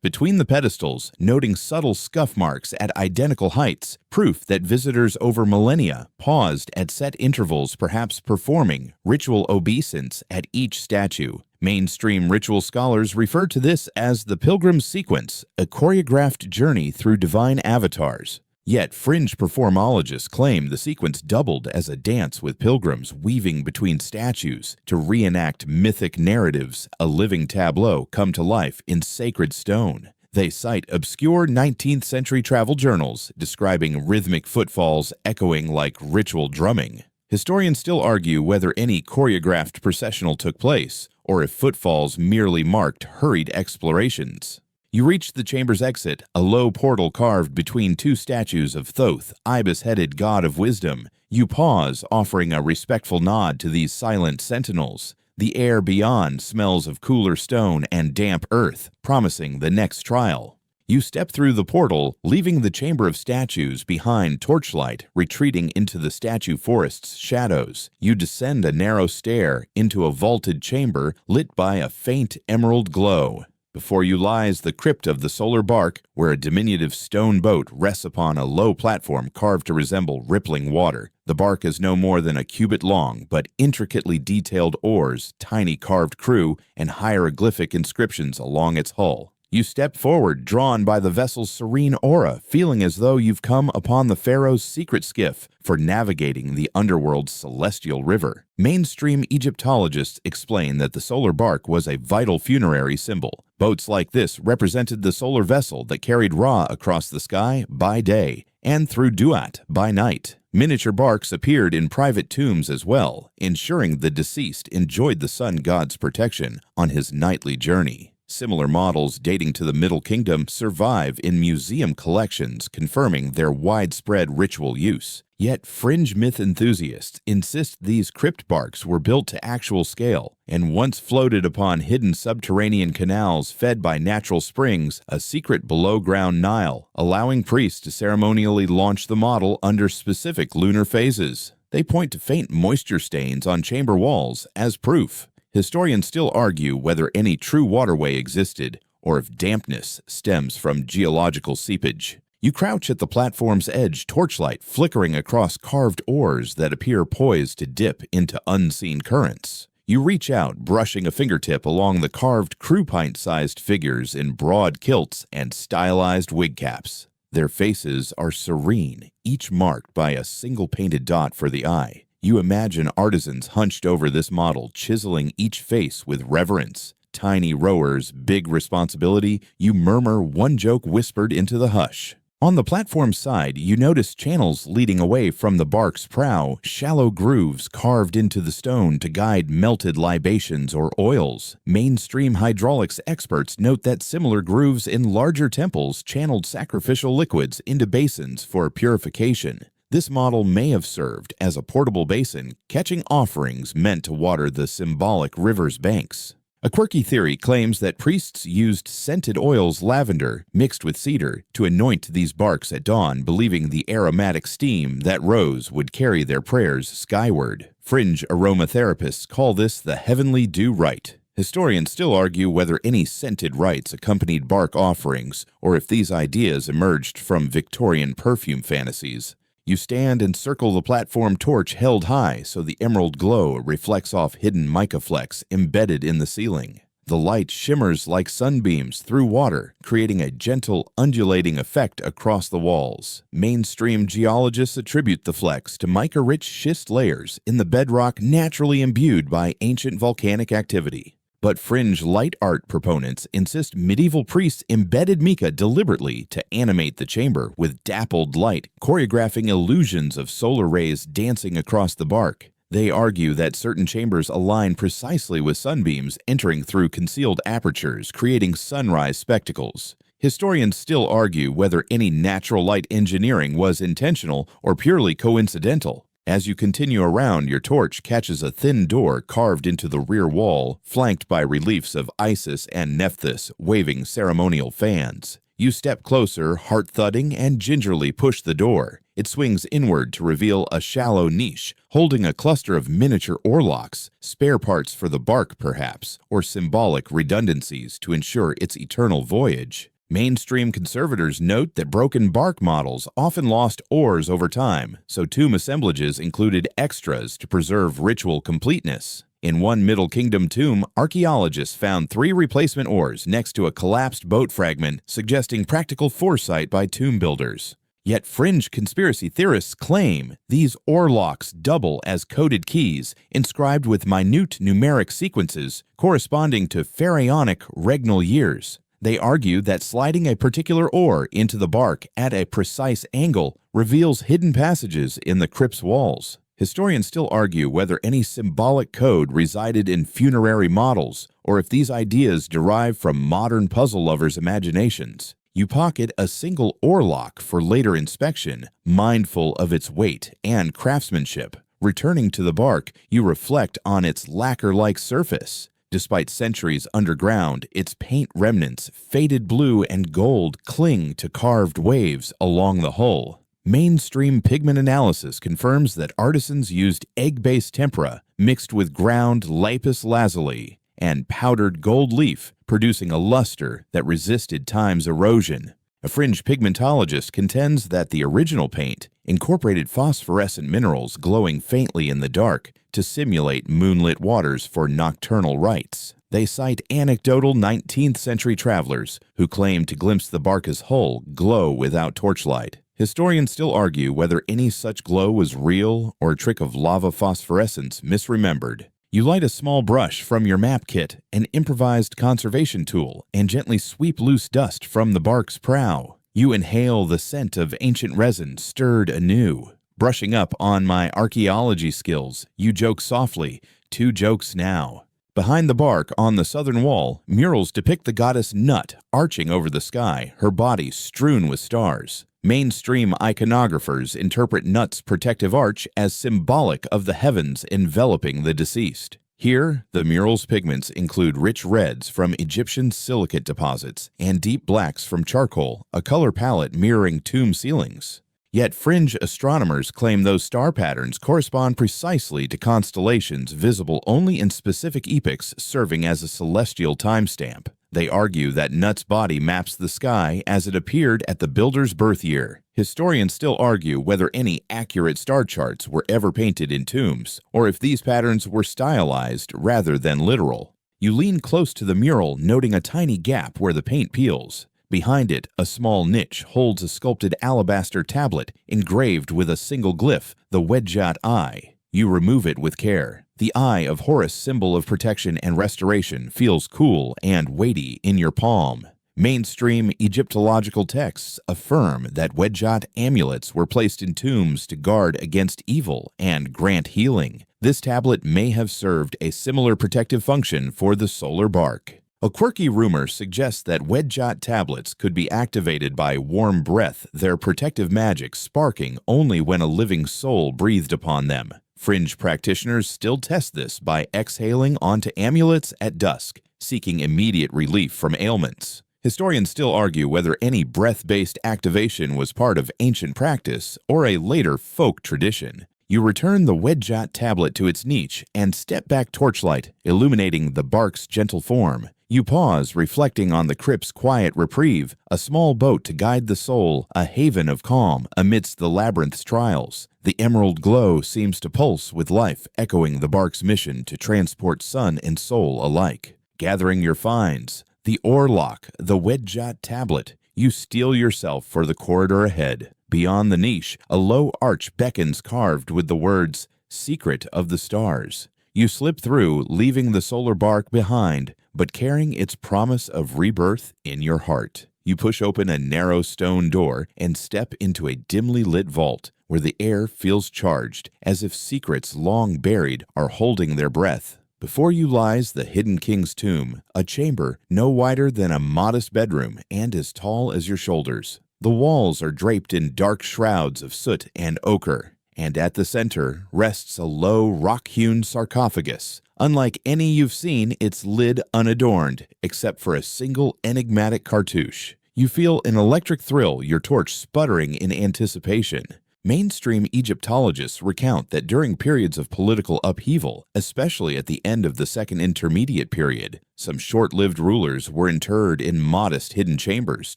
[SPEAKER 1] between the pedestals, noting subtle scuff marks at identical heights, proof that visitors over millennia paused at set intervals, perhaps performing ritual obeisance at each statue. Mainstream ritual scholars refer to this as the pilgrim's sequence, a choreographed journey through divine avatars. Yet fringe performologists claim the sequence doubled as a dance with pilgrims weaving between statues to reenact mythic narratives, a living tableau come to life in sacred stone. They cite obscure 19th century travel journals describing rhythmic footfalls echoing like ritual drumming. Historians still argue whether any choreographed processional took place, or if footfalls merely marked hurried explorations. You reach the chamber's exit, a low portal carved between two statues of Thoth, ibis-headed god of wisdom. You pause, offering a respectful nod to these silent sentinels. The air beyond smells of cooler stone and damp earth, promising the next trial. You step through the portal, leaving the chamber of statues behind torchlight, retreating into the statue forest's shadows. You descend a narrow stair into a vaulted chamber lit by a faint emerald glow. Before you lies the crypt of the solar bark, where a diminutive stone boat rests upon a low platform carved to resemble rippling water. The bark is no more than a cubit long, but intricately detailed oars, tiny carved crew, and hieroglyphic inscriptions along its hull. You step forward, drawn by the vessel's serene aura, feeling as though you've come upon the pharaoh's secret skiff for navigating the underworld's celestial river. Mainstream Egyptologists explain that the solar bark was a vital funerary symbol. Boats like this represented the solar vessel that carried Ra across the sky by day and through Duat by night. Miniature barks appeared in private tombs as well, ensuring the deceased enjoyed the sun god's protection on his nightly journey. Similar models dating to the Middle Kingdom survive in museum collections, confirming their widespread ritual use. Yet fringe myth enthusiasts insist these crypt barks were built to actual scale and once floated upon hidden subterranean canals fed by natural springs, a secret below-ground Nile, allowing priests to ceremonially launch the model under specific lunar phases. They point to faint moisture stains on chamber walls as proof. Historians still argue whether any true waterway existed or if dampness stems from geological seepage. You crouch at the platform's edge, torchlight flickering across carved oars that appear poised to dip into unseen currents. You reach out, brushing a fingertip along the carved crew pint-sized figures in broad kilts and stylized wig caps. Their faces are serene, each marked by a single painted dot for the eye. You imagine artisans hunched over this model, chiseling each face with reverence. Tiny rowers, big responsibility, you murmur one joke whispered into the hush. On the platform side, you notice channels leading away from the bark's prow, shallow grooves carved into the stone to guide melted libations or oils. Mainstream hydraulics experts note that similar grooves in larger temples channeled sacrificial liquids into basins for purification. This model may have served as a portable basin, catching offerings meant to water the symbolic river's banks. A quirky theory claims that priests used scented oils lavender mixed with cedar to anoint these barks at dawn, believing the aromatic steam that rose would carry their prayers skyward. Fringe aromatherapists call this the heavenly dew rite. Historians still argue whether any scented rites accompanied bark offerings or if these ideas emerged from Victorian perfume fantasies. You stand and circle the platform torch held high so the emerald glow reflects off hidden mica flecks embedded in the ceiling. The light shimmers like sunbeams through water, creating a gentle, undulating effect across the walls. Mainstream geologists attribute the flecks to mica-rich schist layers in the bedrock naturally imbued by ancient volcanic activity. But fringe light art proponents insist medieval priests embedded mica deliberately to animate the chamber with dappled light, choreographing illusions of solar rays dancing across the bark. They argue that certain chambers align precisely with sunbeams entering through concealed apertures, creating sunrise spectacles. Historians still argue whether any natural light engineering was intentional or purely coincidental. As you continue around, your torch catches a thin door carved into the rear wall, flanked by reliefs of Isis and Nephthys waving ceremonial fans. You step closer, heart-thudding, and gingerly push the door. It swings inward to reveal a shallow niche, holding a cluster of miniature oarlocks, spare parts for the bark perhaps, or symbolic redundancies to ensure its eternal voyage. Mainstream conservators note that broken bark models often lost oars over time, so tomb assemblages included extras to preserve ritual completeness. In one Middle Kingdom tomb, archaeologists found 3 replacement oars next to a collapsed boat fragment, suggesting practical foresight by tomb builders. Yet fringe conspiracy theorists claim these oarlocks double as coded keys, inscribed with minute numeric sequences corresponding to pharaonic regnal years. They argue that sliding a particular oar into the bark at a precise angle reveals hidden passages in the crypt's walls. Historians still argue whether any symbolic code resided in funerary models or if these ideas derive from modern puzzle lovers' imaginations. You pocket a single oarlock for later inspection, mindful of its weight and craftsmanship. Returning to the bark, you reflect on its lacquer-like surface. Despite centuries underground, its paint remnants, faded blue and gold, cling to carved waves along the hull. Mainstream pigment analysis confirms that artisans used egg-based tempera mixed with ground lapis lazuli and powdered gold leaf, producing a luster that resisted time's erosion. A fringe pigmentologist contends that the original paint incorporated phosphorescent minerals glowing faintly in the dark to simulate moonlit waters for nocturnal rites. They cite anecdotal 19th century travelers who claim to glimpse the barca's hull glow without torchlight. Historians still argue whether any such glow was real or a trick of lava phosphorescence misremembered. You light a small brush from your map kit, an improvised conservation tool, and gently sweep loose dust from the bark's prow. You inhale the scent of ancient resin stirred anew. Brushing up on my archaeology skills, you joke softly, 2 jokes now. Behind the bark on the southern wall, murals depict the goddess Nut arching over the sky, her body strewn with stars. Mainstream iconographers interpret Nut's protective arch as symbolic of the heavens enveloping the deceased. Here, the mural's pigments include rich reds from Egyptian silicate deposits and deep blacks from charcoal, a color palette mirroring tomb ceilings. Yet fringe astronomers claim those star patterns correspond precisely to constellations visible only in specific epochs, serving as a celestial timestamp. They argue that Nut's body maps the sky as it appeared at the builder's birth year. Historians still argue whether any accurate star charts were ever painted in tombs, or if these patterns were stylized rather than literal. You lean close to the mural, noting a tiny gap where the paint peels. Behind it, a small niche holds a sculpted alabaster tablet engraved with a single glyph, the Wedjat eye. You remove it with care. The eye of Horus, symbol of protection and restoration, feels cool and weighty in your palm. Mainstream Egyptological texts affirm that Wedjat amulets were placed in tombs to guard against evil and grant healing. This tablet may have served a similar protective function for the solar bark. A quirky rumor suggests that Wedjat tablets could be activated by warm breath, their protective magic sparking only when a living soul breathed upon them. Fringe practitioners still test this by exhaling onto amulets at dusk, seeking immediate relief from ailments. Historians still argue whether any breath-based activation was part of ancient practice or a later folk tradition. You return the Wedjat tablet to its niche and step back torchlight, illuminating the bark's gentle form. You pause, reflecting on the crypt's quiet reprieve, a small boat to guide the soul, a haven of calm amidst the labyrinth's trials. The emerald glow seems to pulse with life, echoing the bark's mission to transport sun and soul alike. Gathering your finds, the oarlock, the Wedjat tablet, you steel yourself for the corridor ahead. Beyond the niche, a low arch beckons carved with the words, "Secret of the Stars." You slip through, leaving the solar bark behind, but carrying its promise of rebirth in your heart. You push open a narrow stone door and step into a dimly lit vault where the air feels charged, as if secrets long buried are holding their breath. Before you lies the hidden king's tomb, a chamber no wider than a modest bedroom and as tall as your shoulders. The walls are draped in dark shrouds of soot and ochre, and at the center rests a low, rock-hewn sarcophagus. Unlike any you've seen, its lid unadorned, except for a single enigmatic cartouche. You feel an electric thrill, your torch sputtering in anticipation. Mainstream Egyptologists recount that during periods of political upheaval, especially at the end of the Second Intermediate Period, some short-lived rulers were interred in modest hidden chambers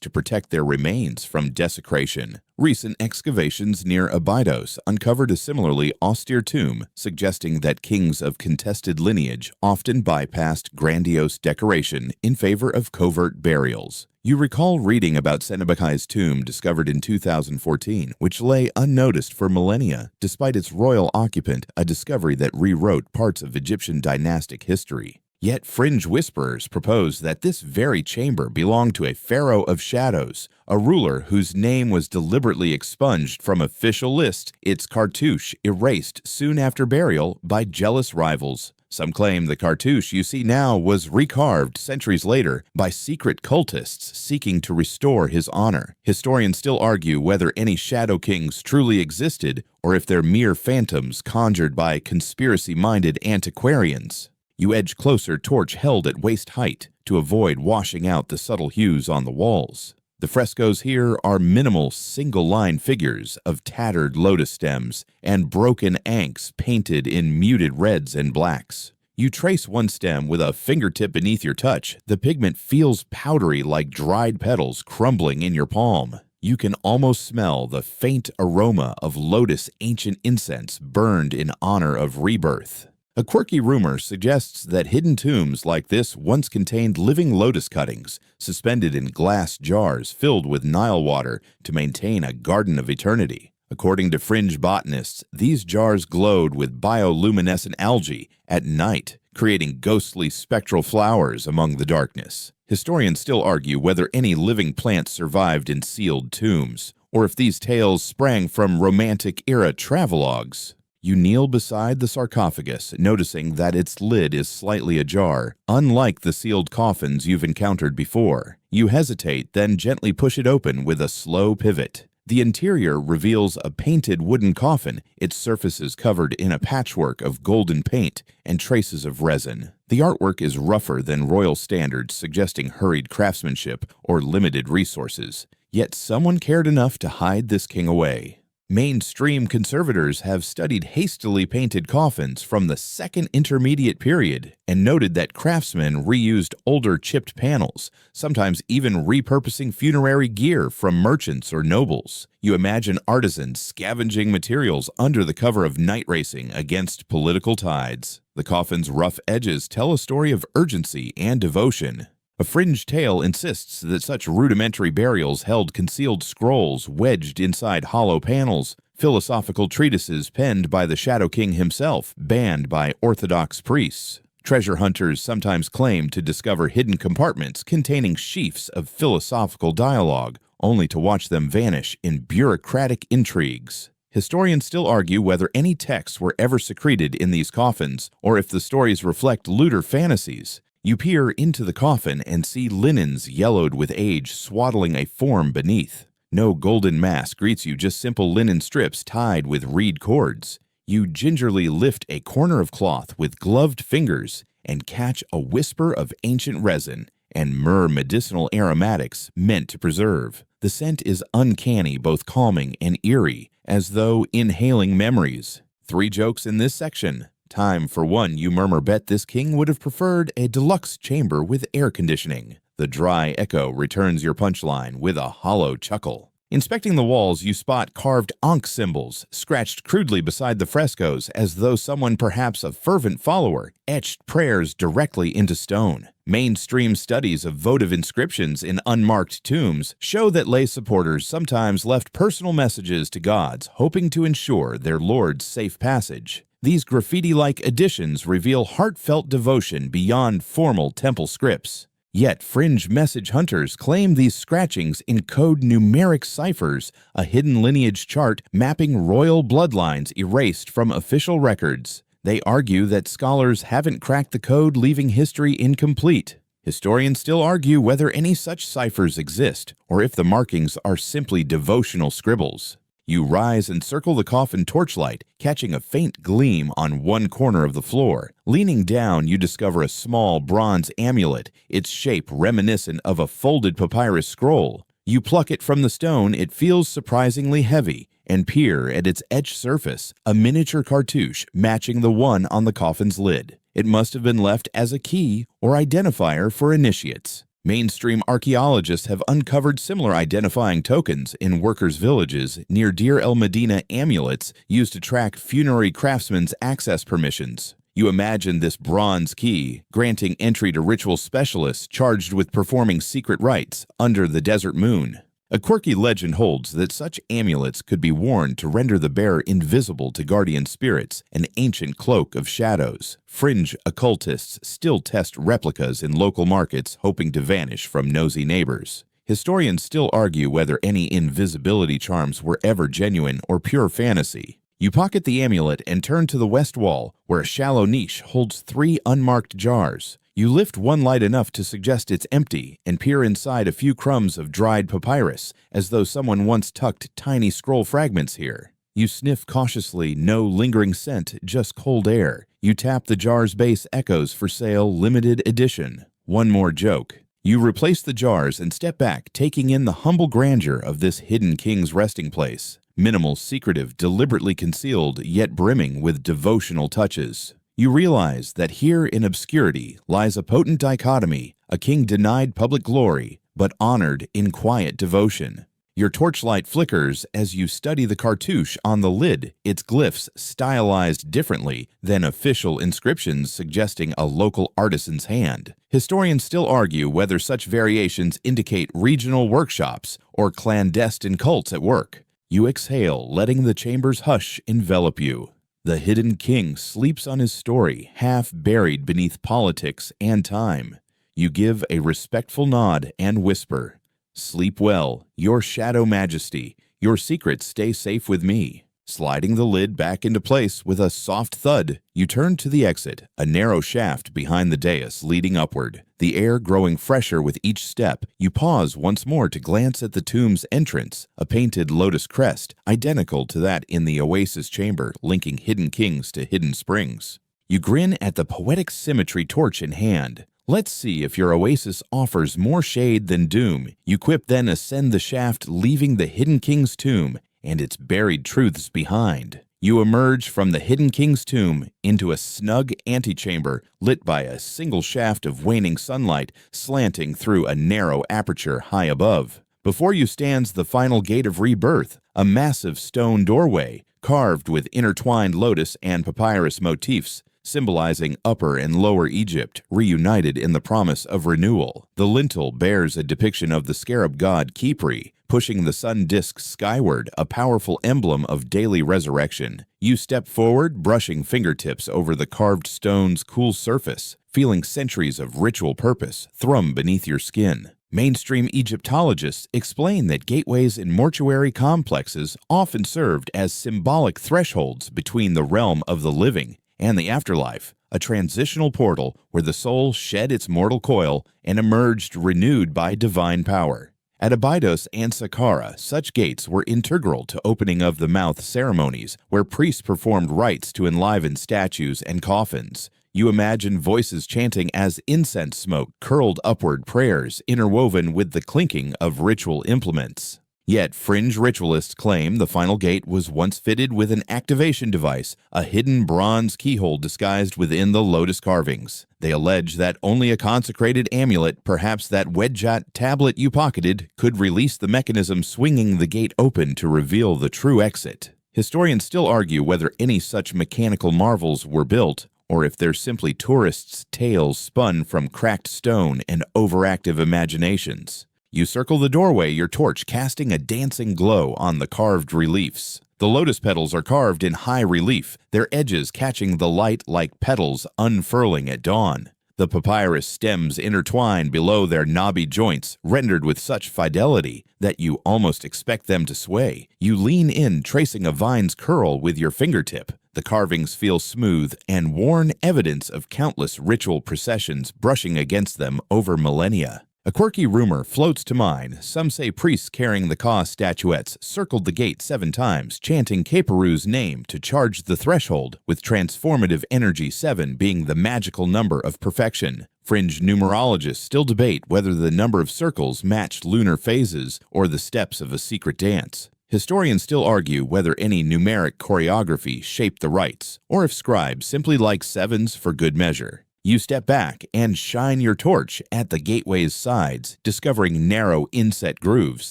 [SPEAKER 1] to protect their remains from desecration. Recent excavations near Abydos uncovered a similarly austere tomb, suggesting that kings of contested lineage often bypassed grandiose decoration in favor of covert burials. You recall reading about Senebekai's tomb discovered in 2014, which lay unnoticed for millennia, despite its royal occupant, a discovery that rewrote parts of Egyptian dynastic history. Yet fringe whisperers propose that this very chamber belonged to a pharaoh of shadows, a ruler whose name was deliberately expunged from official lists, its cartouche erased soon after burial by jealous rivals. Some claim the cartouche you see now was recarved centuries later by secret cultists seeking to restore his honor. Historians still argue whether any shadow kings truly existed or if they're mere phantoms conjured by conspiracy-minded antiquarians. You edge closer, torch held at waist height, to avoid washing out the subtle hues on the walls. The frescoes here are minimal single-line figures of tattered lotus stems and broken ankhs painted in muted reds and blacks. You trace one stem with a fingertip beneath your touch. The pigment feels powdery like dried petals crumbling in your palm. You can almost smell the faint aroma of lotus ancient incense burned in honor of rebirth. A quirky rumor suggests that hidden tombs like this once contained living lotus cuttings, suspended in glass jars filled with Nile water to maintain a garden of eternity. According to fringe botanists, these jars glowed with bioluminescent algae at night, creating ghostly spectral flowers among the darkness. Historians still argue whether any living plants survived in sealed tombs, or if these tales sprang from Romantic-era travelogues. You kneel beside the sarcophagus, noticing that its lid is slightly ajar, unlike the sealed coffins you've encountered before. You hesitate, then gently push it open with a slow pivot. The interior reveals a painted wooden coffin, its surfaces covered in a patchwork of golden paint and traces of resin. The artwork is rougher than royal standards, suggesting hurried craftsmanship or limited resources. Yet someone cared enough to hide this king away. Mainstream conservators have studied hastily painted coffins from the Second Intermediate period and noted that craftsmen reused older chipped panels, sometimes even repurposing funerary gear from merchants or nobles. You imagine artisans scavenging materials under the cover of night racing against political tides. The coffin's rough edges tell a story of urgency and devotion. A fringe tale insists that such rudimentary burials held concealed scrolls wedged inside hollow panels, philosophical treatises penned by the Shadow King himself, banned by Orthodox priests. Treasure hunters sometimes claim to discover hidden compartments containing sheafs of philosophical dialogue, only to watch them vanish in bureaucratic intrigues. Historians still argue whether any texts were ever secreted in these coffins, or if the stories reflect looter fantasies. You peer into the coffin and see linens yellowed with age swaddling a form beneath. No golden mask greets you, just simple linen strips tied with reed cords. You gingerly lift a corner of cloth with gloved fingers and catch a whisper of ancient resin and myrrh medicinal aromatics meant to preserve. The scent is uncanny, both calming and eerie, as though inhaling memories. 3 jokes in this section. Time for one, you murmur, bet this king would have preferred a deluxe chamber with air conditioning. The dry echo returns your punchline with a hollow chuckle. Inspecting the walls, you spot carved ankh symbols, scratched crudely beside the frescoes as though someone, perhaps a fervent follower, etched prayers directly into stone. Mainstream studies of votive inscriptions in unmarked tombs show that lay supporters sometimes left personal messages to gods, hoping to ensure their lord's safe passage. These graffiti-like additions reveal heartfelt devotion beyond formal temple scripts. Yet fringe message hunters claim these scratchings encode numeric ciphers, a hidden lineage chart mapping royal bloodlines erased from official records. They argue that scholars haven't cracked the code, leaving history incomplete. Historians still argue whether any such ciphers exist, or if the markings are simply devotional scribbles. You rise and circle the coffin torchlight, catching a faint gleam on one corner of the floor. Leaning down, you discover a small bronze amulet, its shape reminiscent of a folded papyrus scroll. You pluck it from the stone, it feels surprisingly heavy, and peer at its etched surface, a miniature cartouche matching the one on the coffin's lid. It must have been left as a key or identifier for initiates. Mainstream archaeologists have uncovered similar identifying tokens in workers' villages near Deir el-Medina, amulets used to track funerary craftsmen's access permissions. You imagine this bronze key granting entry to ritual specialists charged with performing secret rites under the desert moon. A quirky legend holds that such amulets could be worn to render the bearer invisible to guardian spirits, an ancient cloak of shadows. Fringe occultists still test replicas in local markets, hoping to vanish from nosy neighbors. Historians still argue whether any invisibility charms were ever genuine or pure fantasy. You pocket the amulet and turn to the west wall, where a shallow niche holds 3 unmarked jars. You lift one light enough to suggest it's empty and peer inside a few crumbs of dried papyrus, as though someone once tucked tiny scroll fragments here. You sniff cautiously, no lingering scent, just cold air. You tap the jar's base echoes for sale limited edition. One more joke. You replace the jars and step back, taking in the humble grandeur of this hidden king's resting place. Minimal, secretive, deliberately concealed, yet brimming with devotional touches. You realize that here in obscurity lies a potent dichotomy, a king denied public glory, but honored in quiet devotion. Your torchlight flickers as you study the cartouche on the lid, its glyphs stylized differently than official inscriptions suggesting a local artisan's hand. Historians still argue whether such variations indicate regional workshops or clandestine cults at work. You exhale, letting the chamber's hush envelop you. The hidden king sleeps on his story, half buried beneath politics and time. You give a respectful nod and whisper, "Sleep well, your shadow majesty. Your secrets stay safe with me." Sliding the lid back into place with a soft thud, you turn to the exit, a narrow shaft behind the dais leading upward. The air growing fresher with each step, you pause once more to glance at the tomb's entrance, a painted lotus crest, identical to that in the oasis chamber linking hidden kings to hidden springs. You grin at the poetic symmetry torch in hand. Let's see if your oasis offers more shade than doom. You quip, then ascend the shaft, leaving the hidden king's tomb and its buried truths behind. You emerge from the hidden king's tomb into a snug antechamber lit by a single shaft of waning sunlight slanting through a narrow aperture high above. Before you stands the final gate of rebirth, a massive stone doorway carved with intertwined lotus and papyrus motifs, symbolizing Upper and Lower Egypt, reunited in the promise of renewal. The lintel bears a depiction of the scarab god Khepri, pushing the sun disk skyward, a powerful emblem of daily resurrection. You step forward, brushing fingertips over the carved stone's cool surface, feeling centuries of ritual purpose thrum beneath your skin. Mainstream Egyptologists explain that gateways in mortuary complexes often served as symbolic thresholds between the realm of the living and the afterlife, a transitional portal where the soul shed its mortal coil and emerged renewed by divine power. At Abydos and Saqqara, such gates were integral to opening of the mouth ceremonies, where priests performed rites to enliven statues and coffins. You imagine voices chanting as incense smoke curled upward, prayers interwoven with the clinking of ritual implements. Yet fringe ritualists claim the final gate was once fitted with an activation device, a hidden bronze keyhole disguised within the lotus carvings. They allege that only a consecrated amulet, perhaps that Wedjat tablet you pocketed, could release the mechanism swinging the gate open to reveal the true exit. Historians still argue whether any such mechanical marvels were built, or if they're simply tourists' tales spun from cracked stone and overactive imaginations. You circle the doorway, your torch casting a dancing glow on the carved reliefs. The lotus petals are carved in high relief, their edges catching the light like petals unfurling at dawn. The papyrus stems intertwine below their knobby joints, rendered with such fidelity that you almost expect them to sway. You lean in, tracing a vine's curl with your fingertip. The carvings feel smooth and worn, evidence of countless ritual processions brushing against them over millennia. A quirky rumor floats to mind. Some say priests carrying the Ka statuettes circled the gate 7 times, chanting Khepru's name to charge the threshold, with transformative energy 7 being the magical number of perfection. Fringe numerologists still debate whether the number of circles matched lunar phases or the steps of a secret dance. Historians still argue whether any numeric choreography shaped the rites, or if scribes simply liked 7s for good measure. You step back and shine your torch at the gateway's sides, discovering narrow inset grooves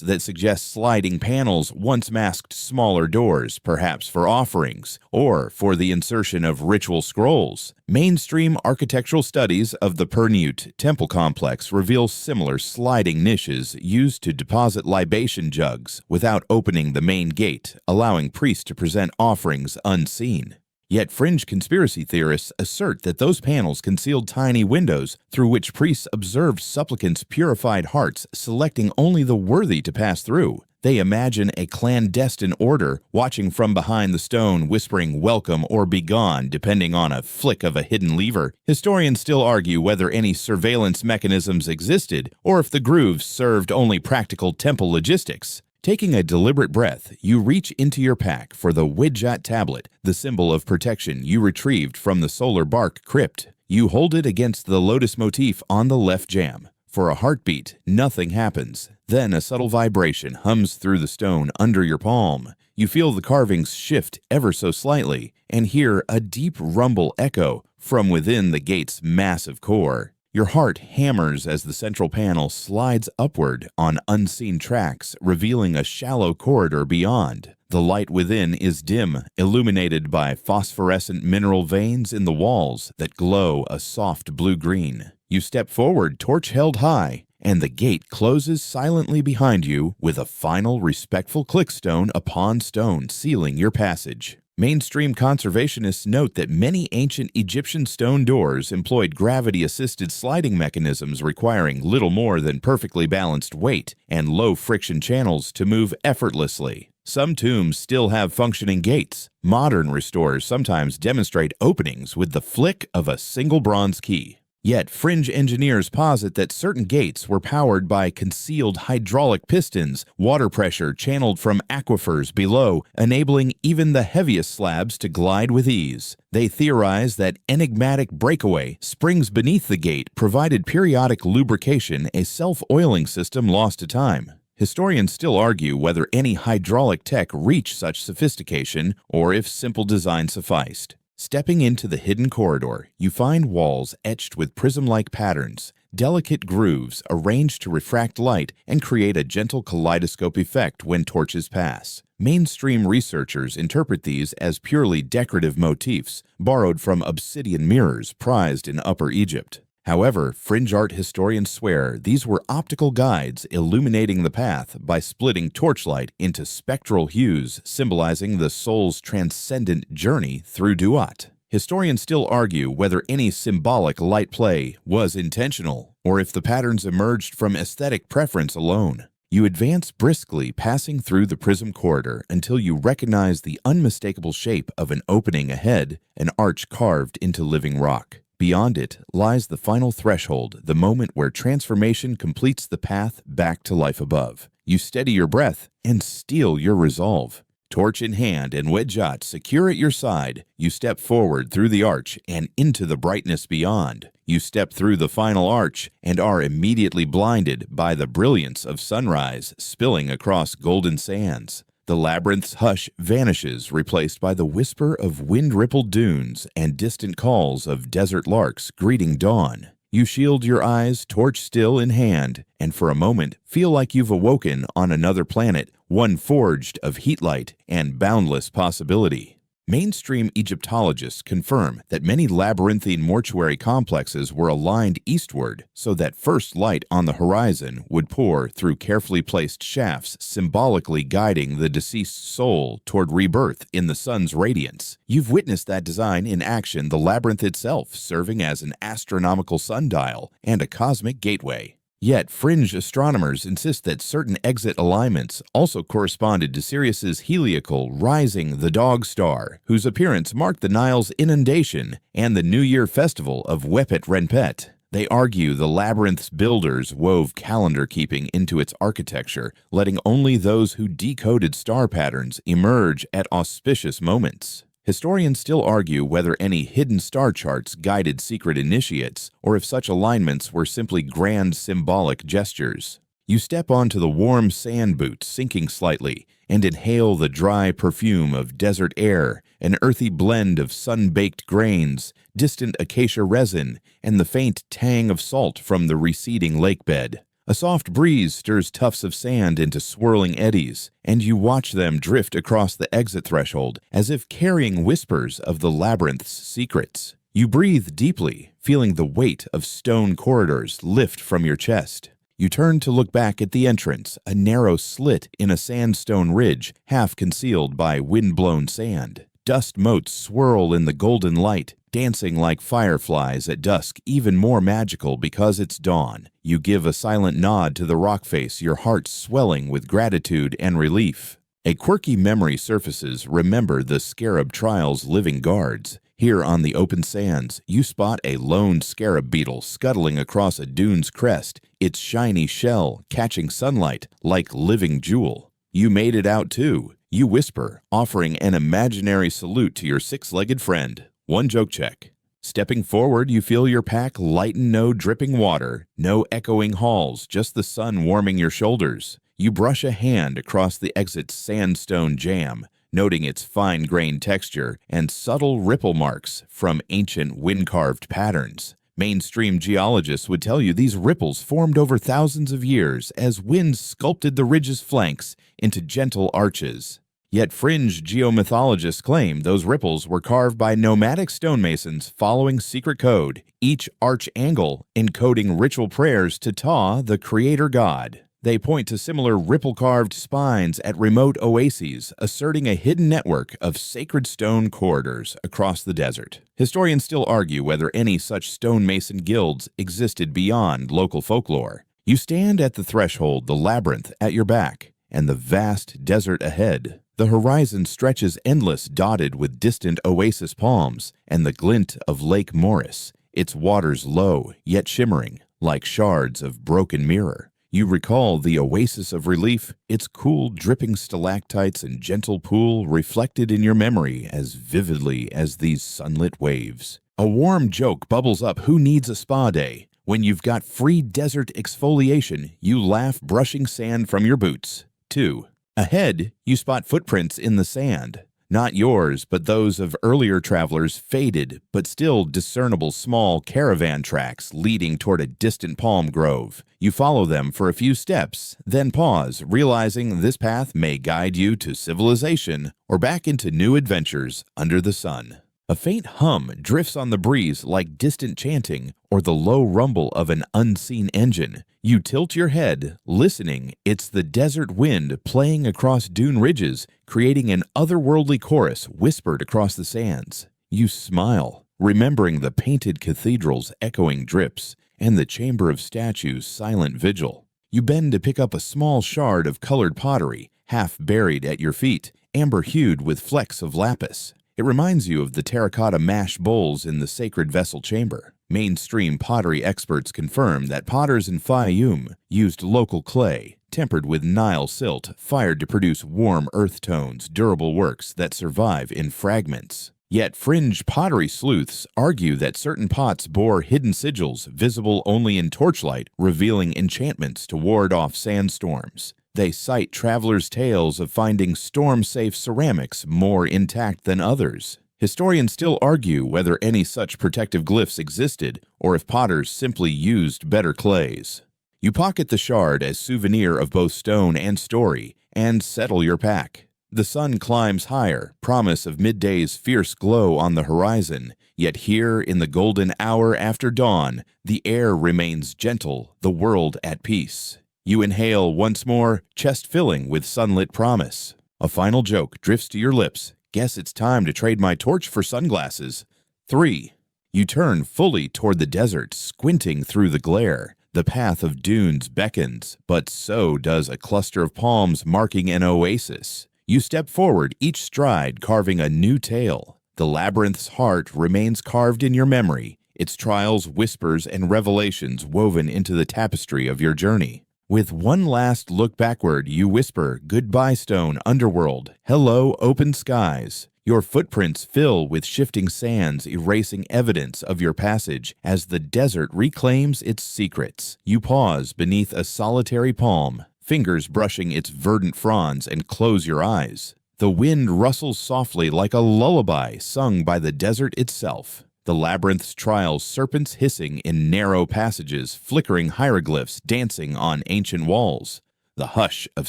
[SPEAKER 1] that suggest sliding panels once masked smaller doors, perhaps for offerings, or for the insertion of ritual scrolls. Mainstream architectural studies of the Pernute temple complex reveal similar sliding niches used to deposit libation jugs without opening the main gate, allowing priests to present offerings unseen. Yet fringe conspiracy theorists assert that those panels concealed tiny windows through which priests observed supplicants' purified hearts, selecting only the worthy to pass through. They imagine a clandestine order watching from behind the stone, whispering welcome or begone depending on a flick of a hidden lever. Historians still argue whether any surveillance mechanisms existed or if the grooves served only practical temple logistics. Taking a deliberate breath, you reach into your pack for the Widjat tablet, the symbol of protection you retrieved from the solar bark crypt. You hold it against the lotus motif on the left jam. For a heartbeat, nothing happens. Then a subtle vibration hums through the stone under your palm. You feel the carvings shift ever so slightly and hear a deep rumble echo from within the gate's massive core. Your heart hammers as the central panel slides upward on unseen tracks, revealing a shallow corridor beyond. The light within is dim, illuminated by phosphorescent mineral veins in the walls that glow a soft blue-green. You step forward, torch held high, and the gate closes silently behind you with a final respectful clickstone upon stone sealing your passage. Mainstream conservationists note that many ancient Egyptian stone doors employed gravity-assisted sliding mechanisms requiring little more than perfectly balanced weight and low-friction channels to move effortlessly. Some tombs still have functioning gates. Modern restorers sometimes demonstrate openings with the flick of a single bronze key. Yet, fringe engineers posit that certain gates were powered by concealed hydraulic pistons, water pressure channeled from aquifers below, enabling even the heaviest slabs to glide with ease. They theorize that enigmatic breakaway springs beneath the gate provided periodic lubrication, a self-oiling system lost to time. Historians still argue whether any hydraulic tech reached such sophistication or if simple design sufficed. Stepping into the hidden corridor, you find walls etched with prism-like patterns, delicate grooves arranged to refract light and create a gentle kaleidoscope effect when torches pass. Mainstream researchers interpret these as purely decorative motifs borrowed from obsidian mirrors prized in Upper Egypt. However, fringe art historians swear these were optical guides illuminating the path by splitting torchlight into spectral hues symbolizing the soul's transcendent journey through Duat. Historians still argue whether any symbolic light play was intentional or if the patterns emerged from aesthetic preference alone. You advance briskly, passing through the prism corridor until you recognize the unmistakable shape of an opening ahead, an arch carved into living rock. Beyond it lies the final threshold, the moment where transformation completes the path back to life above. You steady your breath and steel your resolve. Torch in hand and Widjat secure at your side, you step forward through the arch and into the brightness beyond. You step through the final arch and are immediately blinded by the brilliance of sunrise spilling across golden sands. The labyrinth's hush vanishes, replaced by the whisper of wind-rippled dunes and distant calls of desert larks greeting dawn. You shield your eyes, torch still in hand, and for a moment feel like you've awoken on another planet, one forged of heatlight and boundless possibility. Mainstream Egyptologists confirm that many labyrinthine mortuary complexes were aligned eastward so that first light on the horizon would pour through carefully placed shafts, symbolically guiding the deceased soul toward rebirth in the sun's radiance. You've witnessed that design in action, the labyrinth itself serving as an astronomical sundial and a cosmic gateway. Yet, fringe astronomers insist that certain exit alignments also corresponded to Sirius's heliacal rising the dog star, whose appearance marked the Nile's inundation and the New Year festival of Wepet Renpet. They argue the labyrinth's builders wove calendar keeping into its architecture, letting only those who decoded star patterns emerge at auspicious moments. Historians still argue whether any hidden star charts guided secret initiates, or if such alignments were simply grand symbolic gestures. You step onto the warm sand boots, sinking slightly, and inhale the dry perfume of desert air, an earthy blend of sun-baked grains, distant acacia resin, and the faint tang of salt from the receding lake bed. A soft breeze stirs tufts of sand into swirling eddies, and you watch them drift across the exit threshold as if carrying whispers of the labyrinth's secrets. You breathe deeply, feeling the weight of stone corridors lift from your chest. You turn to look back at the entrance, a narrow slit in a sandstone ridge, half concealed by wind-blown sand. Dust motes swirl in the golden light, dancing like fireflies at dusk, even more magical because it's dawn. You give a silent nod to the rock face, your heart swelling with gratitude and relief. A quirky memory surfaces. Remember the scarab trial's living guards. Here on the open sands, you spot a lone scarab beetle scuttling across a dune's crest, its shiny shell catching sunlight like living jewel. You made it out too. You whisper, offering an imaginary salute to your six-legged friend. One joke check. Stepping forward, you feel your pack lighten. No dripping water, no echoing halls, just the sun warming your shoulders. You brush a hand across the exit's sandstone jam, noting its fine-grained texture and subtle ripple marks from ancient wind-carved patterns. Mainstream geologists would tell you these ripples formed over thousands of years as winds sculpted the ridge's flanks into gentle arches. Yet fringe geomythologists claim those ripples were carved by nomadic stonemasons following secret code, each arch angle encoding ritual prayers to Ptah, the creator god. They point to similar ripple-carved spines at remote oases, asserting a hidden network of sacred stone corridors across the desert. Historians still argue whether any such stonemason guilds existed beyond local folklore. You stand at the threshold, the labyrinth at your back, and the vast desert ahead. The horizon stretches endless, dotted with distant oasis palms and the glint of Lake Morris, its waters low yet shimmering, like shards of broken mirror. You recall the oasis of relief, its cool, dripping stalactites and gentle pool reflected in your memory as vividly as these sunlit waves. A warm joke bubbles up. Who needs a spa day? When you've got free desert exfoliation, you laugh, brushing sand from your boots. 2. Ahead, you spot footprints in the sand. Not yours, but those of earlier travelers, faded but still discernible small caravan tracks leading toward a distant palm grove. You follow them for a few steps, then pause, realizing this path may guide you to civilization or back into new adventures under the sun. A faint hum drifts on the breeze like distant chanting or the low rumble of an unseen engine. You tilt your head, listening. It's the desert wind playing across dune ridges, creating an otherworldly chorus whispered across the sands. You smile, remembering the painted cathedral's echoing drips and the chamber of statues' silent vigil. You bend to pick up a small shard of colored pottery, half buried at your feet, amber-hued with flecks of lapis. It reminds you of the terracotta mash bowls in the sacred vessel chamber. Mainstream pottery experts confirm that potters in Fayum used local clay, tempered with Nile silt, fired to produce warm earth tones, durable works that survive in fragments. Yet fringe pottery sleuths argue that certain pots bore hidden sigils visible only in torchlight, revealing enchantments to ward off sandstorms. They cite travelers' tales of finding storm-safe ceramics more intact than others. Historians still argue whether any such protective glyphs existed or if potters simply used better clays. You pocket the shard as souvenir of both stone and story and settle your pack. The sun climbs higher, promise of midday's fierce glow on the horizon, yet here in the golden hour after dawn, the air remains gentle, the world at peace. You inhale once more, chest filling with sunlit promise. A final joke drifts to your lips. Guess it's time to trade my torch for sunglasses. 3. You turn fully toward the desert, squinting through the glare. The path of dunes beckons, but so does a cluster of palms marking an oasis. You step forward, each stride carving a new tale. The labyrinth's heart remains carved in your memory, its trials, whispers, and revelations woven into the tapestry of your journey. With one last look backward, you whisper, "Goodbye, stone underworld. Hello, open skies." Your footprints fill with shifting sands, erasing evidence of your passage as the desert reclaims its secrets. You pause beneath a solitary palm, fingers brushing its verdant fronds, and close your eyes. The wind rustles softly like a lullaby sung by the desert itself. The labyrinth's trials, serpents hissing in narrow passages, flickering hieroglyphs dancing on ancient walls. The hush of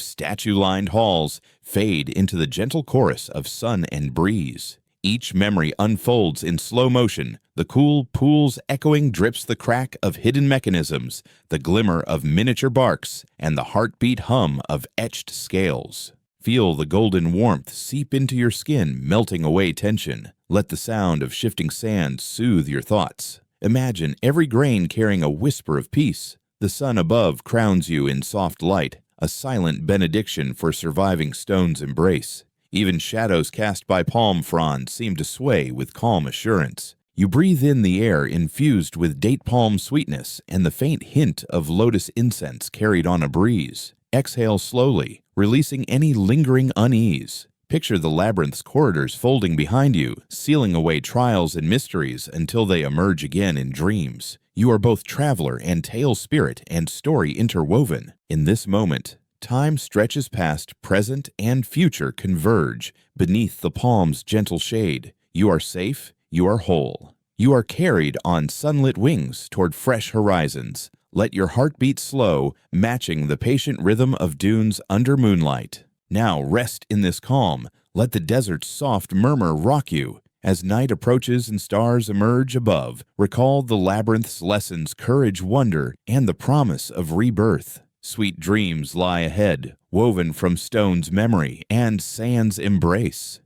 [SPEAKER 1] statue-lined halls fade into the gentle chorus of sun and breeze. Each memory unfolds in slow motion, the cool pool's echoing drips, the crack of hidden mechanisms, the glimmer of miniature barks, and the heartbeat hum of etched scales. Feel the golden warmth seep into your skin, melting away tension. Let the sound of shifting sand soothe your thoughts. Imagine every grain carrying a whisper of peace. The sun above crowns you in soft light, a silent benediction for surviving stone's embrace. Even shadows cast by palm fronds seem to sway with calm assurance. You breathe in the air infused with date palm sweetness and the faint hint of lotus incense carried on a breeze. Exhale slowly, releasing any lingering unease. Picture the labyrinth's corridors folding behind you, sealing away trials and mysteries until they emerge again in dreams. You are both traveler and tale spirit and story interwoven. In this moment, time stretches past, present and future converge beneath the palm's gentle shade. You are safe, you are whole. You are carried on sunlit wings toward fresh horizons. Let your heart beat slow, matching the patient rhythm of dunes under moonlight. Now rest in this calm. Let the desert's soft murmur rock you. As night approaches and stars emerge above, recall the labyrinth's lessons, courage, wonder, and the promise of rebirth. Sweet dreams lie ahead, woven from stone's memory and sand's embrace.